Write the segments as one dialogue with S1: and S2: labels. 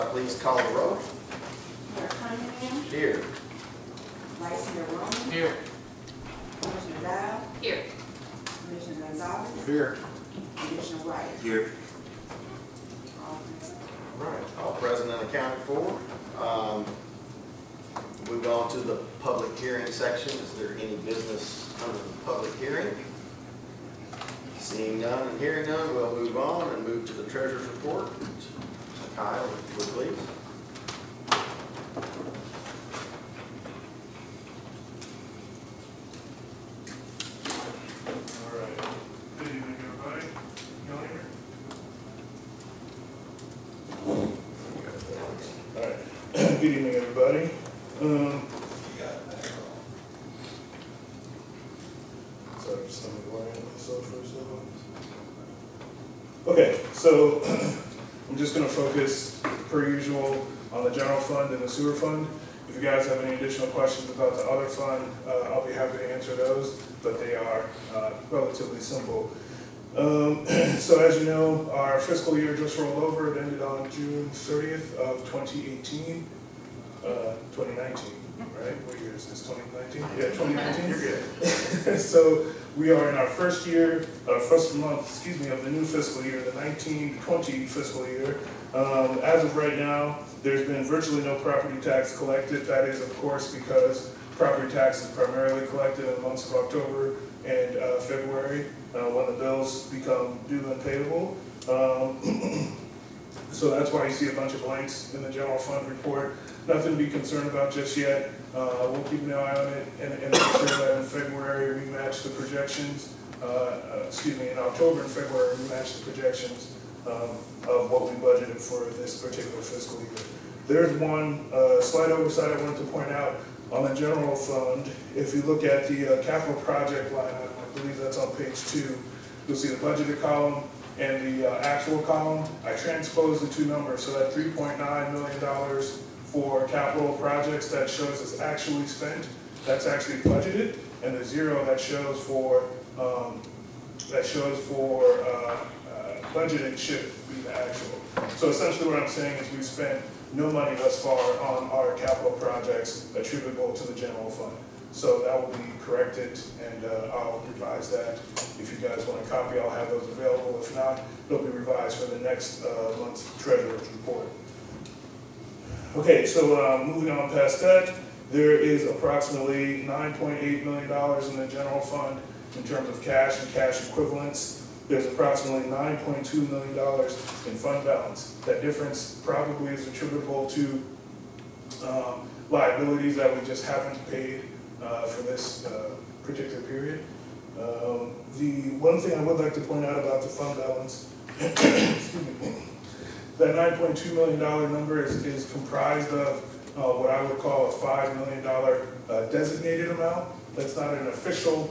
S1: please call the roll.
S2: Mayor Cunningham.
S1: Here.
S2: Vice Mayor Roman.
S3: Here.
S2: Commissioner Dow.
S4: Here.
S2: Commissioner Gonzalez.
S1: Here.
S2: Commissioner White.
S3: Here.
S2: All present.
S1: Right, all present and accounted for. Move on to the public hearing section. Is there any business under the public hearing? Seeing none and hearing none, we'll move on and move to the treasurer's report. Kyle, if you would please.
S5: All right. Good evening, everybody. All right. Good evening, everybody. Sorry, just let me go ahead and myself for a second. Okay, so I'm just going to focus, per usual, on the general fund and the sewer fund. If you guys have any additional questions about the other fund, I'll be happy to answer those, but they are relatively simple. So as you know, our fiscal year just rolled over. It ended on June 30th of 2018, 2019, right? What year is this, 2019? Yeah, 2019.
S1: You're good.
S5: So we are in our first year, first month, excuse me, of the new fiscal year, the 19-20 fiscal year. As of right now, there's been virtually no property tax collected. That is, of course, because property tax is primarily collected in the months of October and February, when the bills become due and payable. So that's why you see a bunch of blanks in the general fund report. Nothing to be concerned about just yet. We'll keep an eye on it and make sure that in February we match the projections. In October and February we match the projections of what we budgeted for this particular fiscal year. There's one slight oversight I wanted to point out on the general fund. If you look at the capital project line item, I believe that's on page 2, you'll see the budgeted column and the actual column. I transposed the two numbers, so that $3.9 million for capital projects that shows as actually spent, that's actually budgeted, and the zero that shows for budgeted should be the actual. So essentially what I'm saying is we've spent no money thus far on our capital projects attributable to the general fund. So that will be corrected, and I'll revise that. If you guys want a copy, I'll have those available. If not, they'll be revised for the next month's treasurer's report. Okay, so moving on past that, there is approximately $9.8 million in the general fund in terms of cash and cash equivalents. There's approximately $9.2 million in fund balance. That difference probably is attributable to liabilities that we just haven't paid for this particular period. The one thing I would like to point out about the fund balance, excuse me, that $9.2 million number is comprised of what I would call a $5 million designated amount. That's not an official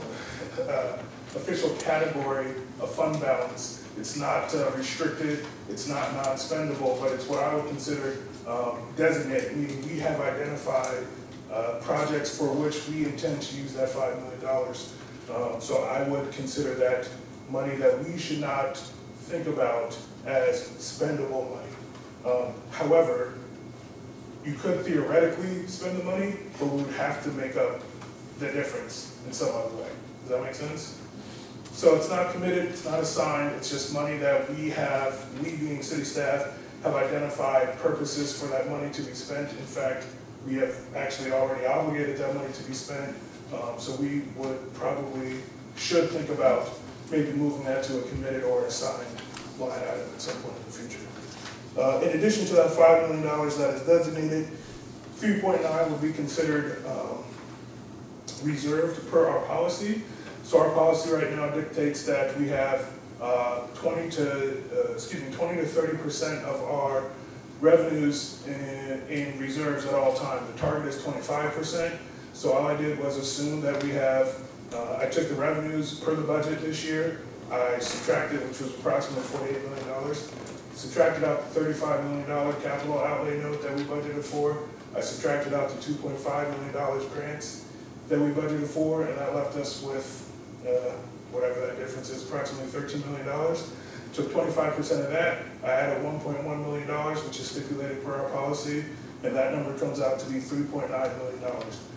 S5: category of fund balance. It's not restricted, it's not non-spendable, but it's what I would consider designated, meaning we have identified projects for which we intend to use that $5 million. So I would consider that money that we should not think about as spendable money. However, you could theoretically spend the money, but we would have to make up the difference in some other way. Does that make sense? So it's not committed, it's not assigned, it's just money that we being city staff, have identified purposes for that money to be spent. In fact, we have actually already obligated that money to be spent. So we should think about maybe moving that to a committed or assigned line item at some point in the future. In addition to that $5 million that is designated, 3.9 would be considered reserved per our policy. So our policy right now dictates that we have 20 to 30% of our revenues in reserves at all times. The target is 25%. So all I did was assume that we have, I took the revenues per the budget this year, I subtracted, which was approximately $48 million, subtracted out the $35 million capital outlay note that we budgeted for, I subtracted out the $2.5 million grants that we budgeted for, and that left us with whatever that difference is, approximately $13 million. Took 25% of that, I added $1.1 million, which is stipulated per our policy, and that number comes out to be $3.9 million,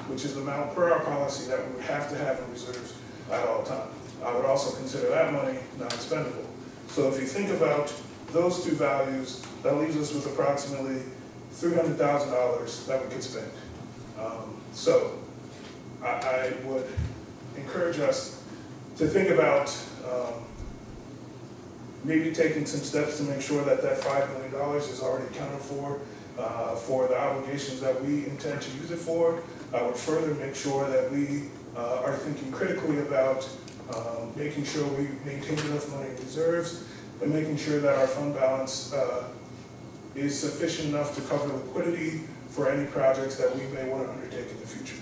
S5: which is the amount per our policy that we would have to have in reserves at all times. I would also consider that money non-expendable. So if you think about those two values, that leaves us with approximately $300,000 that we could spend. So I would encourage us to think about maybe taking some steps to make sure that that $5 million is already accounted for the obligations that we intend to use it for. I would further make sure that we are thinking critically about making sure we maintain enough money in reserves and making sure that our fund balance is sufficient enough to cover liquidity for any projects that we may want to undertake in the future.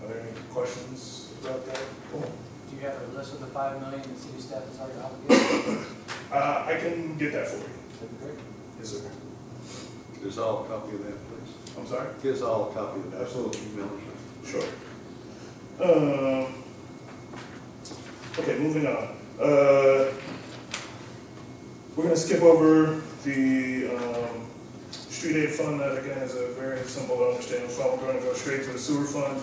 S5: Are there any questions about that? Cool.
S3: Do you have a list of the $5 million that city staff is already obligated?
S5: I can get that for you.
S3: That'd be great.
S5: Yes, sir.
S4: Give us all a copy of that, please.
S5: I'm sorry?
S4: Give us all a copy of that.
S5: Absolutely.
S4: Email us.
S5: Sure. Okay, moving on. We're going to skip over the street aid fund. That again is a very simple to understand fund. We're going to go straight to the sewer fund.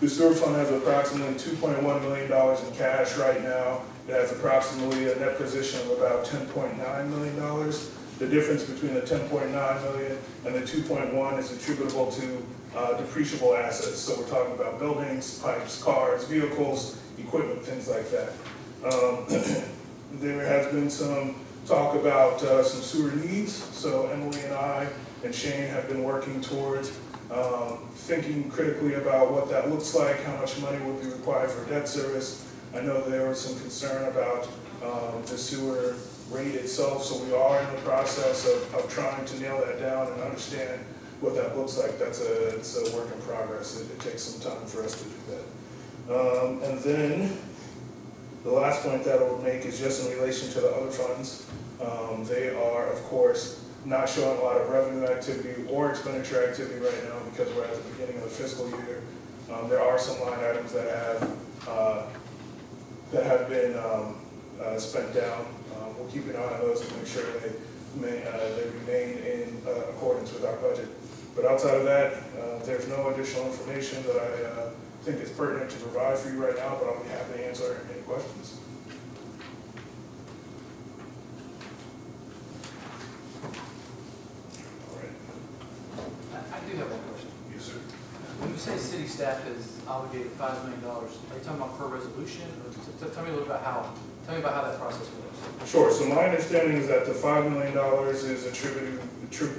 S5: The sewer fund has approximately $2.1 million in cash right now. It has approximately a net position of about $10.9 million. The difference between the $10.9 million and the $2.1 is attributable to depreciable assets. So we're talking about buildings, pipes, cars, vehicles, equipment, things like that. There has been some talk about some sewer needs. So Emily and I and Shane have been working towards thinking critically about what that looks like, how much money would be required for debt service. I know there was some concern about the sewer rate itself, so we are in the process of trying to nail that down and understand what that looks like. It's a work in progress. It takes some time for us to do that. And then the last point that I would make is just in relation to the other funds. They are, of course, not showing a lot of revenue activity or expenditure activity right now because we're at the beginning of the fiscal year. There are some line items that have been spent down. We'll keep an eye on those to make sure they remain in accordance with our budget. But outside of that, there's no additional information that I think is pertinent to provide for you right now, but I'll be happy to answer any questions.
S3: I do have one question.
S5: Yes, sir.
S3: When you say city staff is obligated $5 million, are you talking about per resolution? Or tell me a little about how that process works.
S5: Sure. So my understanding is that the $5 million is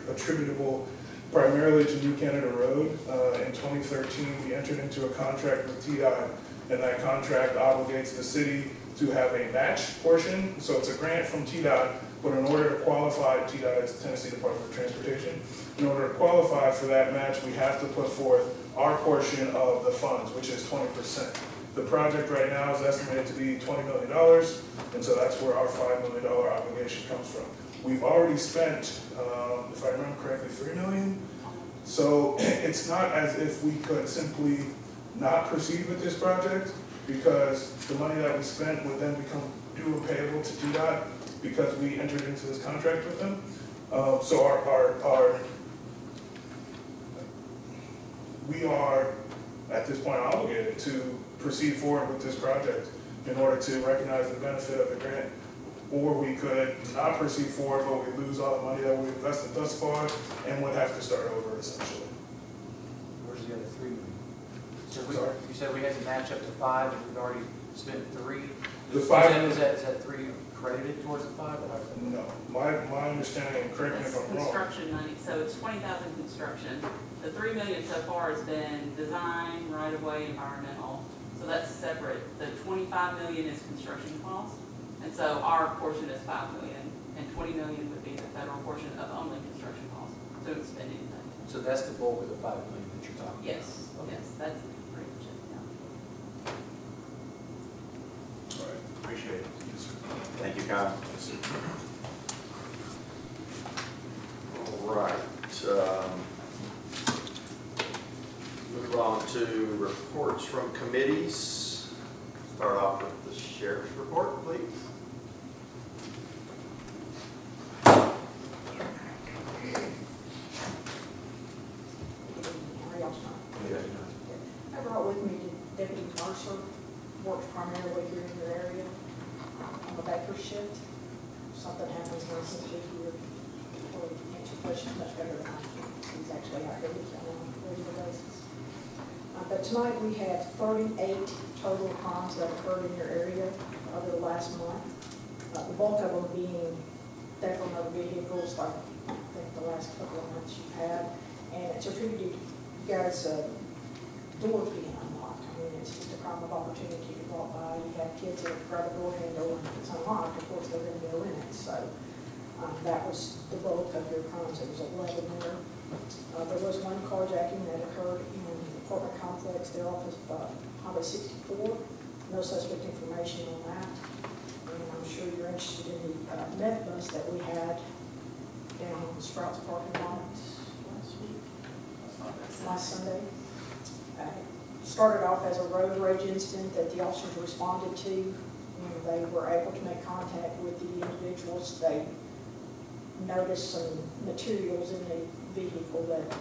S5: attributable primarily to New Canada Road. In 2013, we entered into a contract with TDOT, and that contract obligates the city to have a match portion. So it's a grant from TDOT, but in order to qualify, TDOT is the Tennessee Department of Transportation. In order to qualify for that match, we have to put forth our portion of the funds, which is 20%. The project right now is estimated to be $20 million, and so that's where our $5 million obligation comes from. We've already spent, if I remember correctly, $3 million. So it's not as if we could simply not proceed with this project, because the money that we spent would then become due and payable to TDOT because we entered into this contract with them. So we are at this point obligated to proceed forward with this project in order to recognize the benefit of the grant, or we could not proceed forward, but we lose all the money that we invested thus far and would have to start over essentially.
S3: Where's the other $3 million? So you said we had to match up to 5, and we've already spent 3.
S5: The 5
S3: is that 3 credited towards the 5? Or
S5: no, my understanding, and correct me if I'm wrong.
S6: Construction money, so it's $20,000 construction. The $3 million so far has been design, right-of-way, environmental. So that's separate. The $25 million is construction costs, and so our portion is $5 million, and $20 million would be the federal portion of only construction costs. So it's spend anything.
S3: So that's the bulk of the $5 million that you're talking about?
S6: Yes,
S3: Okay.
S6: yes, that's pretty much it. Yeah.
S1: All right, appreciate it. Thank you, Kyle. All right. Move on to reports from committees. Start Sheriff's report, please.
S7: I brought with me the deputy marshal, works primarily here in your area on the baker's shift. Something happens when he's here, or answer questions much better than I can. He's actually out there with them on a regular basis. But tonight we have 38 total crimes that occurred in your area over the last month. The bulk of them being theft from motor vehicles, like I think the last couple of months you've had. And it's attributed to you guys' doors being unlocked. I mean, it's just a crime of opportunity to walk by. You have kids that grab a door handle and if it's unlocked, of course, they're going to go in it. So that was the bulk of your crimes. There was 11 there. There was one carjacking that occurred in the apartment complex there off of Highway 64. No suspect information on that. And I'm sure you're interested in the meth bus that we had down on the Sprouts parking lot last Sunday. Started off as a road rage incident that the officers responded to. And they were able to make contact with the individuals. They noticed some materials in the vehicle that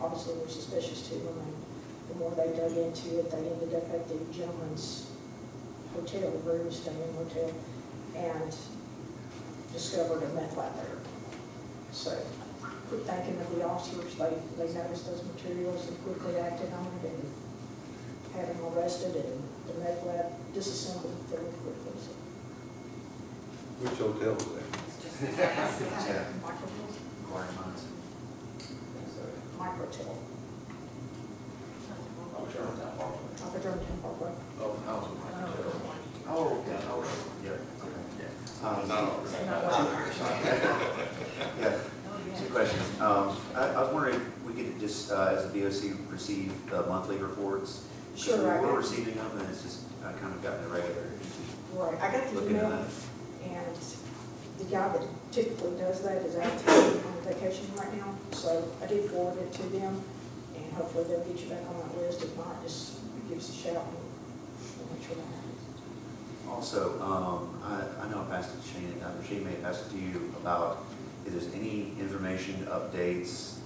S7: obviously were suspicious to them. And the more they dug into it, they ended up at the gentleman's hotel, the room staying hotel, and discovered a meth lab there. So, quick thinking of the officers, they noticed those materials and quickly acted on it and had them arrested, and the meth lab disassembled fairly quickly. So.
S4: Which hotel was that?
S7: Microtel. Off of Germantown Parkway.
S1: Oh, yeah,
S8: Yeah, two questions. I was wondering if we could just, as a BOC, receive the monthly reports.
S7: Sure, I
S8: We're
S7: got-
S8: receiving them, and it's just kind of gotten irregular.
S7: Right, I got the
S8: Looking at
S7: email,
S8: that.
S7: and the guy that typically does that is out on vacation right now, so I did forward it to them, and hopefully they'll get you back on that list. If not, just give us a shout, and we'll make sure that happens.
S8: Also, I know I passed it to Shane, Shane may have passed it to you about if there's any information, updates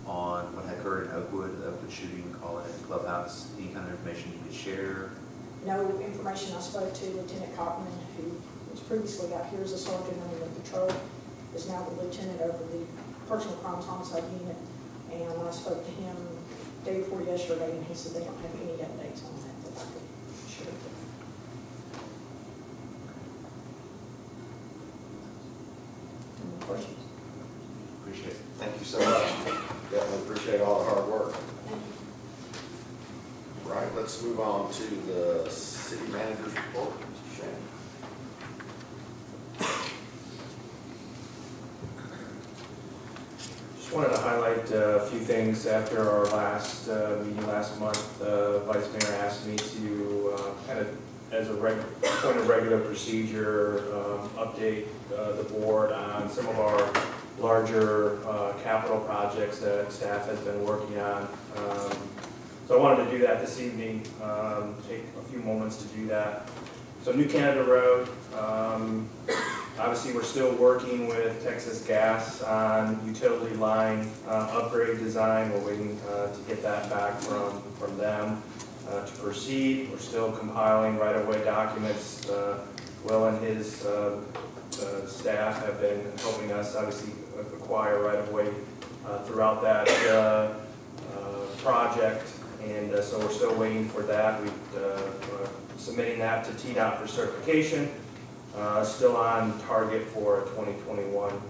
S8: on what had occurred in Oakwood, the Oakwood shooting, call it at the clubhouse, any kind of information you could share?
S7: No information. I spoke to Lieutenant Cockman, who was previously out here as a sergeant on the patrol, is now the lieutenant over the personal crimes homicide unit, and I spoke to him day before yesterday, and he said they don't have any updates on that I could share with them. Any questions?
S8: Appreciate it.
S1: Thank you so much. Definitely appreciate all the hard work. Right, let's move on to the city manager's report. Mr. Shane.
S9: Just wanted to highlight a few things after our last meeting last month. Vice Mayor asked me to kind of, as a point of regular procedure, update the board on some of our larger capital projects that staff has been working on. So I wanted to do that this evening, take a few moments to do that. So New Canada Road, obviously we're still working with Texas Gas on utility line upgrade design. We're waiting to get that back from them to proceed. We're still compiling right-of-way documents. Will and his staff have been helping us obviously acquire right-of-way throughout that project. And so we're still waiting for that. We're submitting that to TDOT for certification. Still on target for a 2021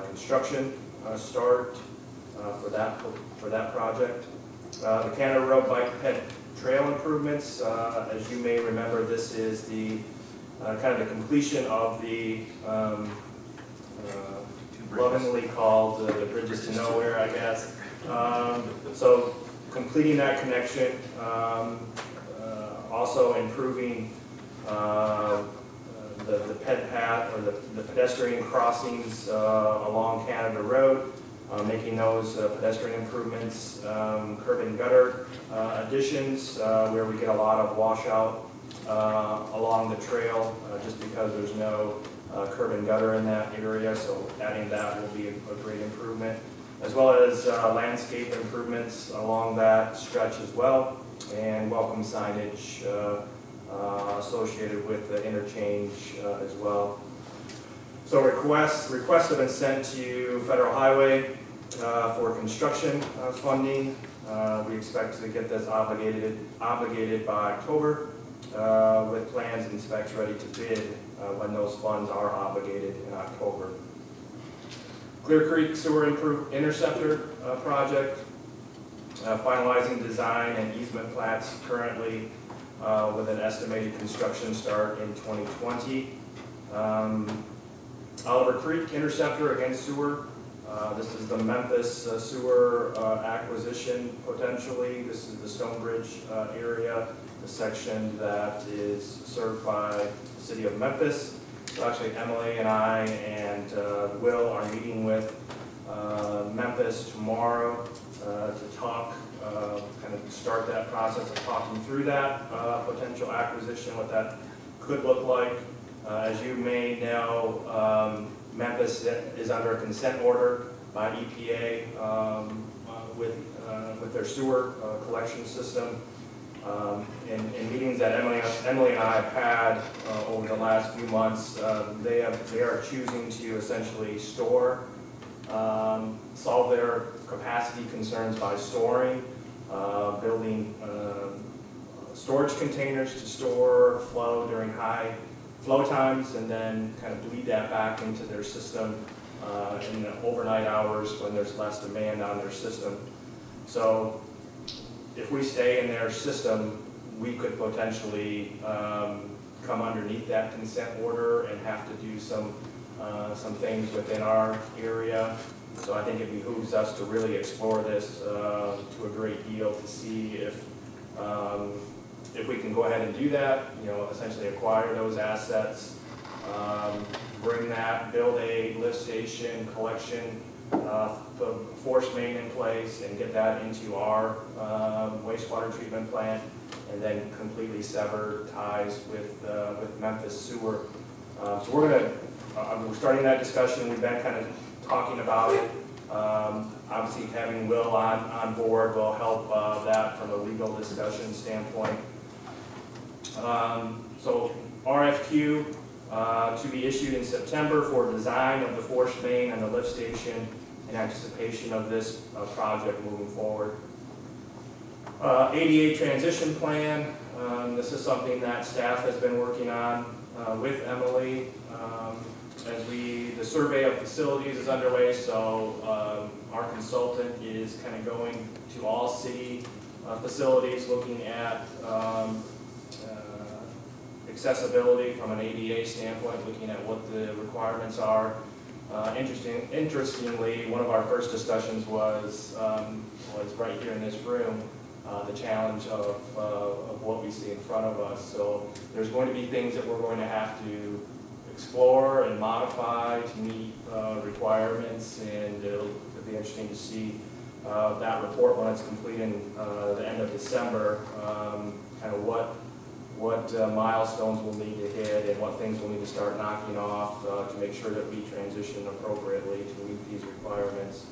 S9: construction start for that project. The Canada Road Bike Ped Trail improvements. As you may remember, this is the kind of the completion of the lovingly called the Bridges to Nowhere, I guess. So completing that connection, also improving the ped path or the pedestrian crossings along Canada Road, making those pedestrian improvements, curb and gutter additions where we get a lot of washout along the trail, just because there's no curb and gutter in that area, so adding that will be a great improvement, as well as landscape improvements along that stretch as well, and welcome signage associated with the interchange as well. So requests have been sent to Federal Highway for construction funding. We expect to get this obligated by October, with plans and specs ready to bid when those funds are obligated in October. Clear Creek Sewer Interceptor project, finalizing design and easement plats currently, with an estimated construction start in 2020. Oliver Creek Interceptor, again sewer. This is the Memphis sewer acquisition potentially. This is the Stonebridge area, the section that is served by the city of Memphis. So actually Emily and I and Will are meeting with Memphis tomorrow to talk, kind of start that process of talking through that potential acquisition, what that could look like. As you may know, Memphis is under a consent order by EPA with their sewer collection system. In meetings that Emily and I have had over the last few months, they are choosing to essentially solve their capacity concerns by storing, building storage containers to store flow during high flow times, and then kind of bleed that back into their system in the overnight hours when there's less demand on their system. So if we stay in their system, we could potentially come underneath that consent order and have to do some things within our area. So I think it behooves us to really explore this to a great deal to see if we can go ahead and do that, essentially acquire those assets, bring that, build a lift station, collection, put force main in place, and get that into our wastewater treatment plant, and then completely sever ties with Memphis sewer. So we're starting that discussion. We've been kind of talking about it. Obviously, having Will on board will help that from a legal discussion standpoint. So RFQ to be issued in September for design of the force main and the lift station in anticipation of this project moving forward. ADA transition plan. This is something that staff has been working on with Emily. The survey of facilities is underway, so our consultant is kind of going to all city facilities, looking at accessibility from an ADA standpoint, looking at what the requirements are. Interestingly, one of our first discussions was right here in this room, the challenge of what we see in front of us. So there's going to be things that we're going to have to explore and modify to meet requirements, and it'll be interesting to see that report when it's complete in the end of December, kind of what milestones we'll need to hit and what things we'll need to start knocking off to make sure that we transition appropriately to meet these requirements.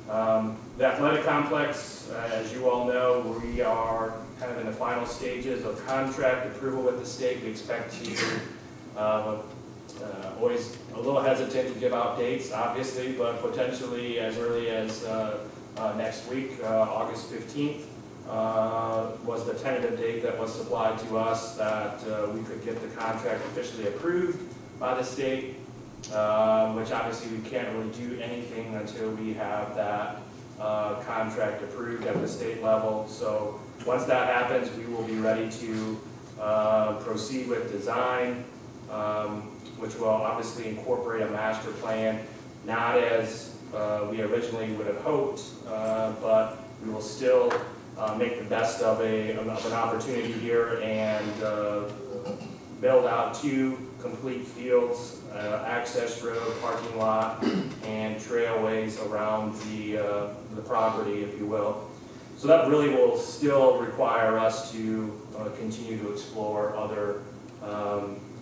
S9: The athletic complex, as you all know, we are kind of in the final stages of contract approval with the state. We expect to always a little hesitant to give out dates, obviously, but potentially as early as next week, August 15th, was the tentative date that was supplied to us that we could get the contract officially approved by the state, which obviously we can't really do anything until we have that contract approved at the state level. So once that happens, we will be ready to proceed with design, which will obviously incorporate a master plan, not as we originally would have hoped, but we will still make the best of an opportunity here and build out 2 complete fields, access road, parking lot, and trailways around the property, if you will. So that really will still require us to continue to explore other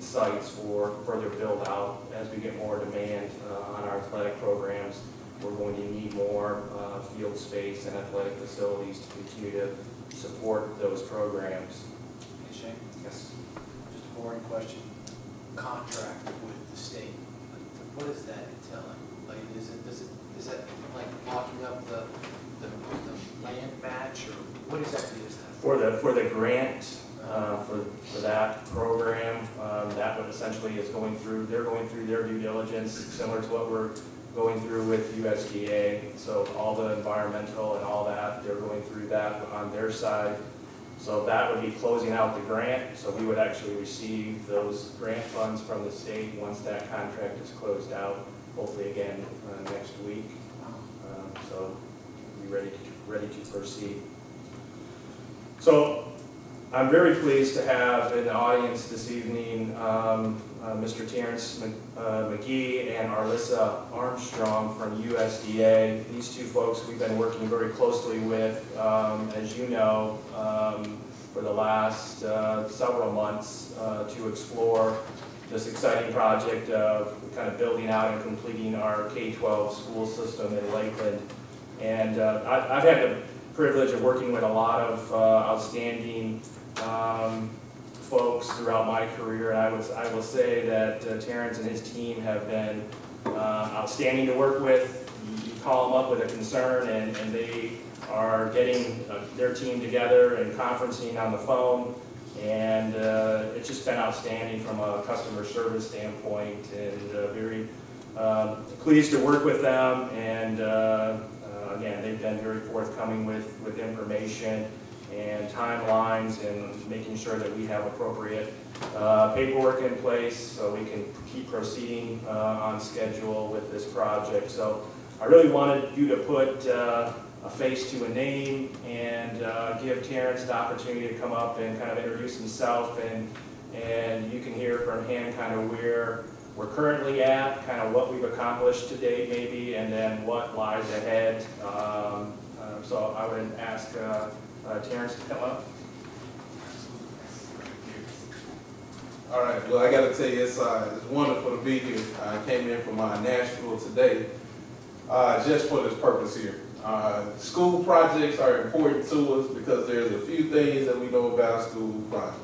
S9: sites for further build out. As we get more demand on our athletic programs, we're going to need more field space and athletic facilities to continue to support those programs.
S3: Hey, Shane,
S8: Yes.
S3: just a boring question. Contract with the state, what is that entailing? Like, is that like locking up the land match, or what exactly is that?
S9: For the grant, for that program, that would essentially is they're going through their due diligence, similar to what we're going through with USDA. So all the environmental and all that, they're going through that on their side. So that would be closing out the grant. So we would actually receive those grant funds from the state once that contract is closed out, hopefully again next week. So we'll be ready to proceed. So I'm very pleased to have in the audience this evening Mr. Terrence McGee and Arlissa Armstrong from USDA. These two folks we've been working very closely with, as you know, for the last several months to explore this exciting project of kind of building out and completing our K-12 school system in Lakeland. And I've had the privilege of working with a lot of outstanding folks throughout my career, and I will say that Terrence and his team have been outstanding to work with. You call them up with a concern, and they are getting their team together and conferencing on the phone, and it's just been outstanding from a customer service standpoint, and very pleased to work with them. And again, they've been very forthcoming with information and timelines, and making sure that we have appropriate paperwork in place so we can keep proceeding on schedule with this project. So I really wanted you to put a face to a name and give Terrence the opportunity to come up and kind of introduce himself, and you can hear from him kind of where we're currently at, kind of what we've accomplished to date maybe, and then what lies ahead. So I would ask Terrence to come up.
S10: All right, well, I got to tell you, it's wonderful to be here. I came in from Nashville today just for this purpose here. School projects are important to us because there's a few things that we know about school projects.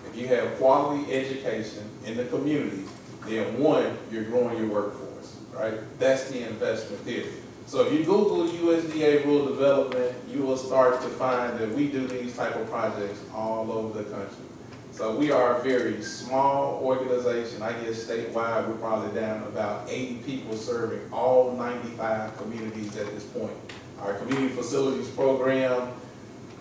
S10: If you have quality education in the community, then one, you're growing your workforce, right? That's the investment there. So if you Google USDA rural development, you will start to find that we do these type of projects all over the country. So we are a very small organization. I guess statewide, we're probably down to about 80 people serving all 95 communities at this point. Our community facilities program,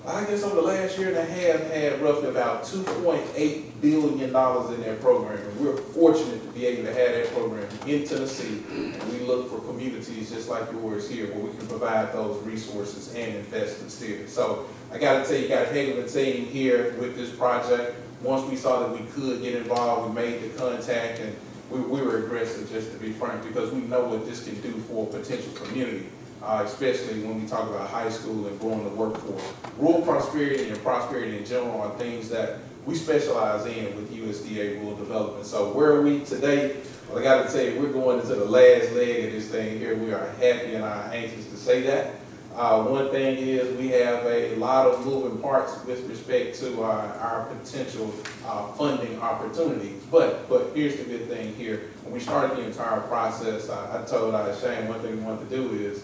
S10: I guess over the last year and a half, had roughly about $2.8 billion in their program. And we're fortunate to be able to have that program in Tennessee. And we look for communities just like yours here where we can provide those resources and investments here. So I got to tell you, got a heck of a team here with this project. Once we saw that we could get involved, we made the contact, and we were aggressive, just to be frank, because we know what this can do for a potential community. Especially when we talk about high school and growing the workforce. Rural prosperity and prosperity in general are things that we specialize in with USDA rural development. So where are we today? Well, I got to tell you, we're going into the last leg of this thing here. We are happy and anxious to say that. One thing is we have a lot of moving parts with respect to our potential funding opportunities. But here's the good thing here. When we started the entire process, I told Shane one thing we want to do is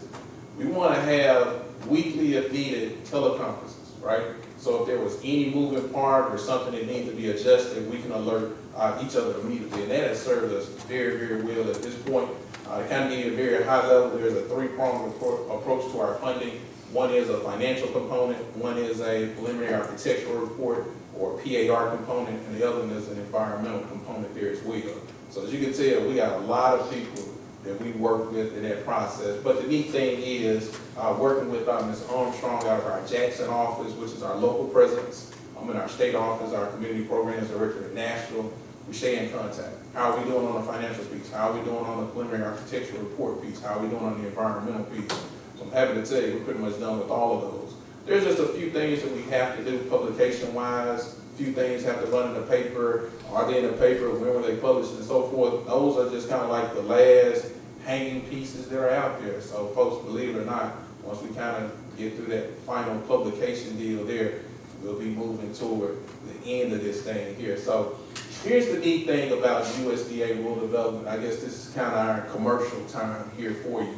S10: we want to have weekly, if needed, teleconferences, right? So if there was any moving part or something that needs to be adjusted, we can alert each other immediately. And that has served us very, very well at this point. To kind of give you a very high level, there's a three-pronged approach to our funding. One is a financial component, one is a preliminary architectural report or PAR component, and the other one is an environmental component there as well. So as you can tell, we got a lot of people that we work with in that process. But the neat thing is working with Ms. Armstrong out of our Jackson office, which is our local presence. I'm in our state office, our community programs director in Nashville. We stay in contact. How are we doing on the financial piece? How are we doing on the preliminary architectural report piece? How are we doing on the environmental piece? So I'm happy to tell you we're pretty much done with all of those. there's just a few things that we have to do publication-wise. A few things have to run in the paper. Are they in the paper? When were they published and so forth? Those are just kind of like the last hanging pieces that are out there. So folks, believe it or not, once we kind of get through that final publication deal there, we'll be moving toward the end of this thing here. So here's the neat thing about USDA rural development. I guess this is kind of our commercial time here for you.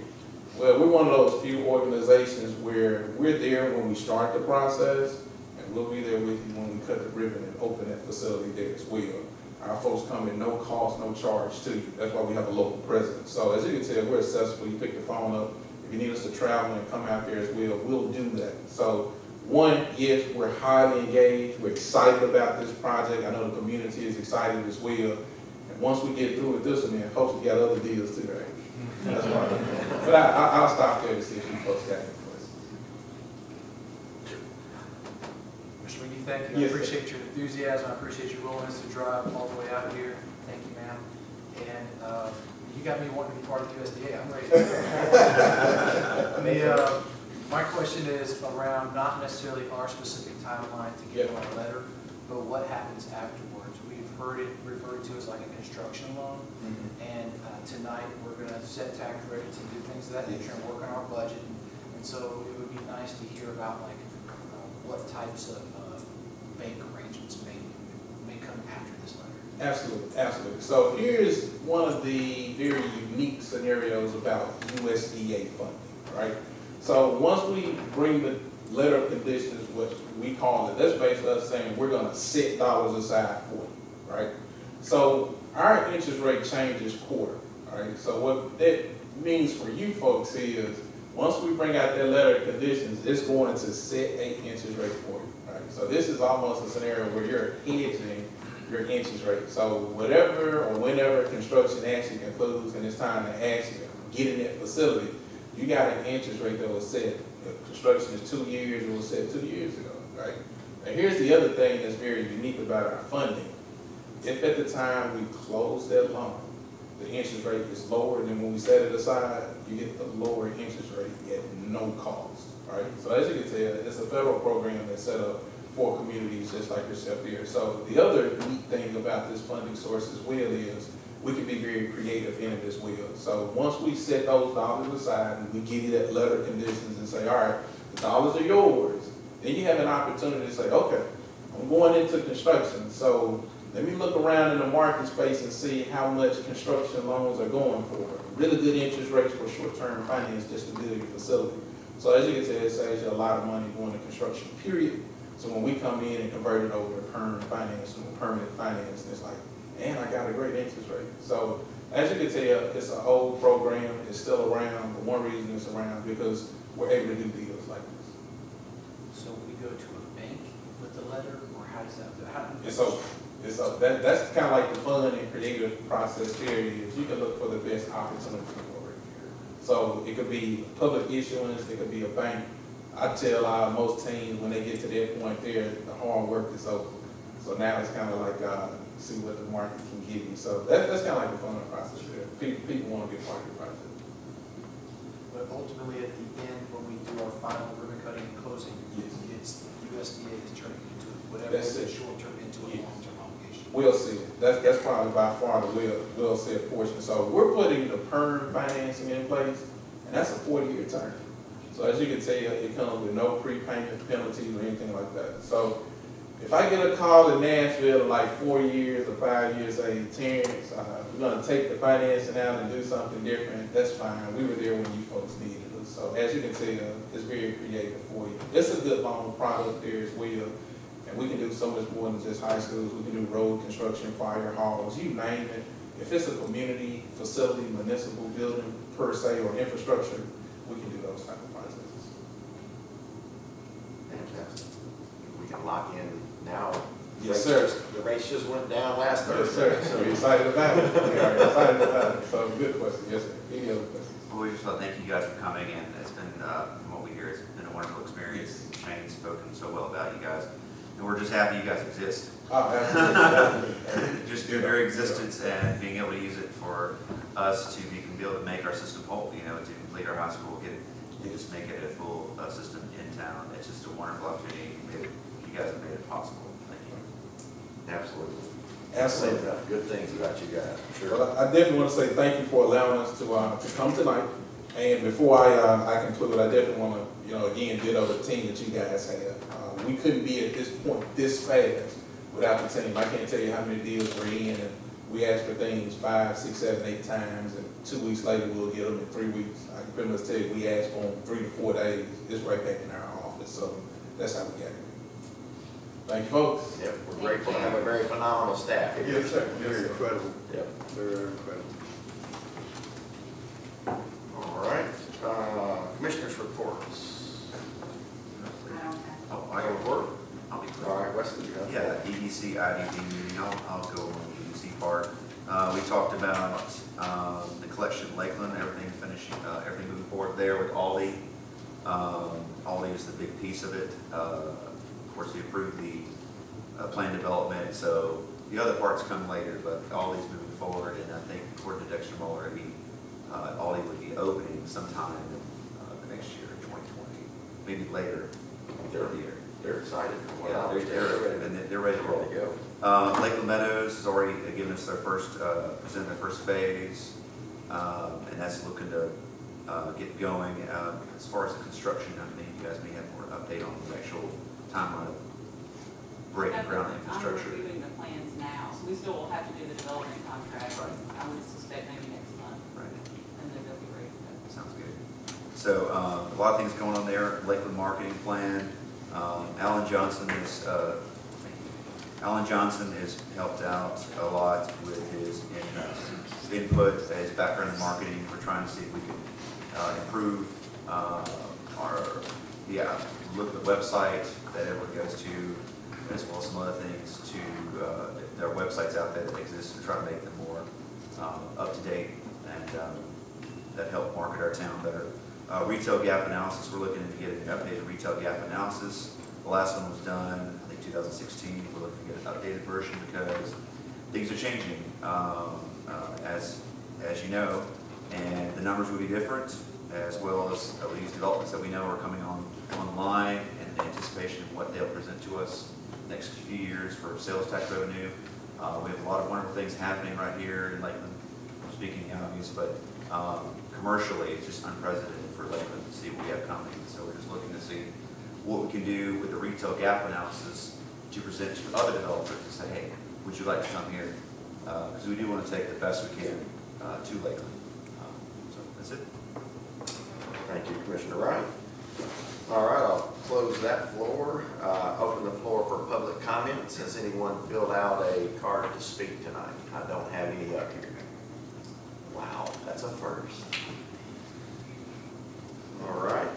S10: Well, we're one of those few organizations where we're there when we start the process, and we'll be there with you when we cut the ribbon and open that facility there as well. Our folks come at no cost, no charge to you. That's why we have a local presence. So as you can tell, we're accessible. You pick the phone up. If you need us to travel and come out there as well, we'll do that. So one, yes, we're highly engaged. We're excited about this project. I know the community is excited as well. And once we get through with this one, man, folks, we got other deals too, right? That's right. But I'll stop there to see if you folks got any questions.
S3: Mr. McGee, thank you. I
S10: Yes,
S3: appreciate your enthusiasm. I appreciate your willingness to drive all the way out here. Thank you, ma'am. And you got me wanting to be part of the USDA. I'm ready to go. My question is around not necessarily our specific timeline to get on a letter, but what happens afterwards. We've heard it referred to as like a construction loan. And tonight we're going to set tax rates and do things of that nature and work on our budget. And so it would be nice to hear about like what types of bank arrangements may come after this letter.
S10: Absolutely, absolutely. So here's one of the very unique scenarios about USDA funding, right? So once we bring the letter of conditions, what we call it, that's basically us saying we're going to set dollars aside for you, right? So our interest rate changes quarter, right? So what that means for you folks is once we bring out that letter of conditions, it's going to set an interest rate for you, right? So this is almost a scenario where you're hedging your interest rate. So whatever or whenever construction actually concludes and it's time to actually get in that facility, you got an interest rate that was set. If construction is 2 years, it was set 2 years ago, right? And here's the other thing that's very unique about our funding. If at the time we close that loan, the interest rate is lower than when we set it aside, you get the lower interest rate at no cost, right? So as you can tell, it's a federal program that's set up for communities just like yourself here. So the other neat thing about this funding source as well is we can be very creative in it as well. So once we set those dollars aside and we give you that letter of conditions and say, all right, the dollars are yours, then you have an opportunity to say, okay, I'm going into construction. So let me look around in the market space and see how much construction loans are going for. Really good interest rates for short-term finance just to build your facility. So as you can see, it saves you a lot of money going to construction, period. So when we come in and convert it over to permanent finance and permanent finance, it's like, and I got a great interest rate. So as you can tell, it's an old program. It's still around, but one reason it's around because we're able to do deals like this.
S3: So we go to a bank with the letter, or how does that?
S10: It's open. That's kind of like the fun and creative process here is you can look for the best opportunity over here. So it could be public issuance, it could be a bank. I tell most teams when they get to that point there, the hard work is over. So now it's kind of like see what the market can give you. So that's kind of like the fun process there. People want to be part of the process.
S3: But ultimately, at the end, when we do our final ribbon cutting and closing,
S10: Yes.
S3: it's USDA is turning into whatever
S10: That's
S3: is
S10: it.
S3: short-term into a
S10: Yes.
S3: long-term obligation.
S10: We'll see. That's probably by far the we'll see portion. So we're putting the perm financing in place, and that's a 40-year term. So as you can tell, it comes with no prepayment penalties or anything like that. So if I get a call in Nashville in like 4 years or 5 years, say, Terrence, we're going to take the financing out and do something different, that's fine. We were there when you folks needed us. So as you can tell, it's very creative for you. It's a good loan product there as well. And we can do so much more than just high schools. We can do road construction, fire halls, you name it. If it's a community facility, municipal building per se, or infrastructure, we can do those type of processes.
S1: Fantastic. We can lock in now.
S10: Yes, sir.
S1: The rates just went down last
S10: Yes,
S1: Thursday.
S10: sir. So we're excited about it. We are excited about it. So good question. Yes, sir. Any other questions?
S8: Well, we just want to thank you guys for coming in. It's been, from what we hear, it's been a wonderful experience. Shane's spoken so well about you guys. And we're just happy you guys exist.
S10: Oh, absolutely.
S8: Just your very existence and being able to use it for us to be able to make our system whole, you know, to complete our high school, just make it a full system in town. It's just a wonderful opportunity. You guys have made it possible. Thank you.
S1: Absolutely.
S10: Absolutely.
S1: Say enough good things about you guys, for sure.
S10: Well, I definitely want to say thank you for allowing us to come tonight. And before I conclude, I definitely want to, again, ditto the team that you guys have. We couldn't be at this point this fast without the team. I can't tell you how many deals we're in, and we ask for things 5, 6, 7, 8 times, and 2 weeks later we'll get them in 3 weeks. I can pretty much tell you we ask for them 3 to 4 days. It's right back in our office, so that's how we got it. Thank you, folks.
S1: Yep, we're grateful to have a very phenomenal staff here.
S10: Yes, sir.
S4: Very incredible.
S1: Yep.
S4: Very incredible.
S1: All right, commissioners' reports.
S2: I don't have.
S8: Oh,
S1: I can report.
S8: I'll be quick.
S1: All right, Wesley, you have.
S8: Yeah, EDC, IDD meeting, I'll go on the EDC part. We talked about the collection in Lakeland, everything finishing, everything moving forward there with Aldi. Aldi is the big piece of it. Of course, we approved the plan development, so the other parts come later, but Aldi's moving forward, and I think according to Dexter Muller, Aldi would be opening sometime the next year, 2020, maybe later.
S1: They're excited.
S8: Yeah, they're ready to roll. Lakeland Meadows has already given us their first, presented their first phase, and that's looking to get going. As far as the construction, I think you guys may have more update on the actual timeline of breaking ground infrastructure.
S6: I'm reviewing the plans now, so we still will have to do the development contract.
S8: Right.
S6: I would suspect maybe next month,
S8: Right.
S6: and then they'll be ready to go.
S8: Sounds good. So a lot of things going on there. Lakeland marketing plan. Alan Johnson has helped out a lot with his input, his background in marketing. We're trying to see if we can improve look at the website that everyone goes to, as well as some other things to there are websites out there that exist to try to make them more up to date and that help market our town better. Retail gap analysis, we're looking to get an updated retail gap analysis. The last one was done, I think 2016. We're looking to get an updated version because things are changing, as you know, and the numbers will be different, as well as these developments that we know are coming online in anticipation of what they'll present to us next few years for sales tax revenue. We have a lot of wonderful things happening right here in Lakeland. I'm speaking the obvious, but commercially, it's just unprecedented for Lakeland to see what we have coming. So we're just looking to see what we can do with the retail gap analysis to present to other developers and say, hey, would you like to come here? Because we do want to take the best we can to Lakeland. So that's it.
S1: Thank you, Commissioner Wright. All right, I'll close that floor. Open the floor for public comments. Has anyone filled out a card to speak tonight? I don't have any up here. Wow, that's a first. All right.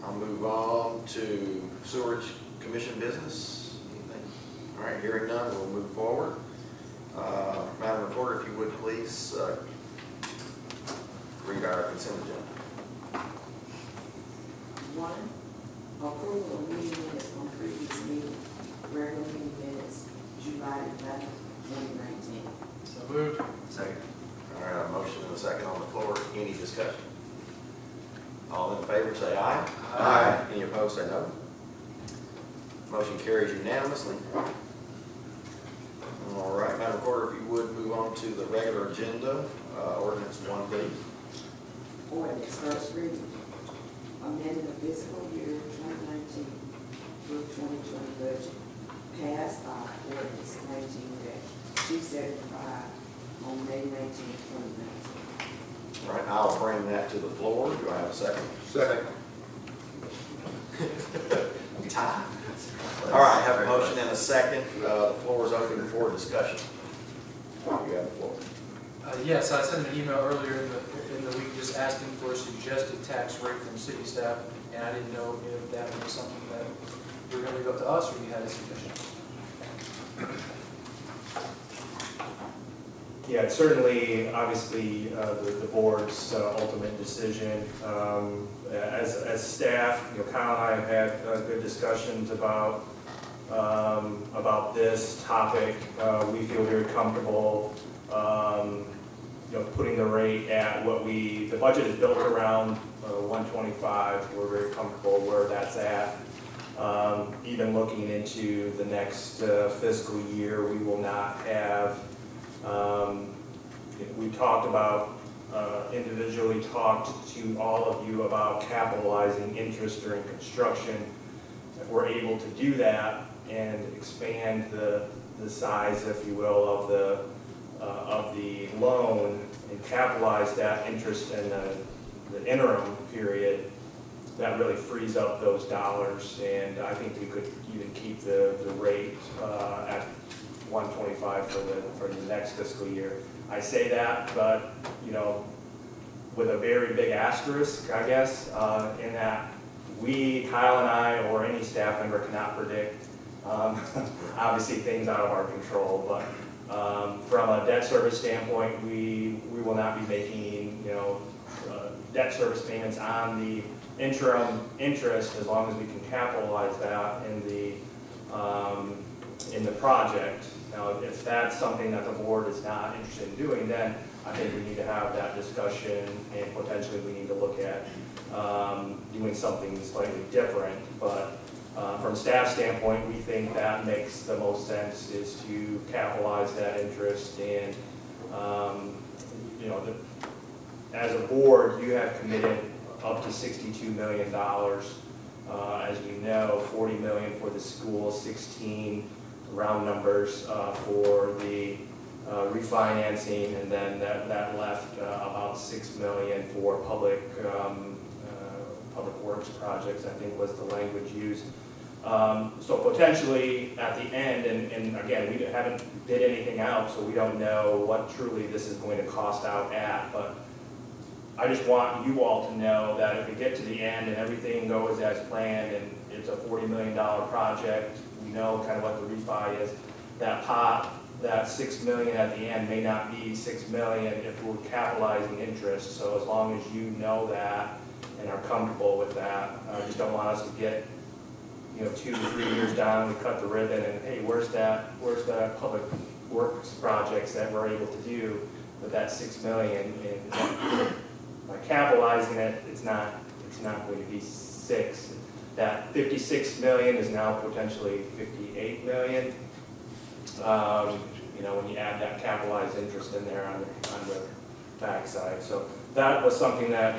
S1: I'll move on to Sewerage Commission business. Anything? All right, hearing none, we'll move forward. Madam Reporter, if you would please read our consent agenda.
S2: 1, approval of meeting minutes from previous meeting, regular meeting minutes, July 11, 2019.
S3: So moved.
S8: Second.
S1: All right, a motion and a second on the floor. Any discussion? All in favor say aye. Aye. Any opposed say no. Motion carries unanimously. All right, Madam Recorder, if you would move on to the regular agenda, ordinance 1, please.
S2: Ordinance first reading, amending the fiscal year 2019 through 2020 budget, passed by ordinance 19-275 on May 19, 2019.
S1: All right, I'll bring that to the floor. Do I have a second?
S4: Second.
S1: Tie. All right, I have a motion and a second. The floor is open for discussion. You have the floor.
S3: Yes, I sent an email earlier in the week just asking for a suggested tax rate from city staff, and I didn't know if that was something that you were going to leave up to us or you had a suggestion.
S9: Yeah, it's certainly, obviously, the board's ultimate decision. As staff, Kyle and I have had good discussions about this topic. We feel very comfortable putting the rate at what the budget is built around 125. We're very comfortable where that's at. Even looking into the next fiscal year, we will not have, we talked about, individually talked to all of you about capitalizing interest during construction. If we're able to do that and expand the size, if you will, of the loan and capitalize that interest in the interim period, that really frees up those dollars, and I think we could even keep the rate at 125 for the next fiscal year. I say that, but with a very big asterisk, I guess, in that Kyle and I, or any staff member, cannot predict obviously things out of our control, but from a debt service standpoint, we will not be making debt service payments on the interim interest as long as we can capitalize that in the project. Now, if that's something that the board is not interested in doing, then I think we need to have that discussion, and potentially we need to look at doing something slightly different. But from a staff standpoint, we think that makes the most sense, is to capitalize that interest. And as a board, you have committed up to $62 million. As we know, $40 million for the school, 16 round numbers for the refinancing, and then that left about $6 million for public works projects, I think was the language used. So potentially at the end, and again, we haven't bid anything out, so we don't know what truly this is going to cost out at, but I just want you all to know that if we get to the end and everything goes as planned and it's a $40 million project, we know kind of what the refi is, that pot, that $6 million at the end may not be $6 million if we're capitalizing interest. So as long as you know that and are comfortable with that, I just don't want us to get 2 to 3 years down, we cut the ribbon, and hey, where's that public works projects that we're able to do with that $6 million? And by capitalizing it, it's not going to be 6. That $56 million is now potentially $58 million. When you add that capitalized interest in there on the backside. So that was something that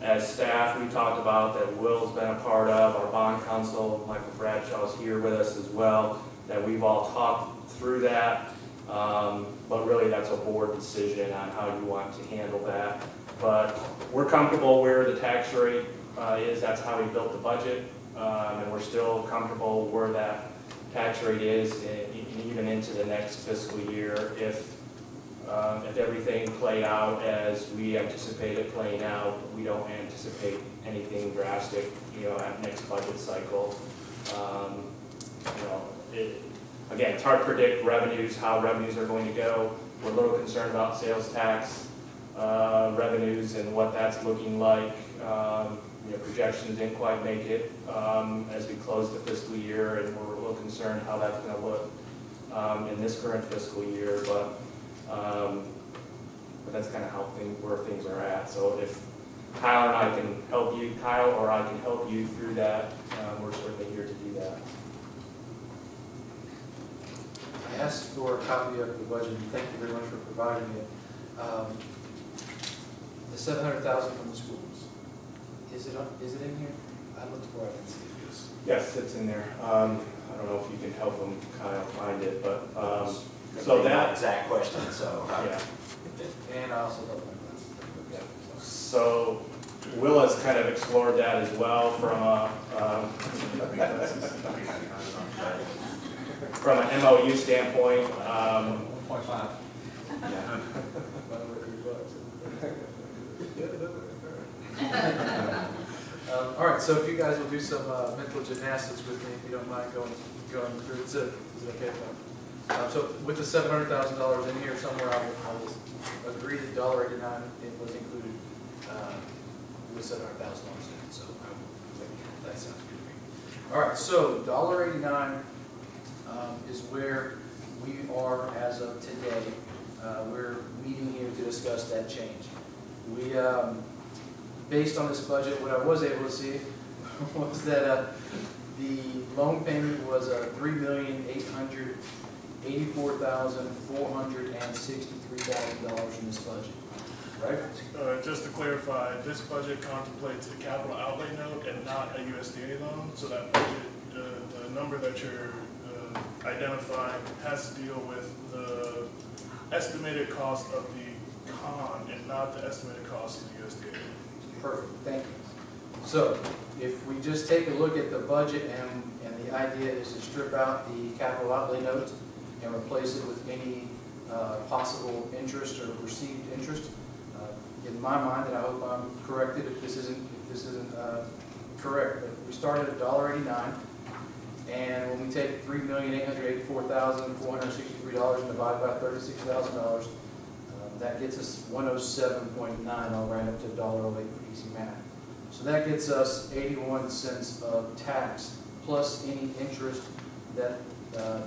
S9: as staff we talked about, that Will's been a part of, our bond counsel, Michael Bradshaw's here with us as well, that we've all talked through that. But really that's a board decision on how you want to handle that. But we're comfortable where the tax rate is. That's how we built the budget, and we're still comfortable where that tax rate is, and even into the next fiscal year. If everything played out as we anticipate it playing out, we don't anticipate anything drastic, at next budget cycle. Again, it's hard to predict revenues, how revenues are going to go. We're a little concerned about sales tax revenues and what that's looking like. Projections didn't quite make it as we close the fiscal year, and we're a little concerned how that's going to look in this current fiscal year. But that's kind of where things are at. So if Kyle and I can help you, Kyle or I can help you through that, we're certainly here to do that.
S3: I asked for a copy of the budget, and thank you very much for providing it. The $700,000 from the schools, is it in here? I looked for it, I didn't see it.
S9: Yes, it's in there. I don't know if you can help them, Kyle, find it, but so that
S1: exact question. So
S9: yeah.
S3: And I also love my glasses.
S9: Yeah. So Will has kind of explored that as well from an MOU standpoint.
S3: 1.5.
S9: Yeah.
S3: All right, so if you guys will do some mental gymnastics with me, if you don't mind going through, is it okay? So with the $700,000 in here somewhere, I will agree that $1.89 it was included with $700,000 in it. So that sounds good to me. All right, so $1.89 is where we are as of today. We're meeting here to discuss discussed that change. We, based on this budget, what I was able to see was that the loan payment was $3,884,463 in this budget, right?
S5: Just to clarify, this budget contemplates a capital outlay note and not a USDA loan, so that budget, the number that you're identifying has to deal with the estimated cost of the con and not the estimated cost of the USDA.
S3: Perfect, thank you. So, if we just take a look at the budget and the idea is to strip out the capital outlay note and replace it with any possible interest or received interest, in my mind, and I hope I'm corrected if this isn't correct, but we started at $1.89, and when we take $3,884,463 and divide by $36,000, that gets us 107.9. I'll round up to $1.08 for easy math. So that gets us 81 cents of tax plus any interest that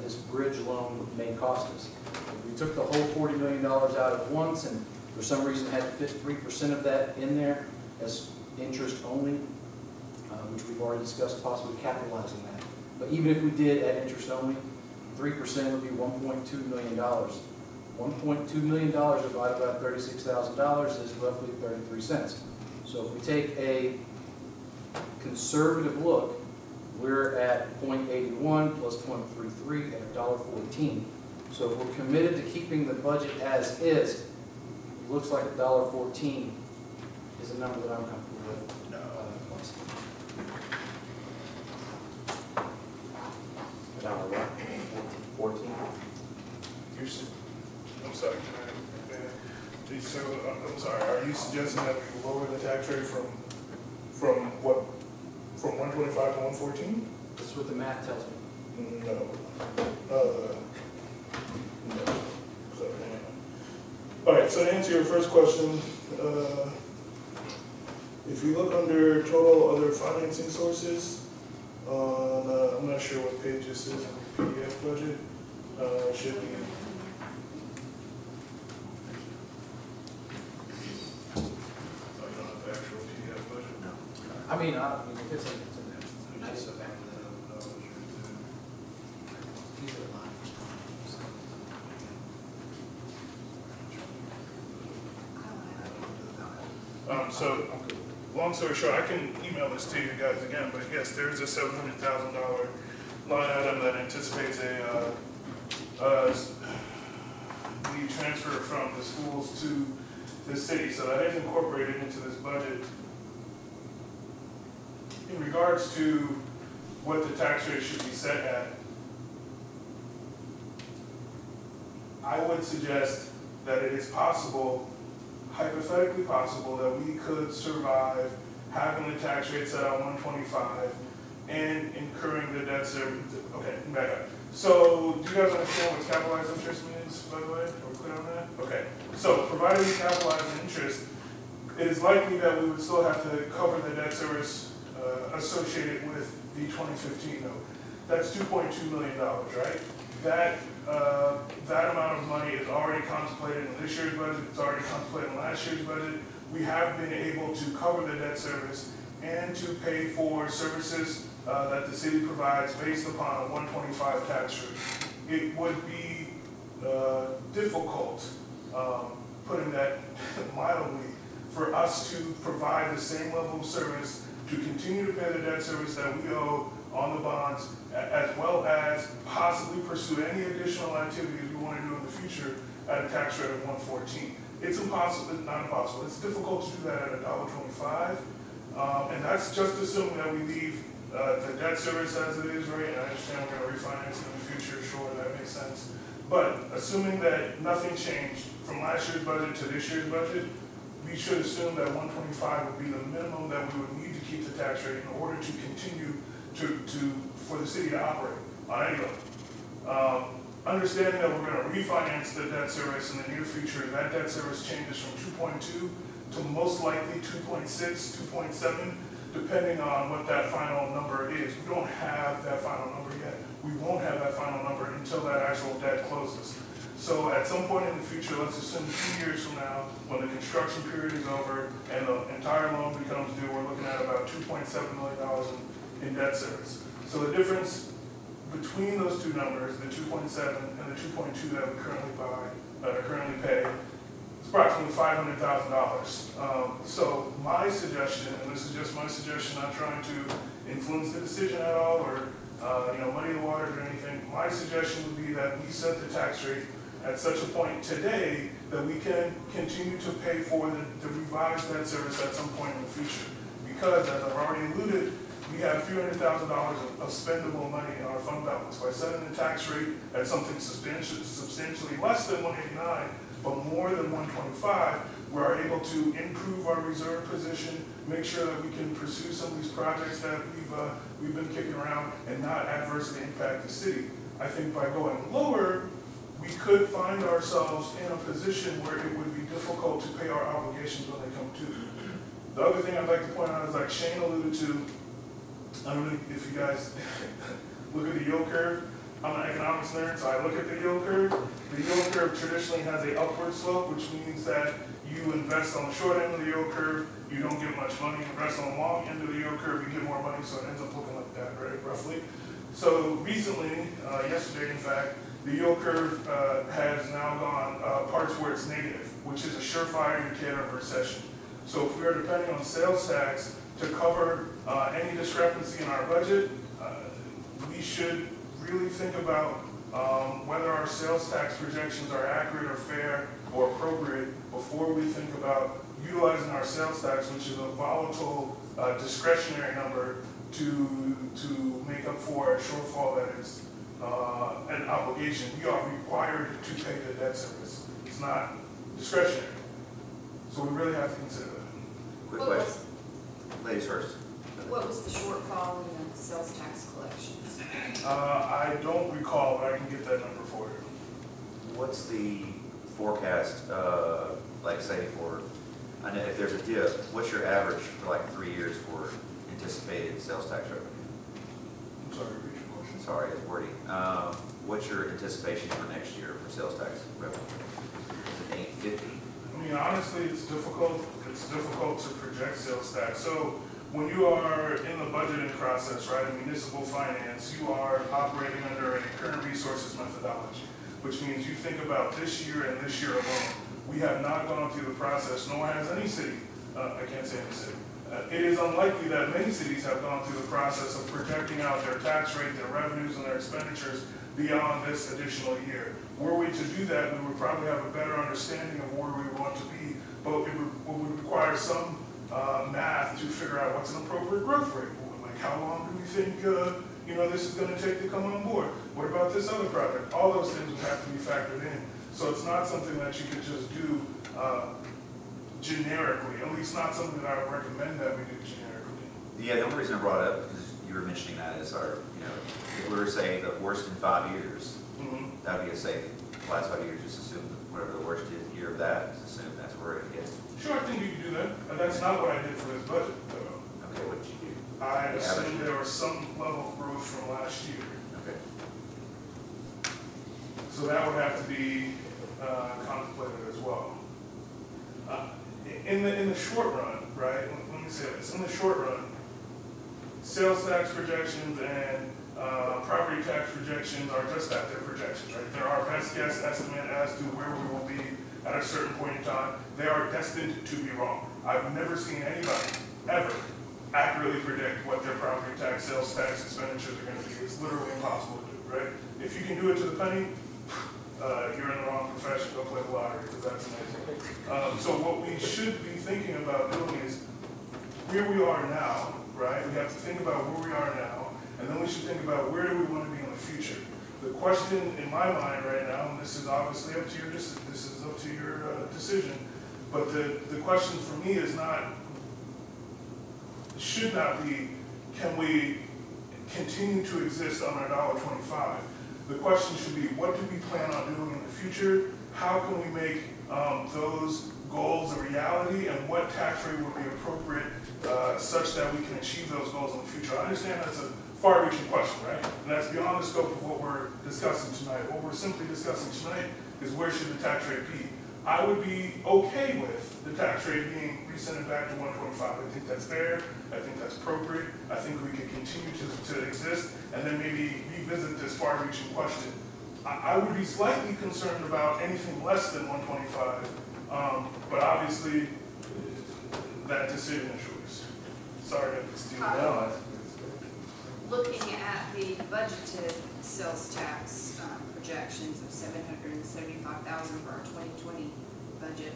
S3: this bridge loan may cost us. If we took the whole $40 million out at once and for some reason had to fit 3% of that in there as interest only, which we've already discussed possibly capitalizing that. But even if we did at interest only, 3% would be $1.2 million. $1.2 million divided by $36,000 is roughly 33 cents. So if we take a conservative look, we're at 0.81 plus 0.33 at $1.14. So if we're committed to keeping the budget as is, it looks like $1.14 is a number that I'm comfortable with.
S9: $14.
S5: I'm sorry, so, I'm sorry, are you suggesting that we lower the tax rate from what, from 125 to 114?
S3: That's what the math tells me.
S5: No. No. So, all right, so to answer your first question, if you look under total other financing sources, on, I'm not sure what page this is in the PDF budget, should be.
S3: I mean, if it's in there. Nice of that. These are lines.
S5: So, long story short, I can email this to you guys again, but yes, there is a $700,000 line item that anticipates the transfer from the schools to the city, so that is incorporated into this budget. In regards to what the tax rate should be set at, I would suggest that it is possible, hypothetically possible, that we could survive having the tax rate set at 125 and incurring the debt service. Okay, back up. So, do you guys understand what capitalized interest means, by the way? Are we clear on that? Okay. So, provided we capitalize interest, it is likely that we would still have to cover the debt service associated with the 2015 note. That's $2.2 million, right? That amount of money is already contemplated in this year's budget. It's already contemplated in last year's budget. We have been able to cover the debt service and to pay for services that the city provides based upon a 125 tax rate. It would be difficult, putting that mildly, for us to provide the same level of service to continue to pay the debt service that we owe on the bonds, as well as possibly pursue any additional activities we want to do in the future at a tax rate of 114. It's impossible, not impossible, it's difficult to do that at $1.25, and that's just assuming that we leave the debt service as it is, right? And I understand we're going to refinance in the future, sure, that makes sense. But assuming that nothing changed from last year's budget to this year's budget, we should assume that 125 would be the minimum that we would need to keep the tax rate in order to continue for the city to operate on any level. Understanding that we're going to refinance the debt service in the near future, that debt service changes from 2.2 to most likely 2.6, 2.7, depending on what that final number is. We don't have that final number yet. We won't have that final number until that actual debt closes. So at some point in the future, let's assume 2 years from now, when the construction period is over and the entire loan becomes due, we're looking at about $2.7 million in debt service. So the difference between those two numbers, the 2.7 and the 2.2 that we currently pay, is approximately $500,000. So my suggestion, and this is just my suggestion, not trying to influence the decision at all or muddy the waters or anything, my suggestion would be that we set the tax rate at such a point today that we can continue to pay for the revised debt service at some point in the future. Because, as I've already alluded, we have $300,000 of spendable money in our fund balance. By setting the tax rate at something substantially less than 189, but more than 125, we're able to improve our reserve position, make sure that we can pursue some of these projects that we've been kicking around and not adversely impact the city. I think by going lower, we could find ourselves in a position where it would be difficult to pay our obligations when they come due. The other thing I'd like to point out is, like Shane alluded to, I don't know if you guys look at the yield curve. I'm an economics nerd, so I look at the yield curve. The yield curve traditionally has an upward slope, which means that you invest on the short end of the yield curve, you don't get much money. You invest on the long end of the yield curve, you get more money, so it ends up looking like that, right, roughly. So recently, yesterday in fact, the yield curve has now gone parts where it's negative, which is a surefire indicator of recession. So if we are depending on sales tax to cover any discrepancy in our budget, we should really think about whether our sales tax projections are accurate or fair or appropriate before we think about utilizing our sales tax, which is a volatile discretionary number, to make up for a shortfall that is an obligation. We are required to pay the debt service. It's not discretionary. So we really have to consider that.
S8: Quick question. Ladies first.
S11: What was the shortfall in the sales tax collections?
S5: I don't recall, but I can get that number for you.
S8: What's the forecast, like say for, I know if there's a dip, what's your average for like 3 years for anticipated sales tax revenue?
S5: I'm sorry, repeat your question.
S8: Sorry, it's wording. What's your anticipation for next year for sales tax revenue? Is it 850?
S5: I mean, honestly, it's difficult. It's difficult to project sales tax. So when you are in the budgeting process, right, in municipal finance, you are operating under a current resources methodology, which means you think about this year and this year alone. We have not gone through the process, nor has any city. I can't say any city. It is unlikely that many cities have gone through the process of projecting out their tax rate, their revenues, and their expenditures beyond this additional year. Were we to do that, we would probably have a better understanding of where we want to be, but it would require some math to figure out what's an appropriate growth rate. Like, how long do we think this is going to take to come on board? What about this other project? All those things would have to be factored in. So it's not something that you could just do generically, at least not something that I would recommend that we do generically.
S8: Yeah, the only reason I brought it up, because you were mentioning that, is if we were saying the worst in 5 years, that would be a safe, last 5 years, just assume whatever the worst year of that, just assume that's where it gets.
S5: Sure, I think you can do that. And that's not what I did for this budget, though.
S8: Okay, what did you do?
S5: I assumed there was some level of growth from last year.
S8: Okay.
S5: So that would have to be contemplated as well. In the short run, right, let me say this, in the short run, sales tax projections and property tax projections are just that, they're projections, right? They're our best guess estimate as to where we will be at a certain point in time. They are destined to be wrong. I've never seen anybody ever accurately predict what their property tax, sales tax expenditures are going to be. It's literally impossible to do, right? If you can do it to the penny, you're in the wrong profession. Go play the lottery, because that's amazing. So what we should be thinking about doing is where we are now, right? We have to think about where we are now, and then we should think about where do we want to be in the future. The question in my mind right now, and this is obviously up to your decision, but the question for me is should not be, can we continue to exist on $1.25? The question should be, what do we plan on doing in the future? How can we make those goals a reality, and what tax rate would be appropriate such that we can achieve those goals in the future? I understand that's a far-reaching question, right? And that's beyond the scope of what we're discussing tonight. What we're simply discussing tonight is where should the tax rate be? I would be okay with the tax rate being rescinded back to 125. I think that's fair. I think that's appropriate. I think we can continue to exist and then maybe revisit this far-reaching question. I would be slightly concerned about anything less than 125, but obviously that decision is yours. Sorry to steal that.
S11: Looking at the budgeted sales tax projections of $775,000 for our 2020 budget,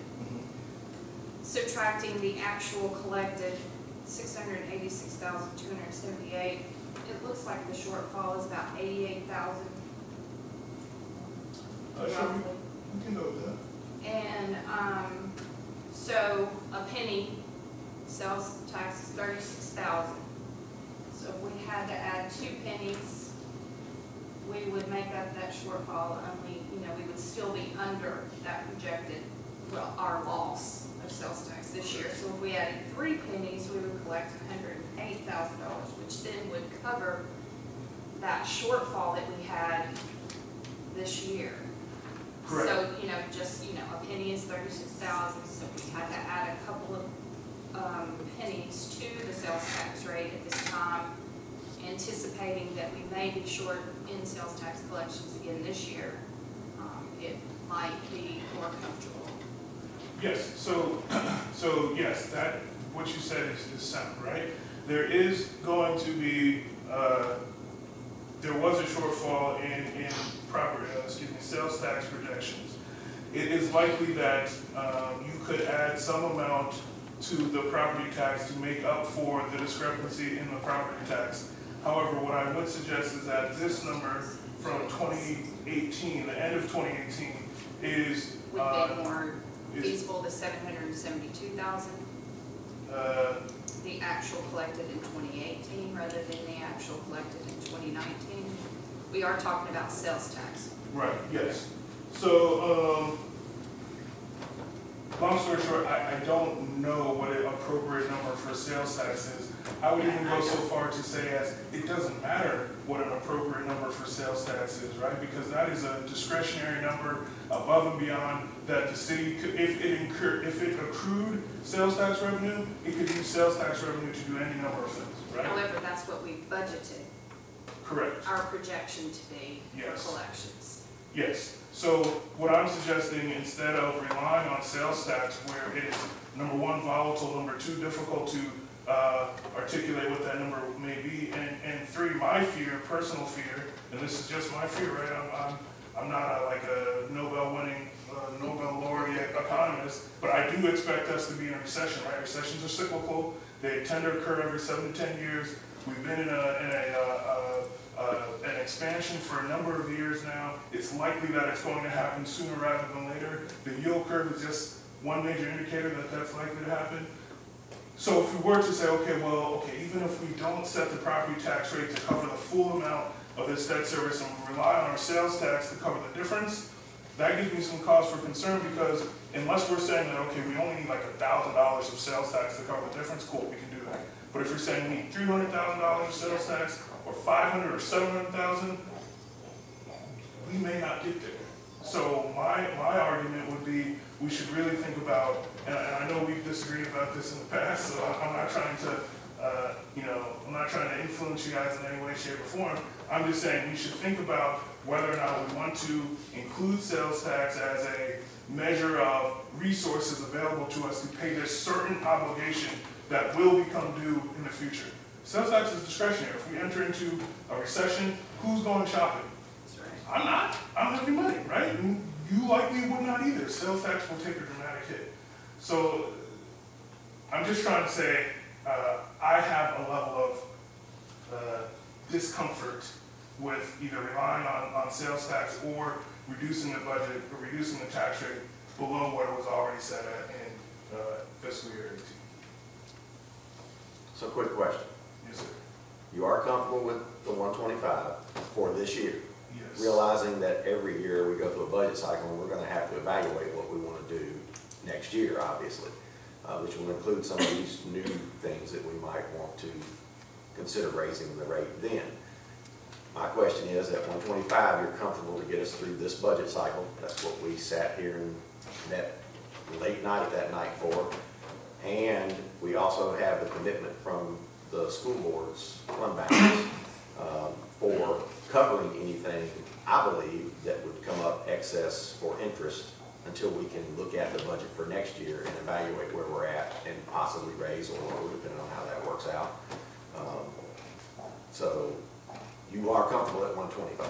S11: subtracting the actual collected $686,278, it looks like the shortfall is about $88,000.
S5: Sure, we can go with that.
S11: And so a penny, sales tax is $36,000. So if we had to add 2 pennies, we would make up that shortfall. Only, we would still be under that projected, well, our loss of sales tax this year. So if we added 3 pennies, we would collect $108,000, which then would cover that shortfall that we had this year.
S5: Correct.
S11: So, just, a penny is $36,000, so we had to add a couple of pennies to the sales tax rate at this time, anticipating that we may be short in sales tax collections again this year. It might be more comfortable.
S5: Yes, so yes, that, what you said is sound, right? There is going to be, there was a shortfall in sales tax projections. It is likely that you could add some amount to the property tax to make up for the discrepancy in the property tax. However, what I would suggest is that this number from 2018, the end of 2018, is
S11: would be more feasible, the $772,000, the actual collected in 2018 rather than the actual collected in 2019. We are talking about sales tax.
S5: Right, yes. So, long story short, I don't know what an appropriate number for sales tax is. I would even go so far to say as it doesn't matter what an appropriate number for sales tax is, right? Because that is a discretionary number above and beyond that the city could, if it accrued sales tax revenue, it could use sales tax revenue to do any number of things, right?
S11: However, that's what we budgeted
S5: Correct.
S11: our projection to be
S5: Yes.
S11: for collections.
S5: Yes. So what I'm suggesting, instead of relying on sales tax where it is, number one, volatile, number two, difficult to articulate what that number may be, and three, my fear, personal fear, and this is just my fear, right? I'm not like a Nobel-winning, Nobel laureate economist, but I do expect us to be in a recession, right? Recessions are cyclical. They tend to occur every 7 to 10 years. We've been in an expansion for a number of years now. It's likely that it's going to happen sooner rather than later. The yield curve is just one major indicator that that's likely to happen. So if we were to say, even if we don't set the property tax rate to cover the full amount of this debt service and we rely on our sales tax to cover the difference, that gives me some cause for concern, because unless we're saying that, we only need like $1,000 of sales tax to cover the difference, cool, we can do that. But if you're saying we need $300,000 of sales tax, or $500,000 or $700,000, we may not get there. So my argument would be we should really think about, and I know we've disagreed about this in the past, so I'm not trying to, I'm not trying to influence you guys in any way, shape, or form. I'm just saying we should think about whether or not we want to include sales tax as a measure of resources available to us to pay this certain obligation that will become due in the future. Sales tax is discretionary. If we enter into a recession, who's going shopping?
S11: That's right.
S5: I'm not. I don't have any money, right? And you likely would not either. Sales tax will take a dramatic hit. So I'm just trying to say I have a level of discomfort with either relying on sales tax or reducing the budget or reducing the tax rate below what it was already set at in fiscal year 18.
S1: So quick question.
S5: Yes, sir.
S1: You are comfortable with the 125 for this year?
S5: Yes.
S1: Realizing that every year we go through a budget cycle and we're going to have to evaluate what we want to do next year, obviously, which will include some of these new things that we might want to consider raising the rate then. My question is, at 125, you're comfortable to get us through this budget cycle. That's what we sat here and met late night that night for. And we also have the commitment from the school board's fund balance for covering anything, I believe, that would come up excess for interest until we can look at the budget for next year and evaluate where we're at and possibly raise or lower, depending on how that works out. So you are comfortable at 125?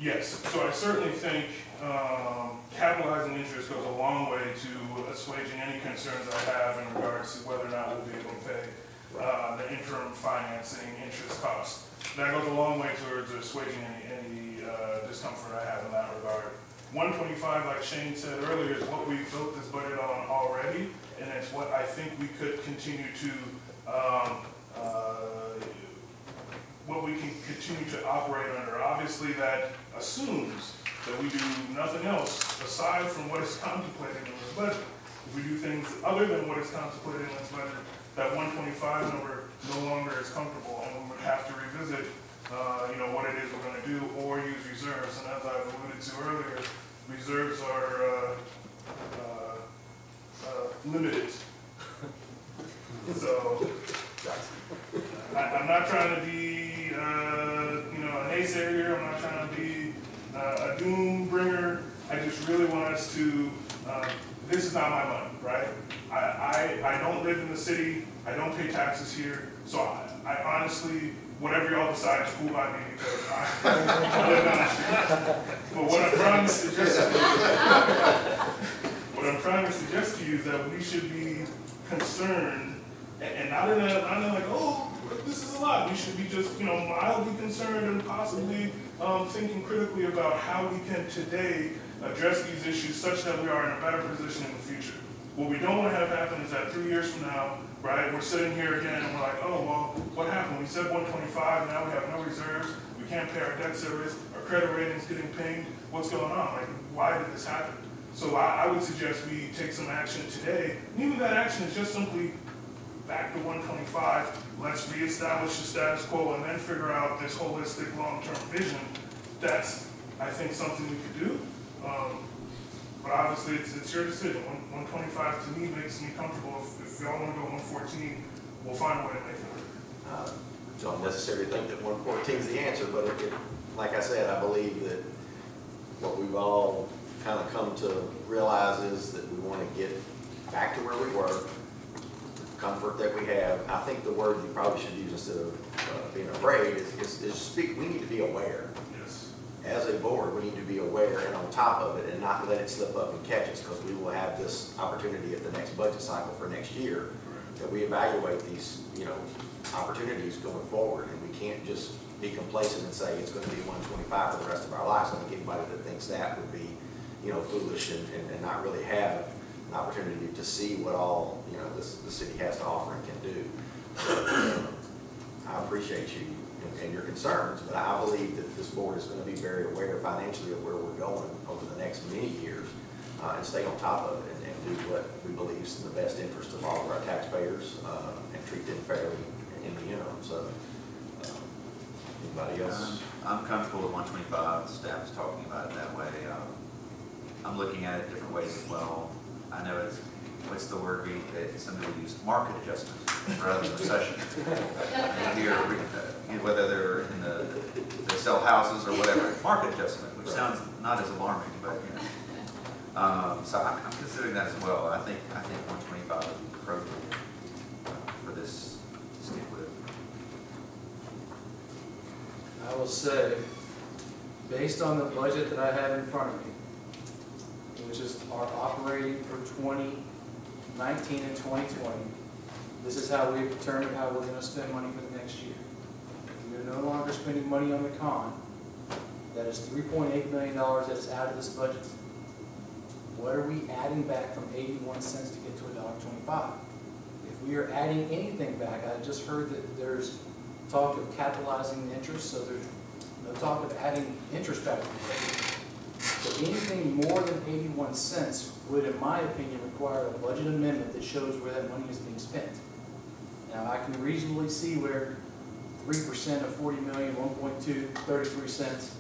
S5: Yes, so I certainly think capitalizing interest goes a long way to assuaging any concerns I have in regards to whether or not we'll be able to pay the interim financing interest cost. That goes a long way towards assuaging any discomfort I have in that regard. 125, like Shane said earlier, is what we built this budget on already, and it's what I think we could continue to what we can continue to operate under. Obviously, that assumes that we do nothing else aside from what is contemplated in this budget. If we do things other than what is contemplated in this budget, that 125 number no longer is comfortable, and we would have to revisit, what it is we're going to do, or use reserves. And as I've alluded to earlier, reserves are limited. So I'm not trying to be, a naysayer here. I'm not trying to be a doom bringer. I just really want us to, this is not my money, right? I don't live in the city. I don't pay taxes here. So I honestly, whatever y'all decide is cool by me, because I live down the street. But what I'm trying to suggest to you is that we should be concerned, and not in like, oh, this is a lot. We should be just, mildly concerned and possibly thinking critically about how we can today address these issues such that we are in a better position in the future. What we don't want to have happen is that 3 years from now, right, we're sitting here again and we're like, oh, well, what happened? We said 125, now we have no reserves, we can't pay our debt service, our credit rating's getting pinged, what's going on? Like, why did this happen? So I would suggest we take some action today, and even that action is just simply back to 125, let's reestablish the status quo and then figure out this holistic long-term vision. That's, I think, something we could do. But obviously, it's your decision. 125 to me makes me comfortable. If y'all want to go 114, we'll find a way to make it work.
S1: Don't necessarily think that 114 is the answer, but like I said, I believe that what we've all kind of come to realize is that we want to get back to where we were, the comfort that we have. I think the word you probably should use instead of being afraid is speak. We need to be aware. As a board, we need to be aware and on top of it and not let it slip up and catch us, because we will have this opportunity at the next budget cycle for next year that we evaluate these, opportunities going forward, and we can't just be complacent and say it's going to be 125 for the rest of our lives. I think anybody that thinks that would be, foolish and not really have an opportunity to see what all, the city has to offer and can do. I appreciate you and your concerns, but I believe that this board is going to be very aware financially of where we're going over the next many years and stay on top of it and do what we believe is in the best interest of all of our taxpayers and treat them fairly in the interim. So, anybody else?
S8: I'm comfortable with 125. The staff is talking about it that way. I'm looking at it different ways as well. I know it's, what's the word somebody used? Market adjustment rather than recession. Whether they're in they sell houses or whatever, market adjustment, which sounds not as alarming, but so I'm considering that as well. I think 125 would be appropriate for this to stick with.
S3: I will say, based on the budget that I have in front of me, which is our operating for 2019 and 2020, this is how we've determined how we're going to spend money for the next year. We're no longer spending money on the con. That is $3.8 million that is out of this budget. What are we adding back from 81 cents to get to $1.25? If we are adding anything back, I just heard that there's talk of capitalizing the interest, so there's no talk of adding interest back to the budget. So anything more than 81 cents would, in my opinion, require a budget amendment that shows where that money is being spent. Now, I can reasonably see where 3% of 40 million, 1.2, 33 cents,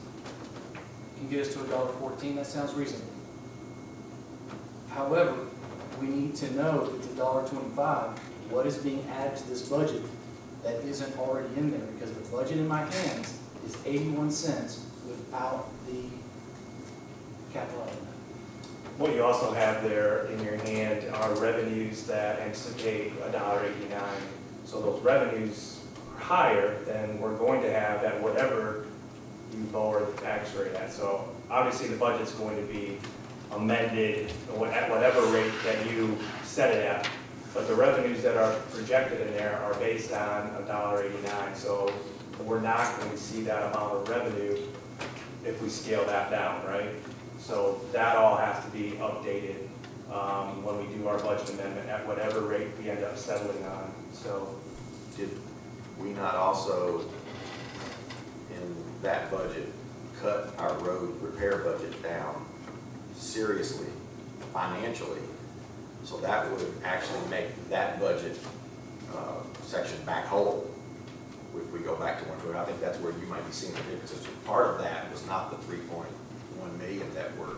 S3: can get us to $1.14. That sounds reasonable. However, we need to know if it's $1.25, what is being added to this budget that isn't already in there, because the budget in my hands is 81 cents without the capital element.
S9: What you also have there in your hand are revenues that anticipate $1.89. So those revenues are higher than we're going to have at whatever you lower the tax rate at. So obviously the budget's going to be amended at whatever rate that you set it at. But the revenues that are projected in there are based on $1.89. So we're not going to see that amount of revenue if we scale that down, right? So that all has to be updated when we do our budget amendment at whatever rate we end up settling on. So
S1: Did we not also, in that budget, cut our road repair budget down seriously, financially? So that would actually make that budget section back whole if we go back to 120. I think that's where you might be seeing the difference. Part of that was not the 3.1 million that we're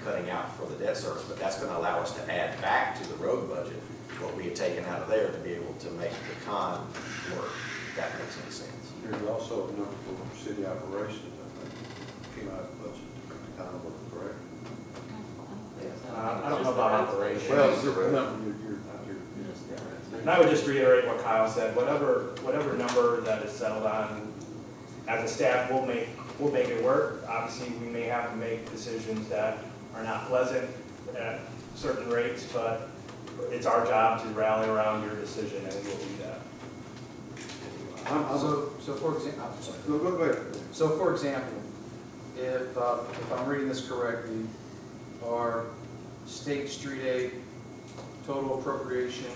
S1: cutting out for the debt service, but that's going to allow us to add back to the road budget what we had taken out of there to be able to make the con work, if that makes any sense.
S4: There's also a number for city operations, I think, came out of the budget, kind of work, correct?
S9: I don't know about operations.
S4: Well, the number
S9: And I would just reiterate what Kyle said. Whatever number that is settled on, as a staff, we'll make it work. Obviously, we may have to make decisions that are not pleasant at certain rates, but it's our job to rally around your decision, and we'll do that.
S3: So for example, I'm sorry.
S4: Go ahead.
S3: So for example, if I'm reading this correctly, our state street aid total appropriation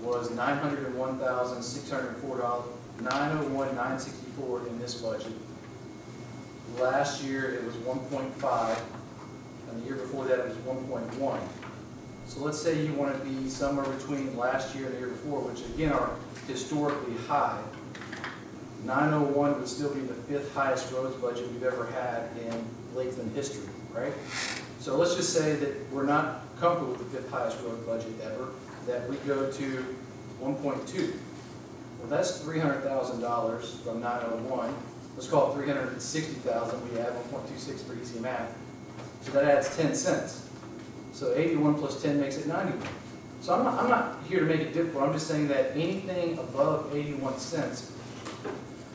S3: was $901,604, $901,964 in this budget. Last year it was 1.5, and the year before that it was 1.1. So let's say you want to be somewhere between last year and the year before, which again are historically high. 901 would still be the 5th highest roads budget we've ever had in Lakeland history, right? So let's just say that we're not comfortable with the 5th highest road budget ever, that we go to 1.2. Well, that's $300,000 from 901. Let's call it 360,000. We add 1.26 for easy math. So that adds 10 cents. So 81 plus 10 makes it 91. So I'm not here to make it difficult. I'm just saying that anything above 81 cents,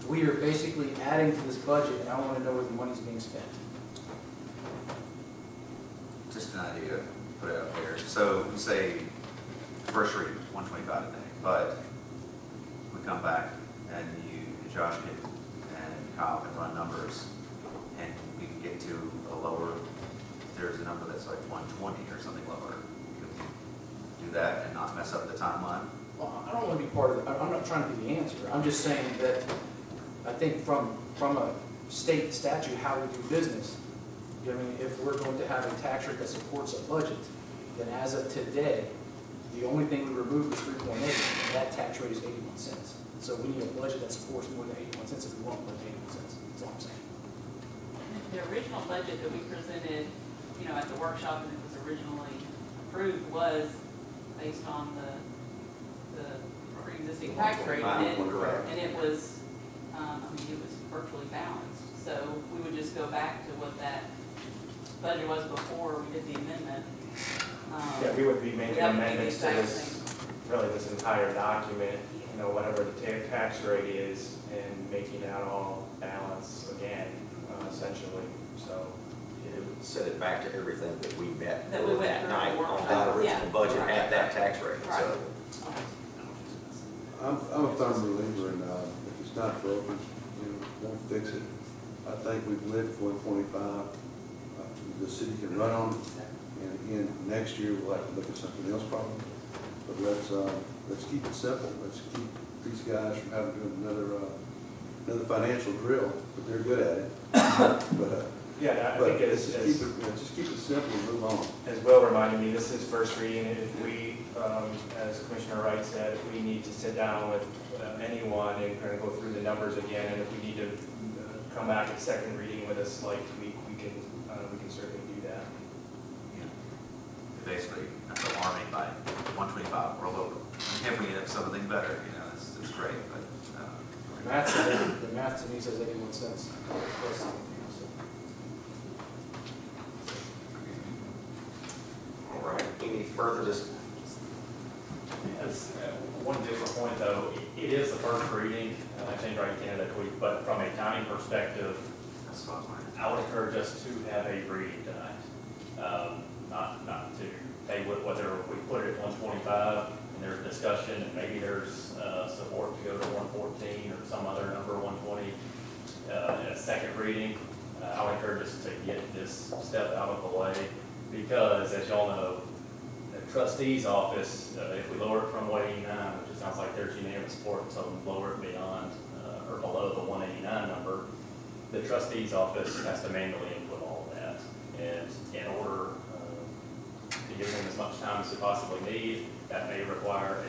S3: we are basically adding to this budget, and I want to know where the money's being spent.
S8: Just an idea, put it out there. So we say first reading, 125 today, but we come back and Josh and Kyle can run numbers, and we can get to a lower, if there's a number that's like 120 or something lower, we can do that and not mess up the timeline.
S3: Well, I don't want to be part of it. I'm not trying to be the answer. I'm just saying that I think from a state statute, how we do business, I mean, if we're going to have a tax rate that supports a budget, then as of today, the only thing we remove is 3.8, and that tax rate is 81 cents. So we need a budget that supports more than 81 cents if we want more than 81 cents. That's all I'm saying.
S6: The original budget that we presented, at the workshop and it was originally approved was based on the pre-existing tax rate. And it was, it was virtually balanced. So we would just go back to what that budget was before we did the amendment.
S9: Yeah, we would be making amendments to this, really this entire document, whatever the tax rate is, and making that all balance again, essentially, so.
S1: It would set it back to everything that we met
S6: That we went
S1: that
S6: through
S1: night
S6: the
S1: on
S6: workshop.
S1: that original
S6: Yeah.
S1: budget at that tax rate,
S6: Right.
S1: so.
S4: I'm a firm believer in, if it's not broken, don't fix it. I think we've lived for 125. The city can run on it, and again, next year we'll have to look at something else probably. But let's keep it simple. Let's keep these guys from having to do another financial drill, but they're good at it. But
S9: Yeah, I
S4: But
S9: think
S4: just keep it simple and move on.
S9: as Will reminded me, this is first reading, and if we, as Commissioner Wright said, if we need to sit down with anyone and kind of go through the numbers again, and if we need to come back at second reading with a slight tweak, we can certainly do that.
S8: Basically, that's alarming by 125, roll over. If we end up something better, you know, it's great, but,
S3: The math to me says 81 cents.
S1: All right, any further discussion?
S12: As one different point though, it is the first reading, I think right Canada tweet, but from a timing perspective,
S8: that's what I was wondering.
S12: I would encourage us to have a reading tonight. Not to table it, whether we put it at 125 and there's discussion and maybe there's support to go to 114 or some other number, 120 in a second reading. I would encourage us to get this step out of the way because, as y'all know, the trustee's office, if we lower it from 189, which it sounds like there's unanimous support, so lower it beyond or below the 189 number, the trustee's office has to manually input all of that. And in order to give them as much time as they possibly need, that may require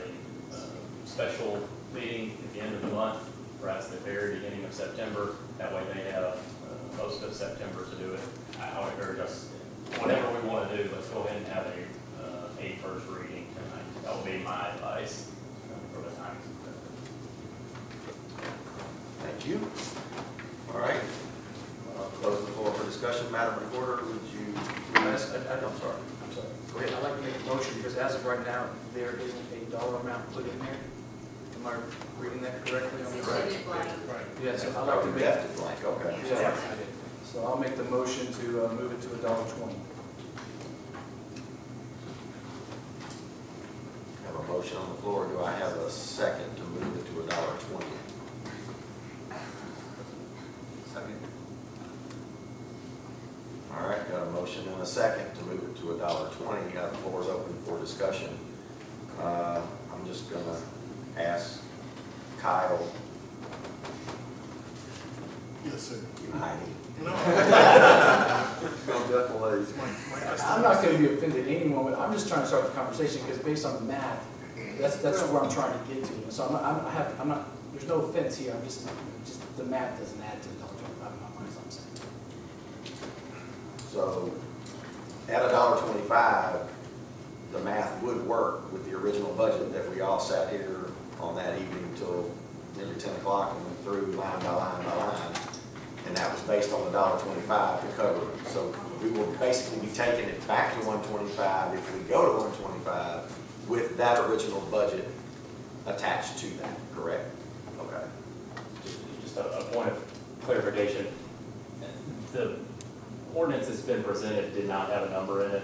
S12: a special meeting at the end of the month, perhaps the very beginning of September. That way they have most of September to do it. I would encourage us, whatever we want to do, let's go ahead and have a first reading tonight. That would be my advice for the time.
S1: Thank you. All right. I'll close the floor for discussion. Madam Recorder, would you? I'm sorry.
S3: I'm sorry.
S1: Go ahead.
S3: I'd like to make a motion because as of right now, there isn't a dollar amount put in there. Am I reading that correctly?
S11: It's exhibit blank.
S3: Yeah, so I'd like to
S1: You
S3: make,
S1: left it blank, okay.
S3: yeah, I did. So I'll make the motion to move it to $1.20.
S1: Have a motion on the floor. Do I have a second to move it to $1.20?
S8: Second.
S1: All right, got a motion and a second to move it to $1.20. The floor is open for discussion. I'm just gonna ask Kyle.
S5: Yes, sir.
S1: You Heidi.
S5: No.
S1: Definitely.
S3: I'm not going to be offended anyone, but I'm just trying to start the conversation because based on the math, that's where I'm trying to get to. So I'm not, there's no offense here. I'm just the math doesn't add to $1.25 in my mind, is what I'm saying.
S1: So at $1.25, the math would work with the original budget that we all sat here on that evening till nearly 10 o'clock and went through line by line by line. And that was based on $1.25 to cover it. So we will basically be taking it back to 125 if we go to 125 with that original budget attached to that, correct? Okay.
S12: Just a point of clarification. The ordinance that's been presented did not have a number in it,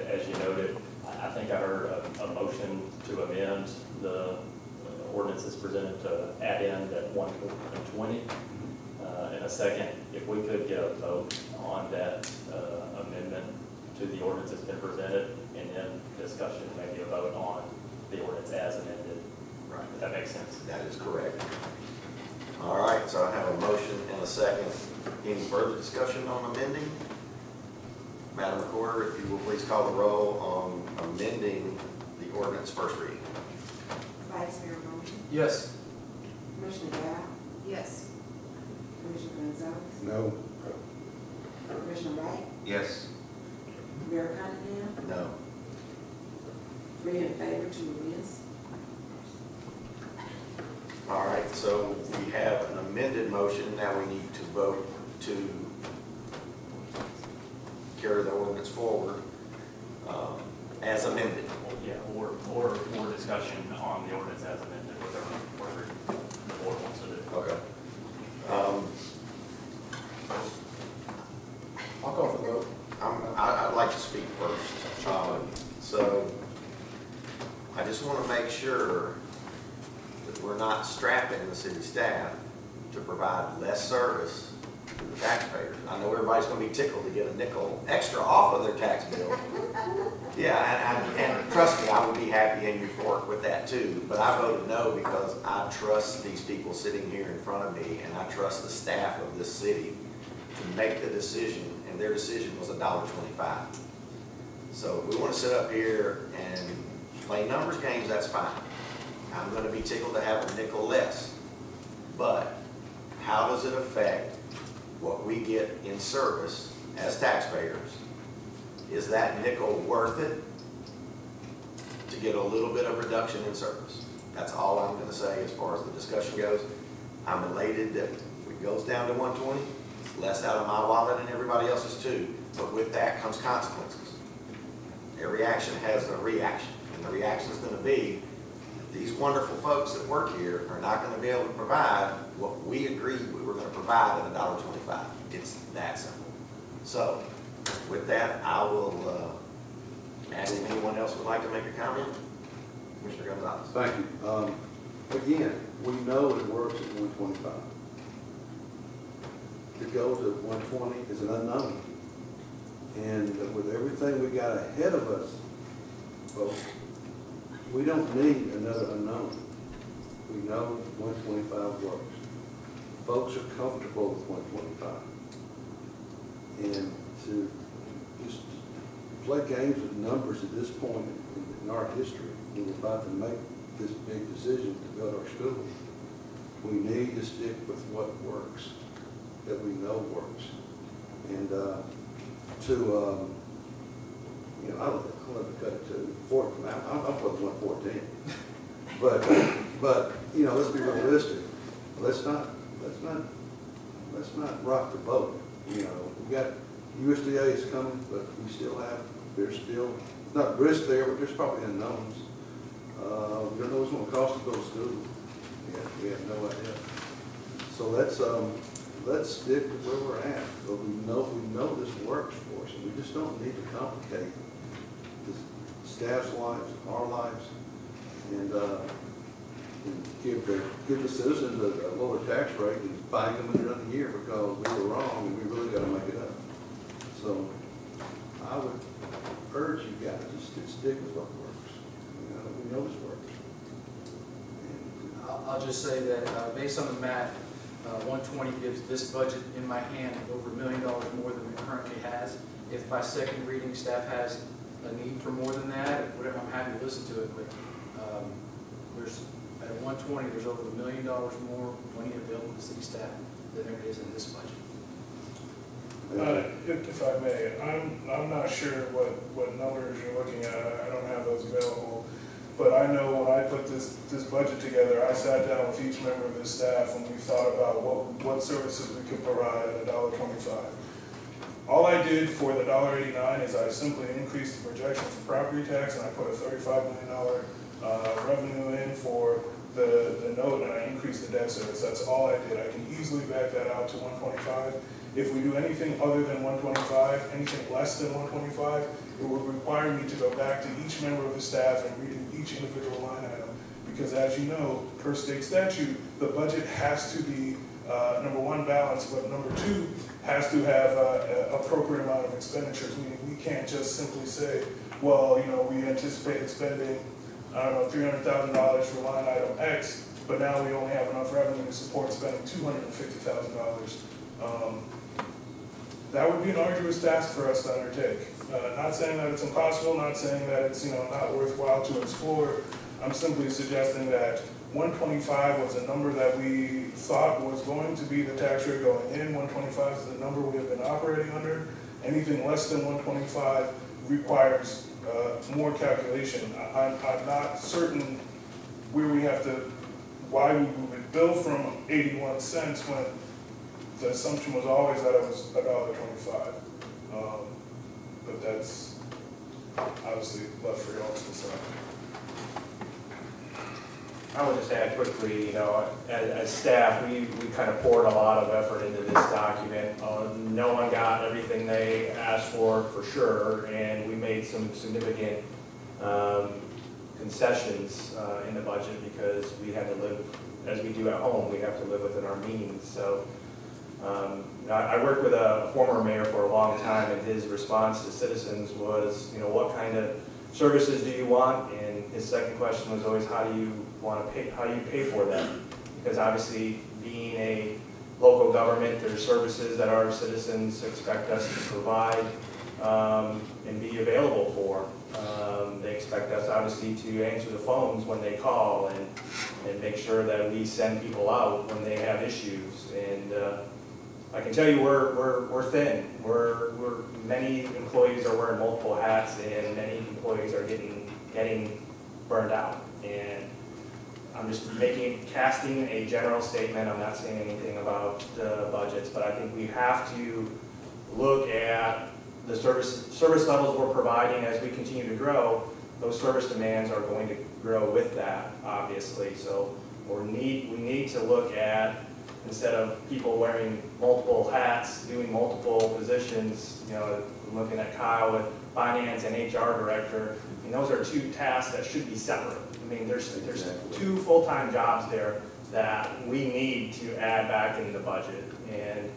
S12: as you noted. I think I heard a motion to amend the ordinance that's presented to add in that 120. In a second, if we could get a vote on that amendment to the ordinance that's been presented, and then discussion, maybe a vote on the ordinance as amended.
S1: Right.
S12: If that makes sense.
S1: That is correct. All right, so I have a motion and a second. Any further discussion on amending? Madam Recorder, if you will please call the roll on amending the ordinance first reading.
S2: Vice Mayor Motion,
S3: Yes.
S2: Commissioner Dow,
S11: Yes.
S2: Commissioner Gonzalez,
S4: No.
S2: Commissioner Wright,
S8: Yes.
S2: Mayor Cunningham,
S1: No.
S2: 3 in favor, 2 against.
S1: All right, so we have an amended motion. Now we need to vote to carry the ordinance forward as amended.
S12: Yeah, or more discussion on the ordinance as amended, whatever the board wants to do.
S1: Okay.
S3: I'll call for the vote.
S1: I'd like to speak first. So I just want to make sure that we're not strapping the city staff to provide less service to the taxpayers. I know everybody's going to be tickled to get a nickel extra off of their tax bill. Yeah, and trust me, I would be happy and euphoric with that too. But I voted no because I trust these people sitting here in front of me, and I trust the staff of this city to make the decision and their decision was $1.25. So if we want to sit up here and play numbers games, that's fine. I'm going to be tickled to have a nickel less. But how does it affect what we get in service as taxpayers? Is that nickel worth it to get a little bit of reduction in service? That's all I'm going to say as far as the discussion goes. I'm elated that if it goes down to 120, it's less out of my wallet and everybody else's too. But with that comes consequences. Every action has a reaction, and the reaction is going to be that these wonderful folks that work here are not going to be able to provide what we agreed we were going to provide at $1.25. It's that simple. So, with that, I will ask if anyone else would like to make a comment. Commissioner Gonzalez.
S4: Thank you. Again, we know it works at 125. To go to 120 is an unknown. And with everything we got ahead of us, folks, we don't need another unknown. We know 125 works. Folks are comfortable with 125. And to just play games with numbers at this point in our history, when we're about to make this big decision to build our schools, we need to stick with what works, that we know works. And you know, I'll let it cut it to 40. I'm for the 114. But you know, let's be realistic. Let's not rock the boat. You know, we got USDA is coming, but we still have, there's still not risk there, but there's probably unknowns. We don't know what's going to cost to build a school. We have no idea. So let's stick with where we're at. But we know this works for us, and we just don't need to complicate the staff's lives, our lives, and give the citizens a lower tax rate and fine them another year because we were wrong and we really got to make it up. So I would urge you guys to stick with what works. You know, we know this works.
S3: I'll just say that based on the math, 120 gives this budget in my hand over $1 million more than it currently has. If by second reading staff has a need for more than that, whatever, I'm happy to listen to it. But there's at 120, there's over $1 million more money available to city staff than there is in this budget.
S5: If I may, I'm not sure what numbers you're looking at. I don't have those available. But I know when I put this budget together, I sat down with each member of the staff and we thought about what services we could provide at $1.25. All I did for the $1.89 is I simply increased the projection for property tax and I put a $35 million revenue in for the note and I increased the debt service. That's all I did. I can easily back that out to 125. If we do anything other than 125, anything less than 125, it would require me to go back to each member of the staff and redo each individual line item. Because as you know, per state statute, the budget has to be, number one, balanced, but number two, has to have an appropriate amount of expenditures, meaning we can't just simply say, well, you know, we anticipate spending, I don't know, $300,000 for line item X, but now we only have enough revenue to support spending $250,000. That would be an arduous task for us to undertake. Not saying that it's impossible, not saying that it's not worthwhile to explore. I'm simply suggesting that 125 was a number that we thought was going to be the tax rate going in. 125 is the number we have been operating under. Anything less than 125 requires more calculation. I'm not certain where we have to, why we would bill from 81 cents when the assumption was always that it was $1.25. But that's obviously left for y'all to decide.
S9: I would just add quickly, as staff, we kind of poured a lot of effort into this document. No one got everything they asked for sure, and we made some significant concessions in the budget because we had to live, as we do at home, we have to live within our means. So I worked with a former mayor for a long time, and his response to citizens was, what kind of services do you want? And his second question was always, how do you want to pay? How do you pay for them? Because obviously, being a local government. There's services that our citizens expect us to provide and be available for. They expect us obviously to answer the phones when they call and make sure that we send people out when they have issues. And I can tell you we're thin. Many employees are wearing multiple hats, and many employees are getting burned out. And I'm just casting a general statement. I'm not saying anything about budgets, but I think we have to look at the service levels we're providing as we continue to grow. Those service demands are going to grow with that, obviously. So we need to look at, instead of people wearing multiple hats, doing multiple positions, you know, looking at Kyle with finance and HR director, and those are two tasks that should be separate. I mean, there's two full-time jobs there that we need to add back into the budget and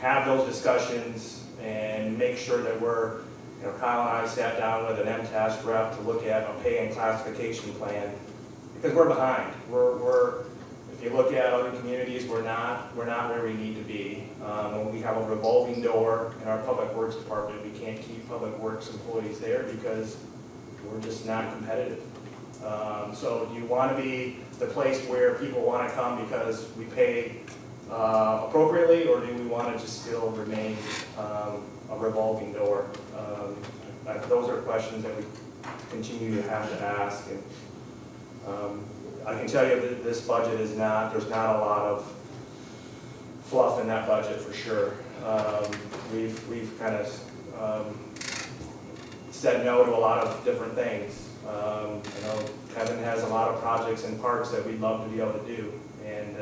S9: have those discussions and make sure that we're, you know, Kyle and I sat down with an MTAS rep to look at a pay and classification plan, because we're behind. If you look at other communities, we're not where we need to be. When we have a revolving door in our public works department, we can't keep public works employees there because we're just not competitive. So do you want to be the place where people want to come because we pay appropriately, or do we want to just still remain a revolving door? Those are questions that we continue to have to ask. And I can tell you that this budget is there's not a lot of fluff in that budget for sure. We've kind of said no to a lot of different things. I know Kevin has a lot of projects in parks that we'd love to be able to do, and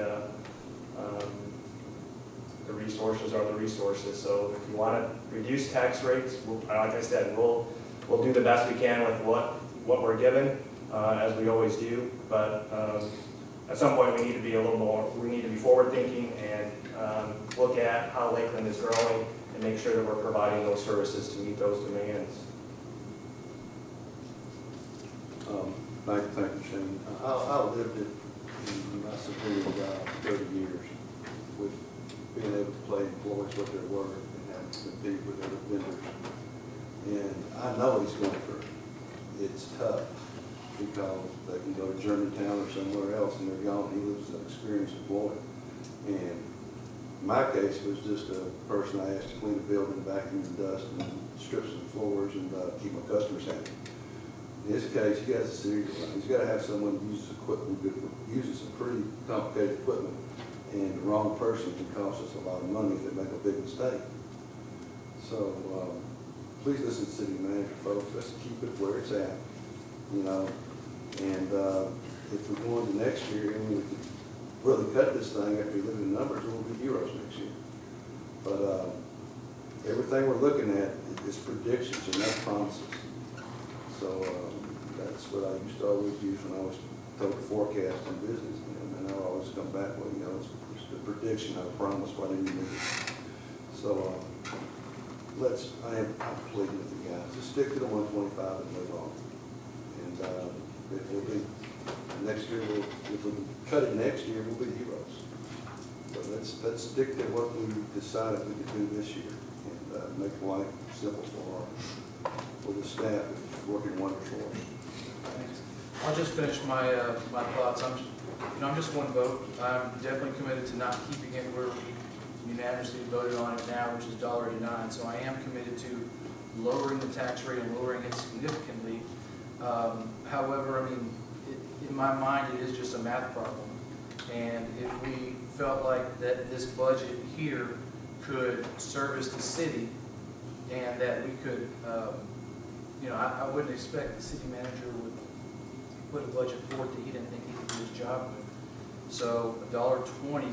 S9: the resources are the resources. So if you want to reduce tax rates, like I said, we'll do the best we can with what we're given, as we always do. But at some point, we need to be a little more. We need to be forward thinking and look at how Lakeland is growing and make sure that we're providing those services to meet those demands.
S4: Thank you, Shane. I lived it in my civilian job 30 years with being able to play employees what they're worth and having to compete with other vendors. And I know he's going through it. It's tough because they can go to Germantown or somewhere else and they're gone. He was an experienced employee. And in my case, it was just a person I asked to clean the building, vacuum the dust, and strip some floors and keep my customers happy. In his case, he has a serious line. He's got to have someone who uses equipment, uses some pretty complicated equipment, and the wrong person can cost us a lot of money if they make a big mistake. So please listen to the city manager, folks. Let's keep it where it's at, you know. And if we go into next year and we can really cut this thing after we look at the numbers, it will be euros next year. But everything we're looking at is predictions and not promises. So that's what I used to always use when I was told forecast in business. And I always come back with, you know, it's the prediction, not a promise, why didn't you make it? So I'm pleading with you guys to stick to the 125 and move on. And if we'll be, next year, if we cut it next year, we'll be heroes. So let's stick to what we decided we could do this year and make life simple for the staff that's working wonders for us.
S3: Thanks. I'll just finish my thoughts. I'm just one vote. I'm definitely committed to not keeping it where we unanimously voted on it now, which is $1.89. So I am committed to lowering the tax rate and lowering it significantly. However, I mean, in my mind, it is just a math problem. And if we felt like that this budget here could service the city and that we could, you know, I wouldn't expect the city manager would put a budget forward that he didn't think he could do his job with. So $1.20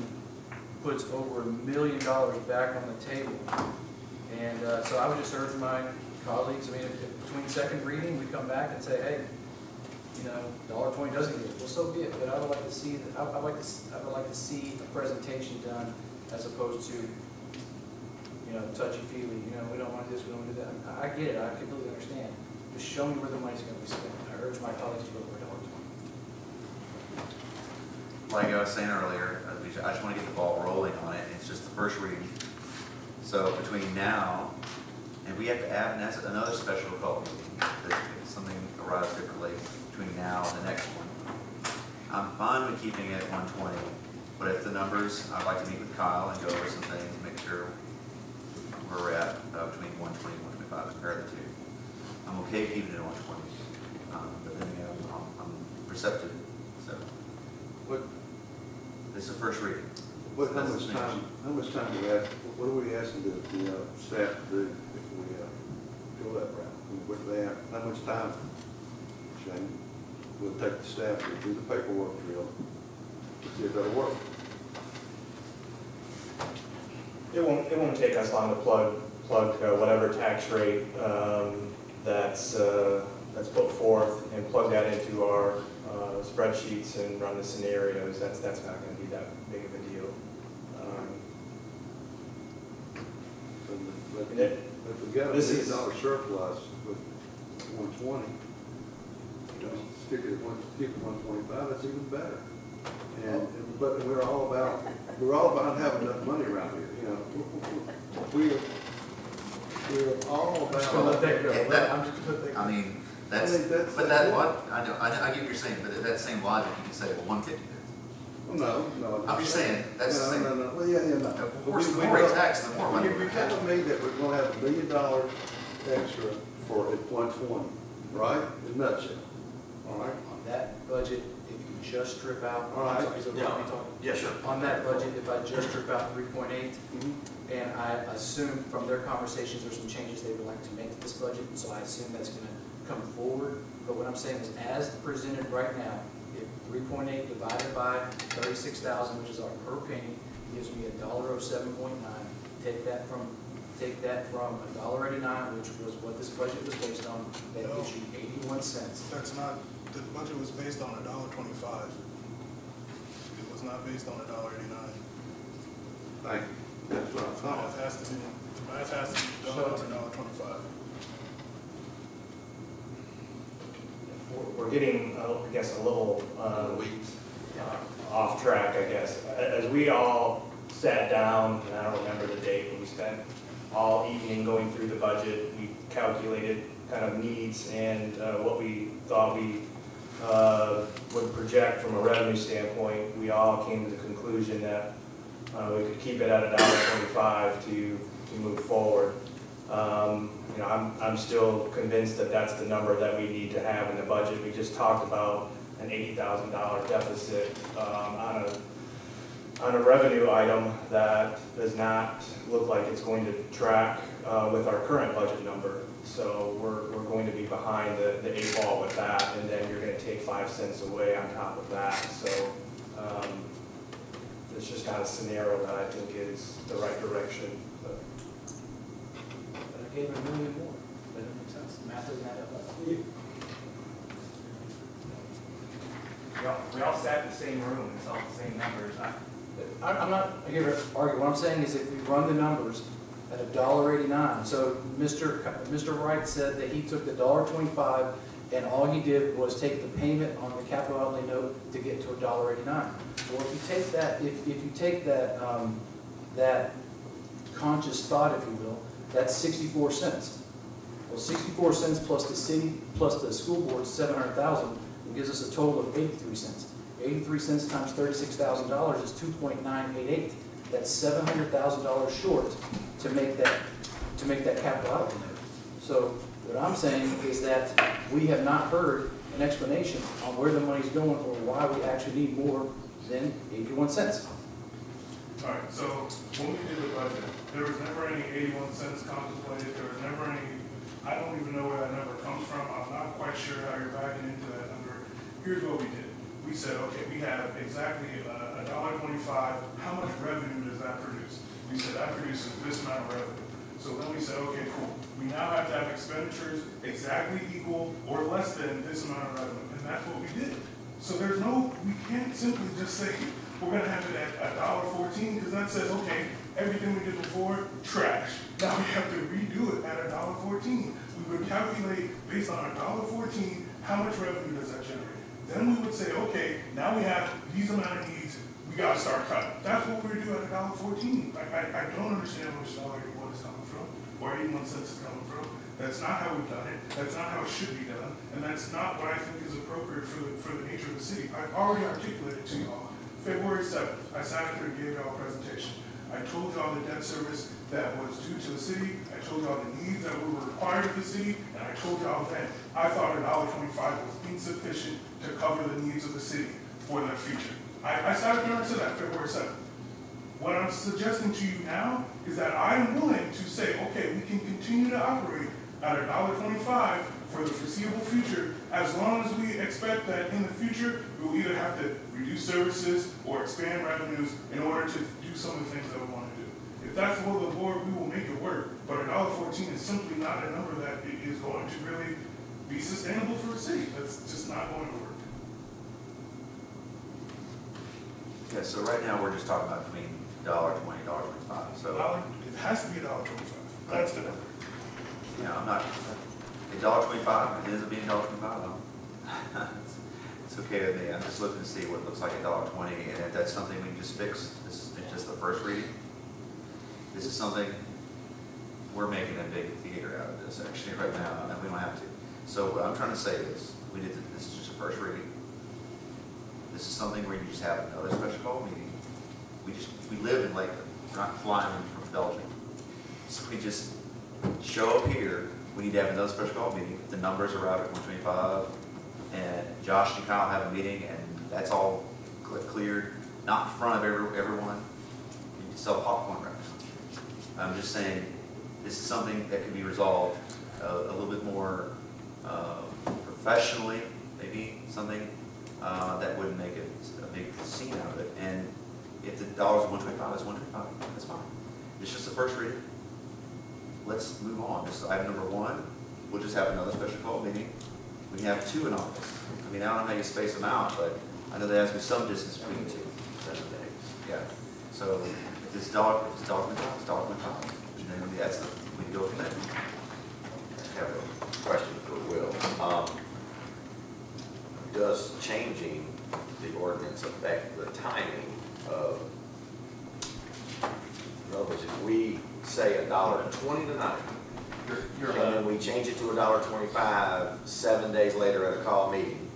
S3: puts over $1 million back on the table. And so I would just urge my colleagues, I mean, if between second reading we come back and say, hey, you know, $1.20 doesn't get it, well, so be it. But I would like to see, I would like to see a presentation done as opposed to, you know, touchy-feely. You know, we don't want this, we don't want to do that. I get it. I completely understand. Just show me where the money's going to be spent. I urge my colleagues to vote for $1.20.
S8: like I was saying earlier, I just want to get the ball rolling on it. It's just the first reading. So between now, and we have to add another special call meeting, if something arrives differently between now and the next one. I'm fine with keeping it at 120, but if the numbers, I'd like to meet with Kyle and go over some things, make sure where we're at between 120 and 125, compare the two. I'm okay keeping it at 120, but then again, I'm perceptive, so.
S4: What,
S8: This is the first reading.
S4: how much time do we ask, what are we asking the staff to do if we go that route? What do they have, how much time, Shane, will take the staff to do the paperwork drill to see if that'll work?
S9: It won't take us long to plug whatever tax rate that's put forth and plug that into our spreadsheets and run the scenarios. That's not going to be that big of a deal.
S4: If we got a $1 million surplus with 120, stick it at 125, that's even better. But we're all about having enough money around here, you know. We're all about.
S8: I mean, but that what, I know, I get what you're saying, but that same logic, you can say, well, 150 then.
S4: No.
S8: I'm just saying, that's the same.
S4: No. Well, yeah, no.
S8: Of course, the more we tax, the more money
S4: You're
S8: we
S4: telling
S8: have.
S4: me that we're gonna have $1 million extra for at 120, right? In a nutshell, all right?
S3: On that budget, if you just strip out.
S4: All right.
S3: Is it what I'm talking?
S1: Yeah, sure.
S3: On that budget, if I just strip out 3.8,
S4: Mm-hmm.
S3: and I assume from their conversations, there's some changes they would like to make to this budget, and so I assume that's gonna come forward. But what I'm saying is, as presented right now, if 3.8 divided by 36,000, which is our per penny, gives me $1.07.9. Take that from $1.89, which was what this budget was based on, that gives you 81 cents.
S5: That's not, the budget was based on $1.25. It was not based on $1.89.
S4: Thank you. That's what I thought.
S5: The math has to be done on $1.25.
S9: We're getting, I guess, a little off track, I guess. As we all sat down, and I don't remember the date, but we spent all evening going through the budget. We calculated kind of needs and what we thought we would project from a revenue standpoint. We all came to the conclusion that we could keep it at $1.25 to move forward. You know, I'm still convinced that that's the number that we need to have in the budget. We just talked about an $80,000 deficit on a revenue item that does not look like it's going to track with our current budget number. So we're going to be behind the 8 ball with that, and then you're going to take 5 cents away on top of that. So it's just not a scenario that I think is the right direction. But
S3: I gave it $1 million more. That doesn't make sense. The math doesn't add up.
S9: we all sat in the same room and saw the same numbers.
S3: I'm not here to argue. What I'm saying is if we run the numbers at $1.89, so Mr. Wright said that he took the $1.25 and all he did was take the payment on the capital outlay note to get to $1.89. Well, if you take that, if you take that that conscious thought, if you will, that's 64 cents. Well, 64 cents plus the city plus the school board, 700,000, gives us a total of 83 cents. 83 cents times $36,000 is 2.988. That's $700,000 short to make that capital outlay note. So what I'm saying is that we have not heard an explanation on where the money's going or why we actually need more than 81 cents.
S5: All right, so when we did the budget, there was never any 81 cents contemplated. There was never any, I don't even know where that number comes from. I'm not quite sure how you're backing into that number. Here's what we did. We said, okay, we have exactly $1.25. How much revenue does that produce? We said that produces this amount of revenue. So then we said, okay, cool. We now have to have expenditures exactly equal or less than this amount of revenue. And that's what we did. So there's no, we can't simply just say, we're going to have it at $1.14 because that says, okay, everything we did before, trash. Now we have to redo it at $1.14. We would calculate based on $1.14, how much revenue does that generate? then we would say, okay, now we have these amount of needs, we gotta start cutting. That's what we're doing at $1.14. I don't understand where salary one is coming from, or 81 cents is coming from. That's not how we've done it, that's not how it should be done, and that's not what I think is appropriate for the nature of the city. I've already articulated to y'all, February 7th, I sat up here and gave y'all a presentation. I told y'all the debt service that was due to the city, I told y'all the needs that were required of the city, and I told y'all then, I thought $1.25 was insufficient to cover the needs of the city for the future. I sat up here and said that February 7th. What I'm suggesting to you now is that I am willing to say, okay, we can continue to operate at $1.25 for the foreseeable future, as long as we expect that in the future, we will either have to reduce services or expand revenues in order to do some of the things that we want to do. If that's the will of the board, we will make it work, but $1.14 is simply not a number that is going to really be sustainable for the city. That's just not going to work.
S8: Yeah, so right now, we're just talking about between $1.20, $1.25, so.
S5: It has to be $1.25. That's the number.
S8: Yeah, I'm not, $1.25, it ends up being $1.25, it's okay with me. I'm just looking to see what it looks like $1.20, and if that's something we can just fix, this is just the first reading. This is something, we're making a big theater out of this actually right now, and we don't have to. So what I'm trying to say is, this is just a first reading. This is something where you just have another special call meeting. We live in Lakeland, we're not flying from Belgium. So we just show up here, we need to have another special call meeting. The numbers are out at 125, and Josh and Kyle have a meeting, and that's all cleared, not in front of everyone. You can sell popcorn wraps. I'm just saying, this is something that can be resolved a little bit more professionally, maybe something that wouldn't make it a big scene out of it. And if the dollar's 125, it's 125. That's fine. It's just the first reading. Let's move on. This is item number 1. We'll just have another special call meeting. We can have 2 in August. I mean, I don't know how you space them out, but I know there has to be some distance between the 2. 7 days. Yeah. So if it's $1.25, it's $1.25. And then we can go from there.
S1: I have a question for Will. Does changing the ordinance affect the timing of, in other words, if we say $1.20 tonight, and then we change it to $1.25 7 days later at a call meeting,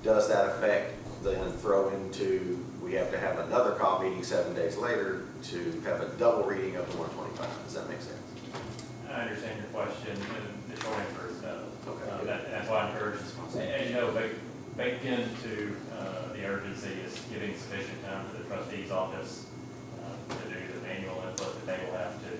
S1: does that affect, then throw into, we have to have another call meeting 7 days later to have a double reading of the 125? Does that make sense?
S12: I understand your question, and the short answer is no.
S1: Okay.
S12: That's why I encourage, and you know, baked into the urgency is giving sufficient time to the trustee's office to do the manual input that they will have to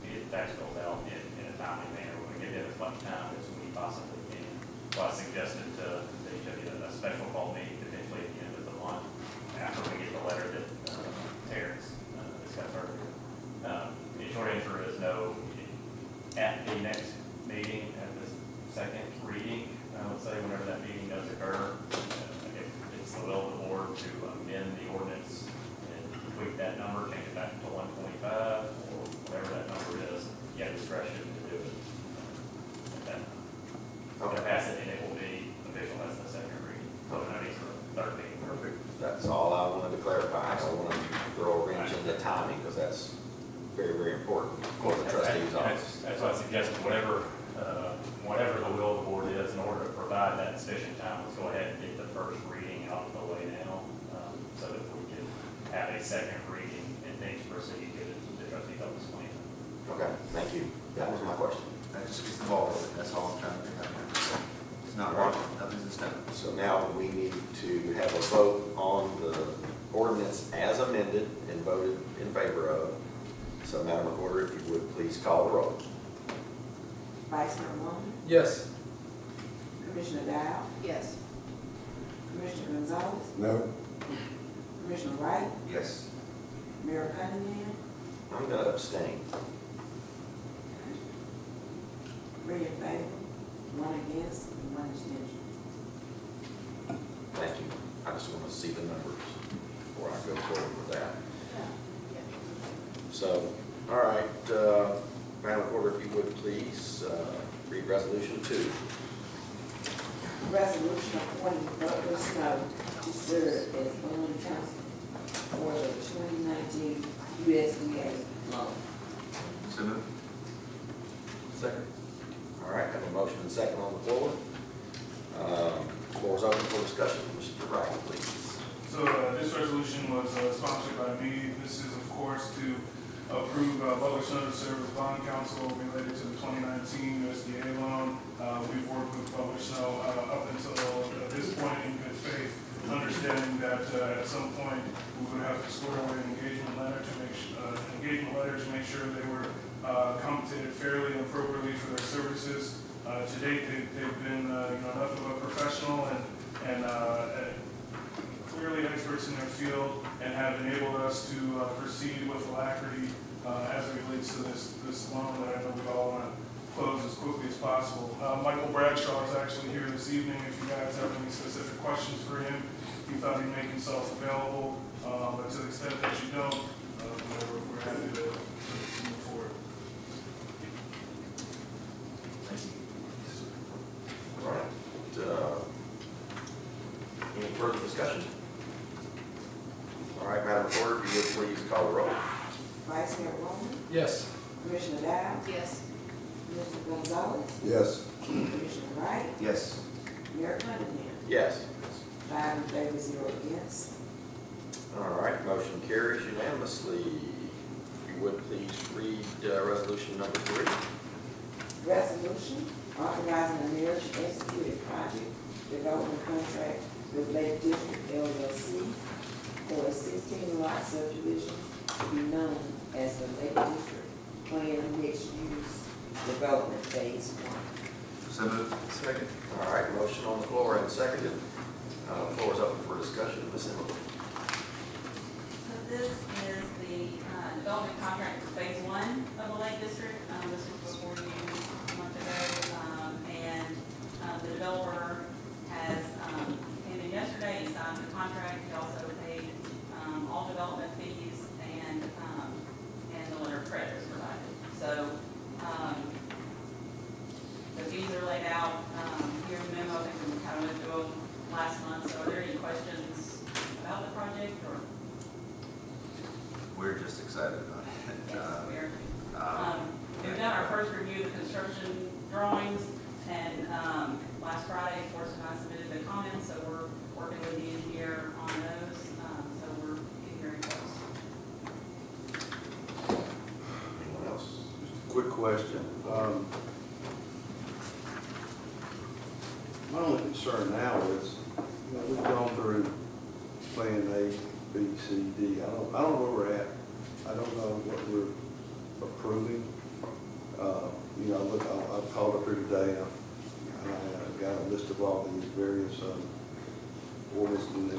S12: get the tax bills out in a timely manner. We're going to give them as much time as we possibly can. So I suggested to each of you a special call meeting potentially at the end of the month after we get the letter that Terrence discussed earlier. The short answer is no. At the next meeting, at the second reading, let's say whenever that meeting does occur, if it's the will of the board to amend the ordinance and tweak that number, change it back to 125 or whatever that number is, you have discretion to do it at that time.
S1: Okay.
S12: Pass it and it will be official as the second reading. So no need for a third meeting.
S1: Perfect. That's all I wanted to clarify. I don't want to throw a wrench in the timing, because that's very, very important for the trustee's office.
S12: That's why I suggested whatever the will of the board is, in order to provide that sufficient time, let's go ahead and get the first reading out of the way now, so that we can have a second reading and things proceed to the trustee's office plan.
S1: Okay, thank you. That was my question.
S8: That just gets the ball rolling. That's all I'm trying to figure out. It's not wrong. Nothing's in stone.
S1: So now we need to have a vote on the ordinance as amended and voted in favor of. So Madam Recorder, if you would please call the roll.
S2: Vice Mayor Moore,
S3: Yes.
S2: Commissioner Dow,
S11: Yes.
S2: Commissioner Gonzalez,
S4: No.
S2: Commissioner Wright,
S8: Yes.
S2: Mayor Cunningham,
S1: I'm going to abstain.
S2: 3 in favor, 1 against, and 1 abstention.
S1: Thank you. I just want to see the numbers before I go forward with that. So, all right, Madam Recorder, if you would please read Resolution 2.
S2: Resolution appointing Butler Snow to serve as bond counsel for the 2019 USDA loan.
S8: So moved.
S10: Second.
S1: All right, have a motion and second on the floor. Floor is open for discussion. Mr. Wright, please.
S5: So this resolution was sponsored by me. This is, of course, to approve Butler Snow to serve as bond counsel related to the 2019 USDA loan. We've worked with Butler Snow up until this point in good faith, understanding that at some point we would have to square away an engagement letter to make sure they were compensated fairly and appropriately for their services. To date, they've been enough of a professional and clearly experts in their field, and have enabled us to proceed with alacrity as it relates to this loan that I know we all want to close as quickly as possible. Michael Bradshaw is actually here this evening. If you guys have any specific questions for him, he thought he'd make himself available. But to the extent that you don't, we're happy to move forward.
S1: All right. Any further discussion? All right, Madam Recorder, if you would please call the roll.
S2: Vice Mayor Roman,
S3: Yes.
S2: Commissioner Dow,
S11: Yes.
S2: Mr. Gonzalez,
S4: Yes.
S2: Commissioner Wright,
S8: Yes.
S2: Mayor Cunningham.
S1: Yes.
S2: 5 in favor, 0 against.
S1: All right, motion carries unanimously. If you would please read resolution number 3.
S2: Resolution authorizing the mayor to execute a project development contract with Lake District LLC for a 16-lot subdivision to be known as the Lake District Plan Mixed Use Development Phase 1.
S8: So moved.
S10: Second.
S1: All right, motion on the floor and seconded. Floor is open for discussion. Ms. Emily.
S6: So this is the development contract for phase 1 of the Lake District. This was before you a month ago. The developer has, came in yesterday, he signed the contract. He also paid all development fees and the letter of credit was provided. So the fees are laid out here in the memo. I think we kind of went through them last month. So are there any questions about the project or?
S8: We're just excited about it.
S6: Yes, we've done our first review of the construction drawings, and last Friday, of course, I submitted the comments, so we're working with the engineer on those, so we're getting very close.
S1: Anyone else?
S4: Quick question. My only concern now is, we've gone through plan A, B, C, D. I don't know where we're at. I don't know what we're approving. Look, I've called up here today, and I got a list of all these various ordinance and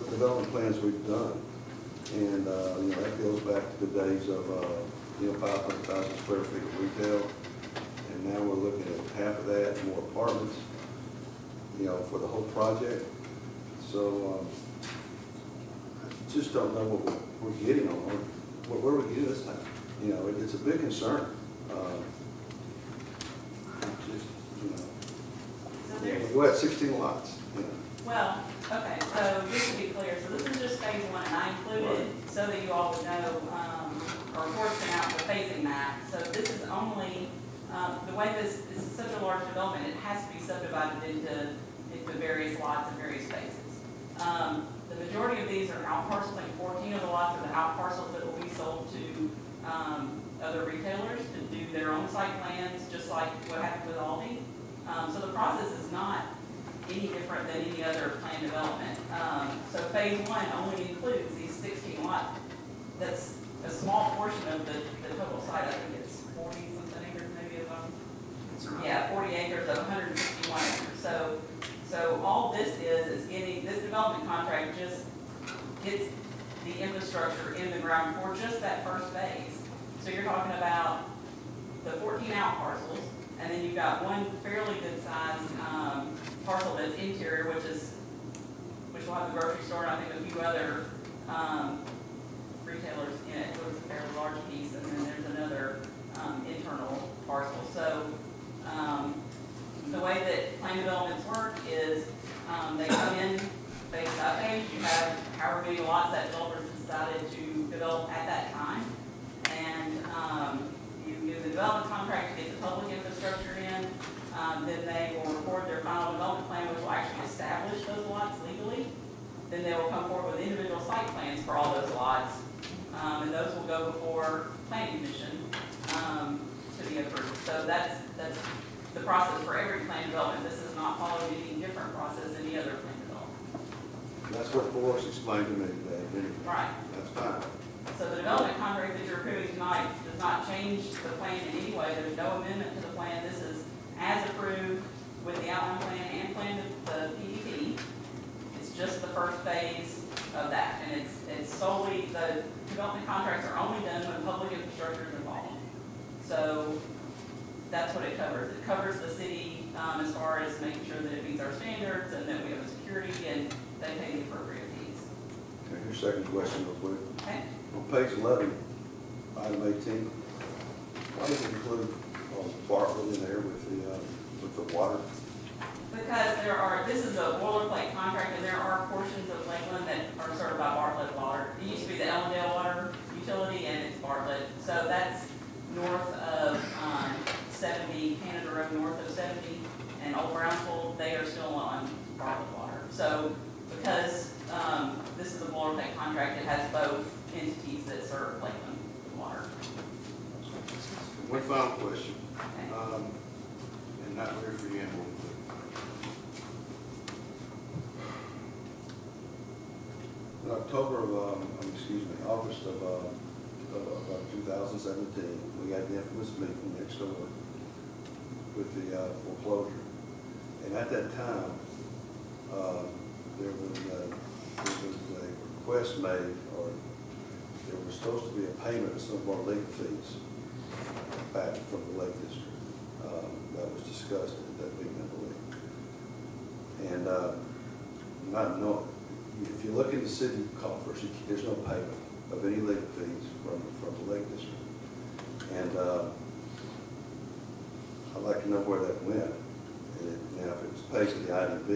S4: development plans we've done. And, that goes back to the days of, 500,000 square feet of retail. And now we're looking at half of that, more apartments, for the whole project. So, I just don't know what we're getting on, where we're getting this time. It's a big concern.
S6: So
S4: we're at 16 lots.
S6: well, okay, so just to be clear, so this is just phase 1, and I included, so that you all would know, or portion out the phasing map. So this is only, the way this is such a large development, it has to be subdivided into various lots and various phases. The majority of these are out parcels, like 14 of the lots are the out parcels that will be sold to other retailers to do their own site plans, just like what happened with Aldi. So the process is not any different than any other planned development. So phase 1 only includes these 16 lots. That's a small portion of the total site. I think it's 40-something acres, maybe of them. Yeah, 40 acres of 161 acres. So all this is getting, this development contract just gets the infrastructure in the ground for just that first phase. So you're talking about the 14 out parcels, and then you've got one fairly good sized parcel that's interior, which will have the grocery store and I think a few other retailers in it. So it's a fairly large piece, and then there's another internal parcel. So the way that plan plan developments work is, they come in phase by phase, you have however many lots that developers decided to develop at that time. And, you use a development contract to get the public infrastructure in, then they will record their final development plan, which will actually establish those lots legally. Then they will come forward with individual site plans for all those lots, and those will go before planning commission, to be approved. So that's the process for every plan development. This does not follow any different process than any other plan development.
S4: That's what Forrest explained to me today, didn't he?
S6: Right.
S4: That's fine.
S6: So the development contract that you're approving tonight does not change the plan in any way. There's no amendment to the plan. This is as approved with the outline plan and plan of the PDP. It's just the first phase of that. And it's solely, the development contracts are only done when public infrastructure is involved. So that's what it covers. It covers the city as far as making sure that it meets our standards and that we have a security and they pay the appropriate fees.
S4: Okay, your second question real quick.
S6: Okay?
S4: On page 11, item 18, why did it include Bartlett in there with the water?
S6: Because this is a boilerplate contract, and there are portions of Lakeland that are served by Bartlett Water. It used to be the Ellendale Water Utility, and it's Bartlett. So that's north of 70, Canada Road north of 70, and Old Brownsville, they are still on Bartlett Water. So because this is a boilerplate contract, it has both entities that serve Lakeland Water.
S4: One final question,
S6: Okay.
S4: and not really for you, in October of, August of 2017, we had the infamous meeting next door with the foreclosure. And at that time, there was a request made, or there was supposed to be a payment of some of our legal fees back from the Lake District. That was discussed at that meeting, I believe. And not knowing, if you look in the city coffers, there's no payment of any legal fees from the Lake District. And I'd like to know where that went. Now, if it was paid to the IDB,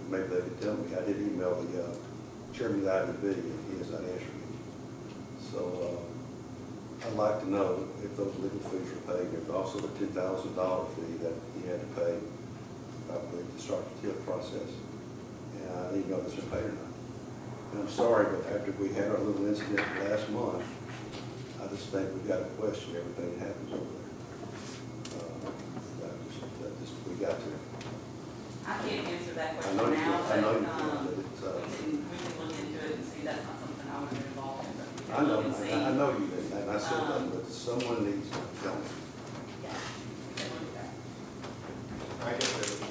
S4: maybe they could tell me. I did email the chairman of the IDB, and he has not answered me. So I'd like to know if those legal fees were paid. There's also the $10,000 fee that he had to pay, I believe, to start the TIF process. And I didn't know if this was paid or not. And I'm sorry, but after we had our little incident last month, I just think we've got to question everything that happens over there. We got to.
S6: I can't answer that
S4: I
S6: question
S4: know you
S6: now,
S4: can, I know you
S6: but,
S4: can, but it's,
S6: we can look into it and see. That's not something I would be involved in, but we
S4: I
S6: can
S4: know,
S6: look and see.
S4: I know you didn't, and I said that, but someone needs to tell me.
S6: Yeah, we can look at that.
S13: I guess that.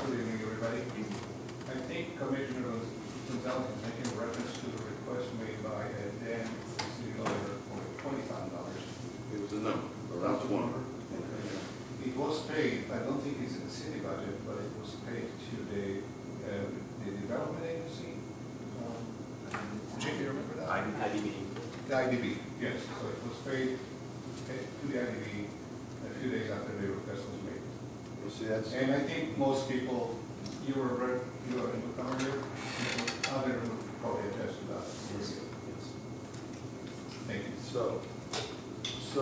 S13: Good evening, everybody. I think Commissioner Gonzalez is making reference to the request made by Dan, the city lawyer, for $20,000.
S4: It was a number, around 20.
S13: It was paid, I don't think it's in the city budget, but it was paid to the development agency. Jake, do you remember that?
S3: IDB.
S13: The IDB, yes. So it was paid to the IDB a few days after the request was made.
S4: You see, that's,
S13: And I think most people, you are in the calendar, other would probably attest to that.
S3: Yes.
S13: Thank you.
S4: so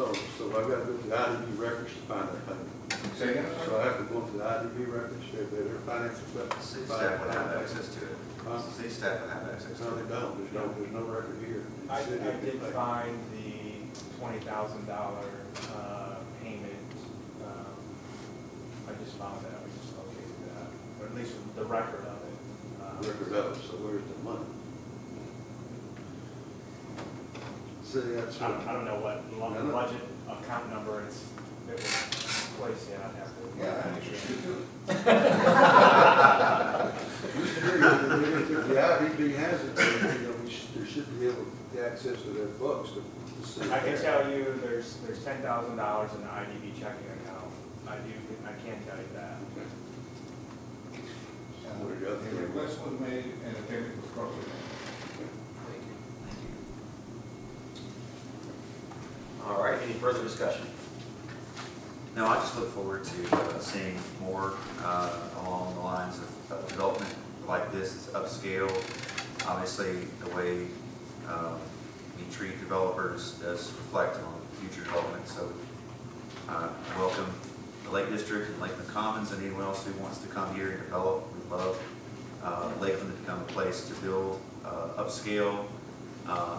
S4: I've got to go to the IDB records to find that payment.
S13: Say again,
S4: So I have to go to the IDB records, their financial stuff.
S8: City staff would have access to it.
S4: Huh?
S8: City staff would have access to
S4: No,
S8: it.
S4: they don't, there's no record here.
S9: I did find the $20,000 payment. I just found that, we just located that, or at least the record of it.
S4: Record of it, so where's the money? See, that's
S9: I
S4: what.
S9: don't know what
S4: I know.
S9: budget account number it was placed in, I'd have to.
S13: Yeah, I think you should do.
S4: If the IDB has it, there should be able to get access to their books to see.
S9: I can tell you there's $10,000 in the IDB checking account. I can tell you that.
S13: The request was made and the payment was properly made.
S1: All right, any further discussion?
S8: No, I just look forward to seeing more along the lines of development like this. It's upscale. Obviously, the way we treat developers does reflect on future development. So welcome the Lake District and Lakeland Commons and anyone else who wants to come here and develop. We love Lakeland to become a place to build upscale,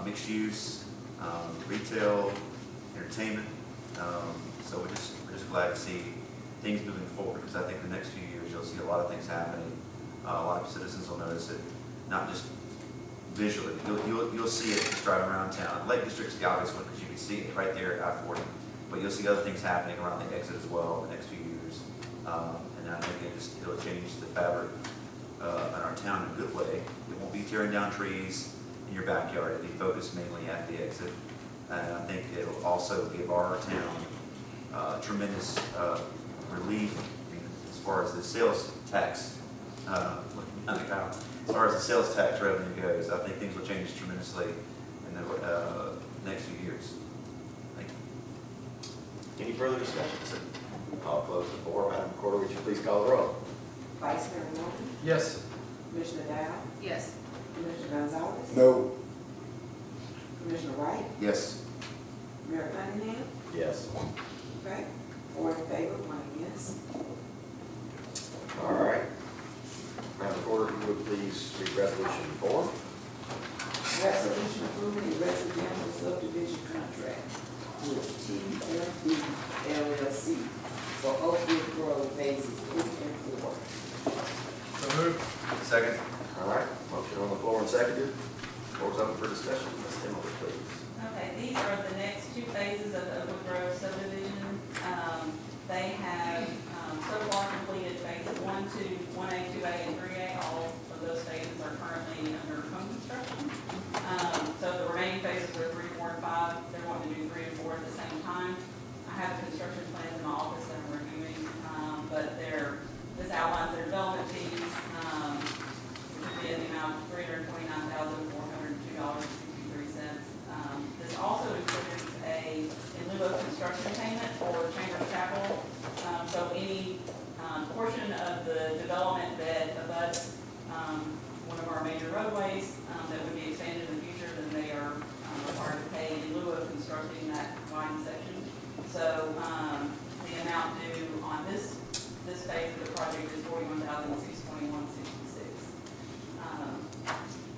S8: mixed use, retail, entertainment. So we're just glad to see things moving forward, because I think the next few years you'll see a lot of things happening. A lot of citizens will notice it, not just visually. You'll see it just driving around town. Lake District's the obvious one because you can see it right there at I-40. But you'll see other things happening around the exit as well in the next few years. And I think it'll change the fabric in our town in a good way. It won't be tearing down trees in your backyard. It'll be focused mainly at the exit. And I think it'll also give our town tremendous relief as far as the sales tax. As far as the sales tax revenue goes, I think things will change tremendously in the next few years. Thank you.
S1: Any further discussion? I'll close the floor. Madam Recorder, would you please call the roll?
S2: Vice Mayor Norton,
S3: Yes.
S2: Commissioner Dow,
S11: Yes.
S2: Commissioner Gonzalez.
S4: No.
S2: Commissioner Wright,
S8: Yes.
S2: Mayor Cunningham.
S1: Yes.
S2: Okay, 4 in favor, 1 against.
S1: All right. Madam Recorder, if you would please read resolution 4.
S2: Resolution approving a residential subdivision contract with TMB LLC for Oakwood Grove phases 3 and 4.
S3: So moved.
S8: Second.
S1: All right, motion on the floor and seconded. Floor's open for discussion. Ms. Emily, please.
S6: Okay, these are the next 2 phases of the Oakwood Grove subdivision. They have so far completed phases 1, 2, 1A, 2A, and 3A. All of those phases are currently under home construction. So the remaining phases are 3, 4, and 5. They're wanting to do 3 and 4 at the same time. I have the construction plans in my office that I'm reviewing, but this outlines their development fees, which would be in the amount of $329,402.63. This also includes a in lieu of construction payment for Chambers Chapel. So any portion of the development that abuts one of our major roadways that would be expanded in the future, then they are required to pay in lieu of constructing that widened section. So the amount due on this phase of the project is $41,621.66.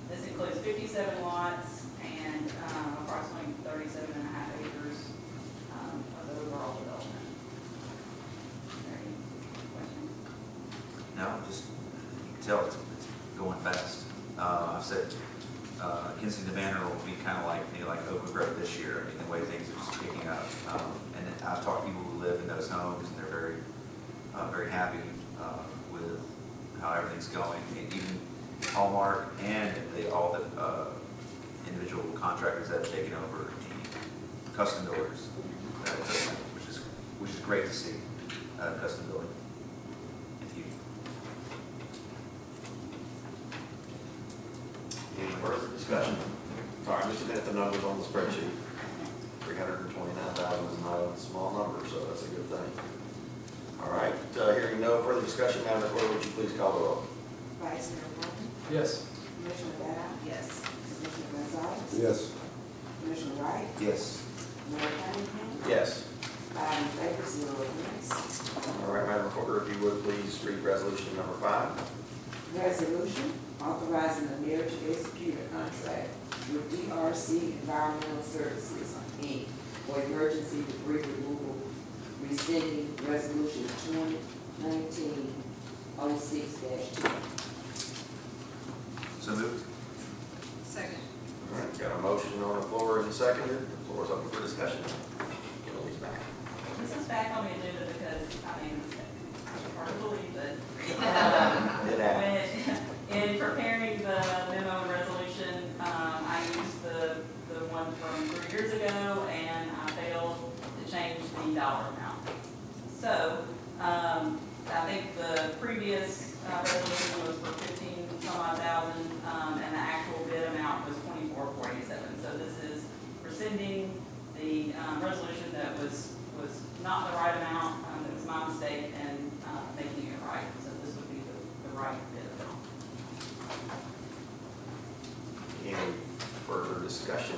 S6: This includes 57 lots and approximately 37.5 acres of the overall development. Any questions?
S8: No, just, you can tell it's going fast. I've said Kensington Manor will be kind of like Oakwood Grove this year. I mean, the way things are just picking up. And I've talked to people who live in those homes, and they're very happy with how everything's going. And even Hallmark and all the individual contractors that have taken over the custom builders, which is great to see, custom building. Thank you.
S1: Any further discussion? All right, just looking at the numbers on the spreadsheet. 329,000 is not a small number, so that's a good thing. All right, hearing no further discussion, Madam Recorder, would you please call the roll?
S2: Vice Mayor Norton,
S3: Yes.
S2: Commissioner Dow,
S11: Yes.
S2: Commissioner Gonzalez.
S4: Yes.
S2: Commissioner Wright,
S8: Yes.
S2: Mayor Cunningham.
S1: Yes.
S2: 5 in favor, 0 against.
S1: All right, Madam Recorder, if you would please read resolution number 5.
S2: Resolution authorizing the mayor to execute a contract with DRC Environmental Services, Inc. for emergency debris removal, rescinding resolution 2019-06-2.
S8: So moved.
S11: Second.
S1: All right, got a motion on the floor and seconded. The floor is open for discussion. Emily's back.
S6: This is back on the agenda because, I mean, it's hard to believe that
S1: It happened.
S6: in preparing the memo and resolution, I used the one from 3 years ago, and I failed to change the dollar amount. So, I think the previous resolution was for 15,000, and the actual bid amount was 24,487. So this is rescinding the resolution that was not the right amount. my mistake in making it right, so this would be the right bid.
S1: Any further discussion?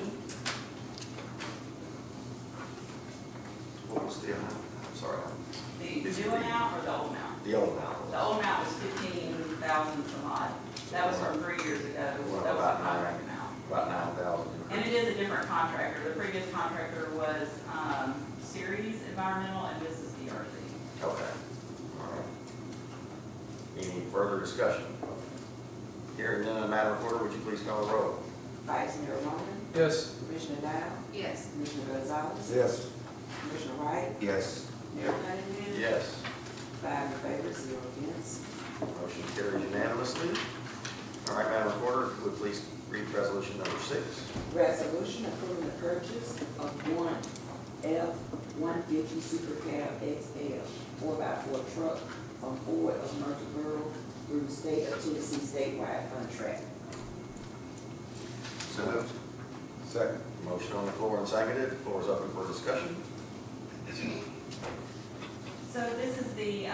S1: What was the amount? I'm sorry.
S6: The new amount or the old amount?
S1: The old amount.
S6: The old amount was 15,000 some odd. That was from 3 years ago.
S1: Well,
S6: That was the
S1: about
S6: contract amount.
S1: About 9,000.
S6: And it is a different contractor. The previous contractor was Series Environmental, and this is DRZ.
S1: Okay. All right. Any further discussion? Hearing none, Madam Recorder, would you please call the roll?
S2: Vice Mayor Bowman,
S5: Yes.
S2: Commissioner Dow,
S11: Yes.
S2: Commissioner Gonzalez,
S4: Yes.
S2: Commissioner Wright,
S8: Yes.
S2: Mayor Cunningham.
S1: Yes.
S2: 5 in favor, 0 against.
S1: Motion carries unanimously. All right, Madam Recorder, if you would please read resolution number 6.
S2: Resolution approving the purchase of one F-150 Super Cab XL 4x4 truck from Ford of Murfreesboro through State of Tennessee statewide contract.
S8: So moved.
S4: Second.
S1: Motion on the floor and seconded. The floor is open for discussion.
S6: So this is the,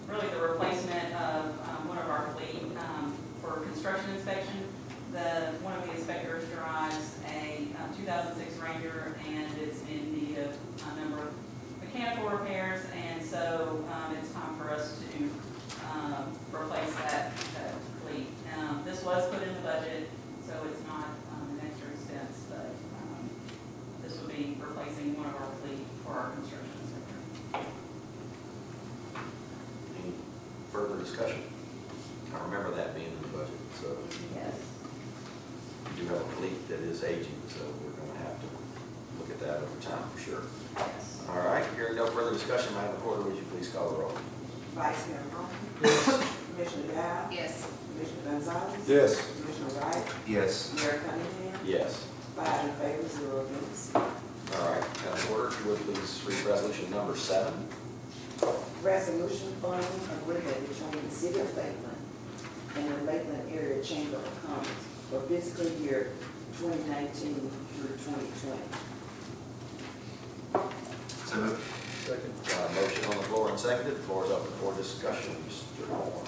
S6: really the replacement of one of our fleet for construction inspection. One of the inspectors drives a 2006 Ranger, and it's in need of a number of mechanical repairs, and so it's time for us to replace that fleet. This was put in the budget, so it's not an extra expense, but this would be replacing one of our fleet for our construction inspector.
S1: Any further discussion? I remember that being in the budget, so
S2: Yes.
S1: we do have a fleet that is aging, so we're going to have to look at that over time for sure.
S6: Yes.
S1: All right, hearing no further discussion, Madam Recorder, would you please call the roll?
S2: Vice Mayor Bowman, Commissioner Dow,
S11: Yes.
S2: Commissioner Gonzalez,
S4: Yes.
S2: Commissioner Wright,
S8: Yes.
S2: Mayor Cunningham.
S1: Yes.
S2: 5 in favor, 0 against.
S1: All right, Madam Recorder, if you would please read resolution number 7.
S2: Resolution funding agreement between the City of Lakeland and the Lakeland Area Chamber of Commerce for fiscal year 2019 through 2020.
S8: So moved.
S5: Second.
S1: Motion on the floor and seconded. The floor is open for discussion. Mr. Moore.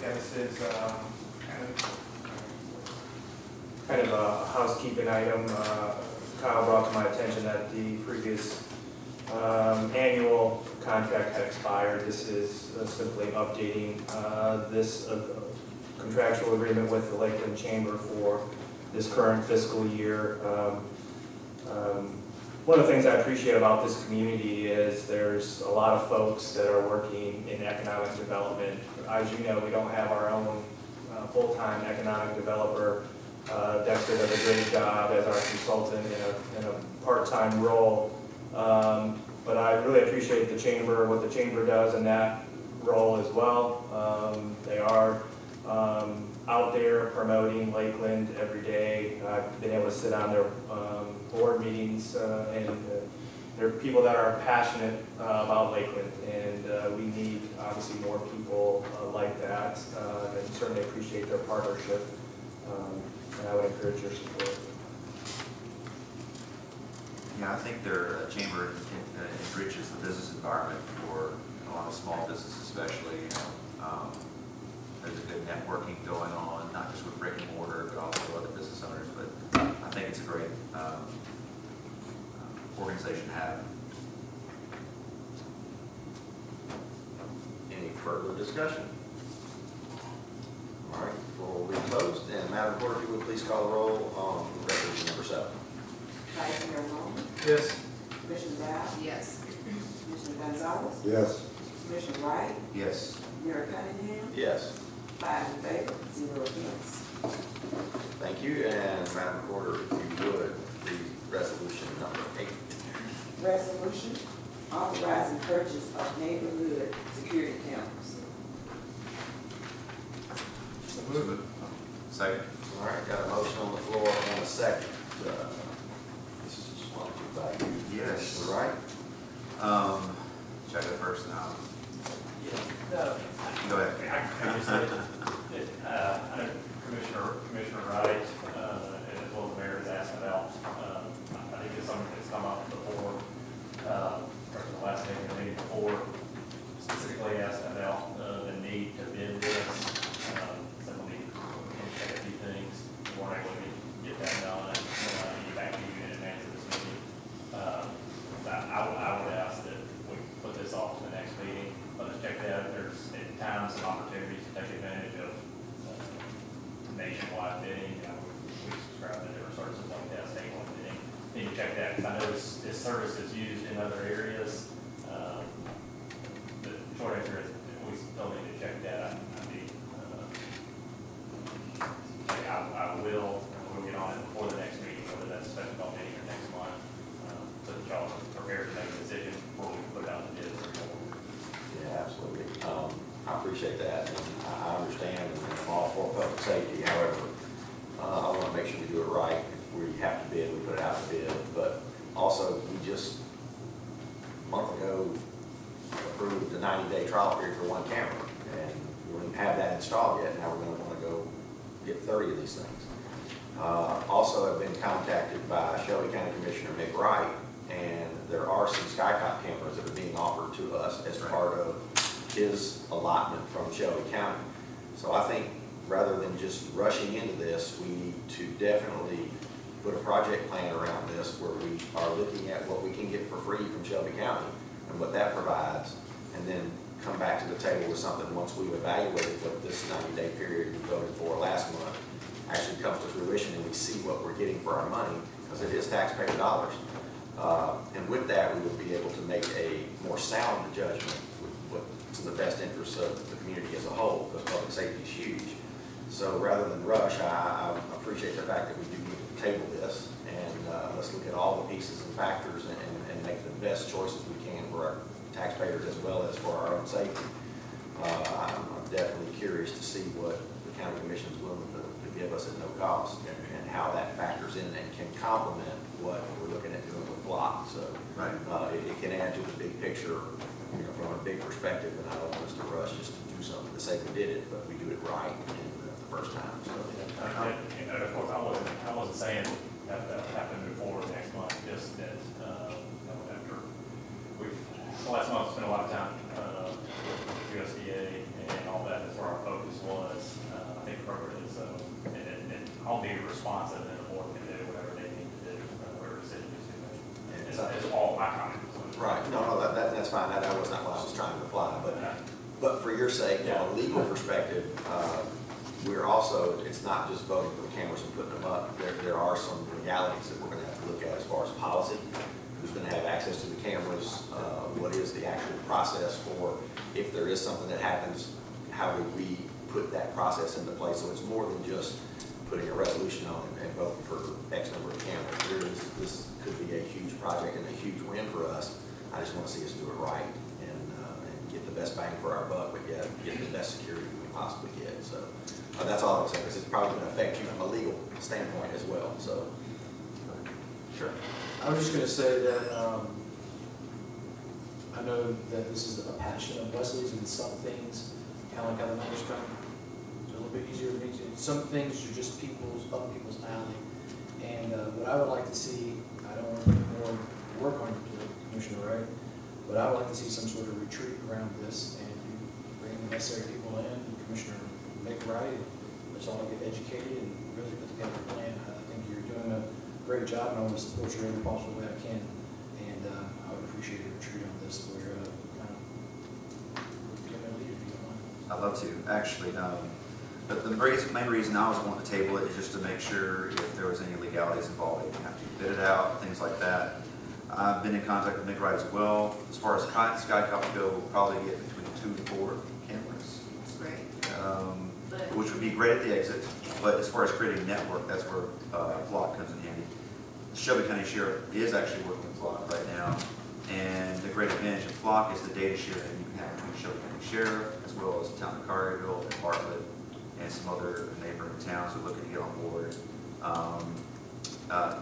S9: Yeah, this is kind of a housekeeping item. Kyle brought to my attention that the previous annual contract had expired. This is simply updating this contractual agreement with the Lakeland Chamber for this current fiscal year. One of the things I appreciate about this community is there's a lot of folks that are working in economic development. As you know, we don't have our own full-time economic developer. Dexter does a great job as our consultant in a part-time role. But I really appreciate the chamber, what the chamber does in that role as well. They are out there promoting Lakeland every day. I've been able to sit on their board meetings, and they're people that are passionate about Lakeland, and we need obviously more people like that, and certainly appreciate their partnership, and I would encourage your support.
S8: Yeah, I think their chamber enriches the business environment for a lot of small businesses, especially. There's a good networking going on, not just with brick and mortar, but also other business owners. But I think it's a great organization to have.
S1: Any further discussion? All right, floor will be closed. And Madam Recorder, if you would please call the roll on resolution number 7.
S2: Vice Mayor Bowman,
S5: Yes.
S2: Commissioner Dow,
S11: Yes.
S2: Commissioner Gonzalez,
S4: Yes.
S2: Commissioner Wright,
S8: Yes.
S2: Mayor Cunningham.
S1: Yes.
S2: 5 in favor, 0 against.
S1: Thank you. And Madam Recorder, if you would, read resolution number 8.
S2: Resolution authorizing purchase of neighborhood security cameras.
S8: So moved. Second.
S1: All right, got a motion on the floor and a second. This is sponsored by you.
S8: Yes.
S1: All right.
S8: Should I go first now?
S12: No.
S8: Go ahead.
S12: I just said, Commissioner Wright, as well as the mayor has asked about, I think it's something that's come up before, or the last times and opportunities to take advantage of nationwide bidding. We subscribe to different services like that, statewide bidding. Need to check that, because I know this service is used in other areas. The short answer is, we still need to check that. We'll get on it before the next meeting, whether that's a special call meeting or next month, so that y'all are prepared to make a decision before we put it out the bid.
S1: Yeah, absolutely. I appreciate that, and I understand, and I'm all for public safety. However, I want to make sure we do it right. If we have to bid, we put it out to bid. But also, we just, a month ago, approved a 90-day trial period for one camera, and we don't even have that installed yet. Now we're going to want to go get 30 of these things. Also, I've been contacted by Shelby County Commissioner Mick Wright, and there are some Skycop cameras that are being offered to us as part of his allotment from Shelby County. So I think rather than just rushing into this, we need to definitely put a project plan around this where we are looking at what we can get for free from Shelby County and what that provides, and then come back to the table with something once we've evaluated what this 90-day period we voted for last month actually comes to fruition, and we see what we're getting for our money, because it is taxpayer dollars. And with that, we would be able to make a more sound judgment with what's in the best interests of the community as a whole, because public safety is huge. So rather than rush, I appreciate the fact that we do need to table this, and let's look at all the pieces and factors and make the best choices we can for our taxpayers as well as for our own safety. I'm definitely curious to see what the county commission is willing to give us at no cost, and how that factors in and can complement what we're looking at doing with Flock. So
S8: Right.
S1: It can add to the big picture, from a big perspective, and I don't want us to rush just to do something to say we did it, but we do it right the first time. So,
S12: And of course, I wasn't saying that have to move forward next month, just that, after the last month spent a lot of time, with USDA and all that, that's where our focus was, I think appropriately so. And I'll be responsive, and the board can do whatever they need to do, whatever decision is to make. It's all my comments.
S1: right, no, that's fine, that was not what I was trying to apply, but for your sake, from a legal perspective, we're also, it's not just voting for the cameras and putting them up. There are some legalities that we're going to have to look at as far as policy. Who's going to have access to the cameras? What is the actual process for if there is something that happens? How do we put that process into place? So it's more than just putting a resolution on and voting for X number of cameras. This could be a huge project and a huge win for us. I just want to see us do it right and get the best bang for our buck, but yet get the best security we can possibly get. So. That's all I was saying, because it's probably going to affect you from a legal standpoint as well, so. Sure.
S3: I was just going to say that I know that this is a passion of Wesley's, and some things, kind of like how the numbers come, a little bit easier for me to. Some things are just up people's alley. And what I would like to see, I don't want to put more work on the Commissioner, right? But I would like to see some sort of retreat around this, and bring the necessary people in, Commissioner Mick Wright, let's all get educated and really put together a plan. I think you're doing a great job, and I want to support you in every possible way I can. And I would appreciate a retreat on this where kind of get a leader, if you don't mind.
S8: I'd love to, actually. But the main reason I was wanting to table it is just to make sure if there was any legalities involved, they didn't have to bid it out, things like that. I've been in contact with Mick Wright as well. As far as Skycop go, we'll probably get between 2 and 4 cameras.
S11: That's great.
S8: Which would be great at the exit, but as far as creating a network, that's where Flock comes in handy. The Shelby County Sheriff is actually working with Flock right now, and the great advantage of Flock is the data sharing you can have between Shelby County Sheriff, as well as the town of Collierville and Bartlett, and some other neighboring towns who are looking to get on board.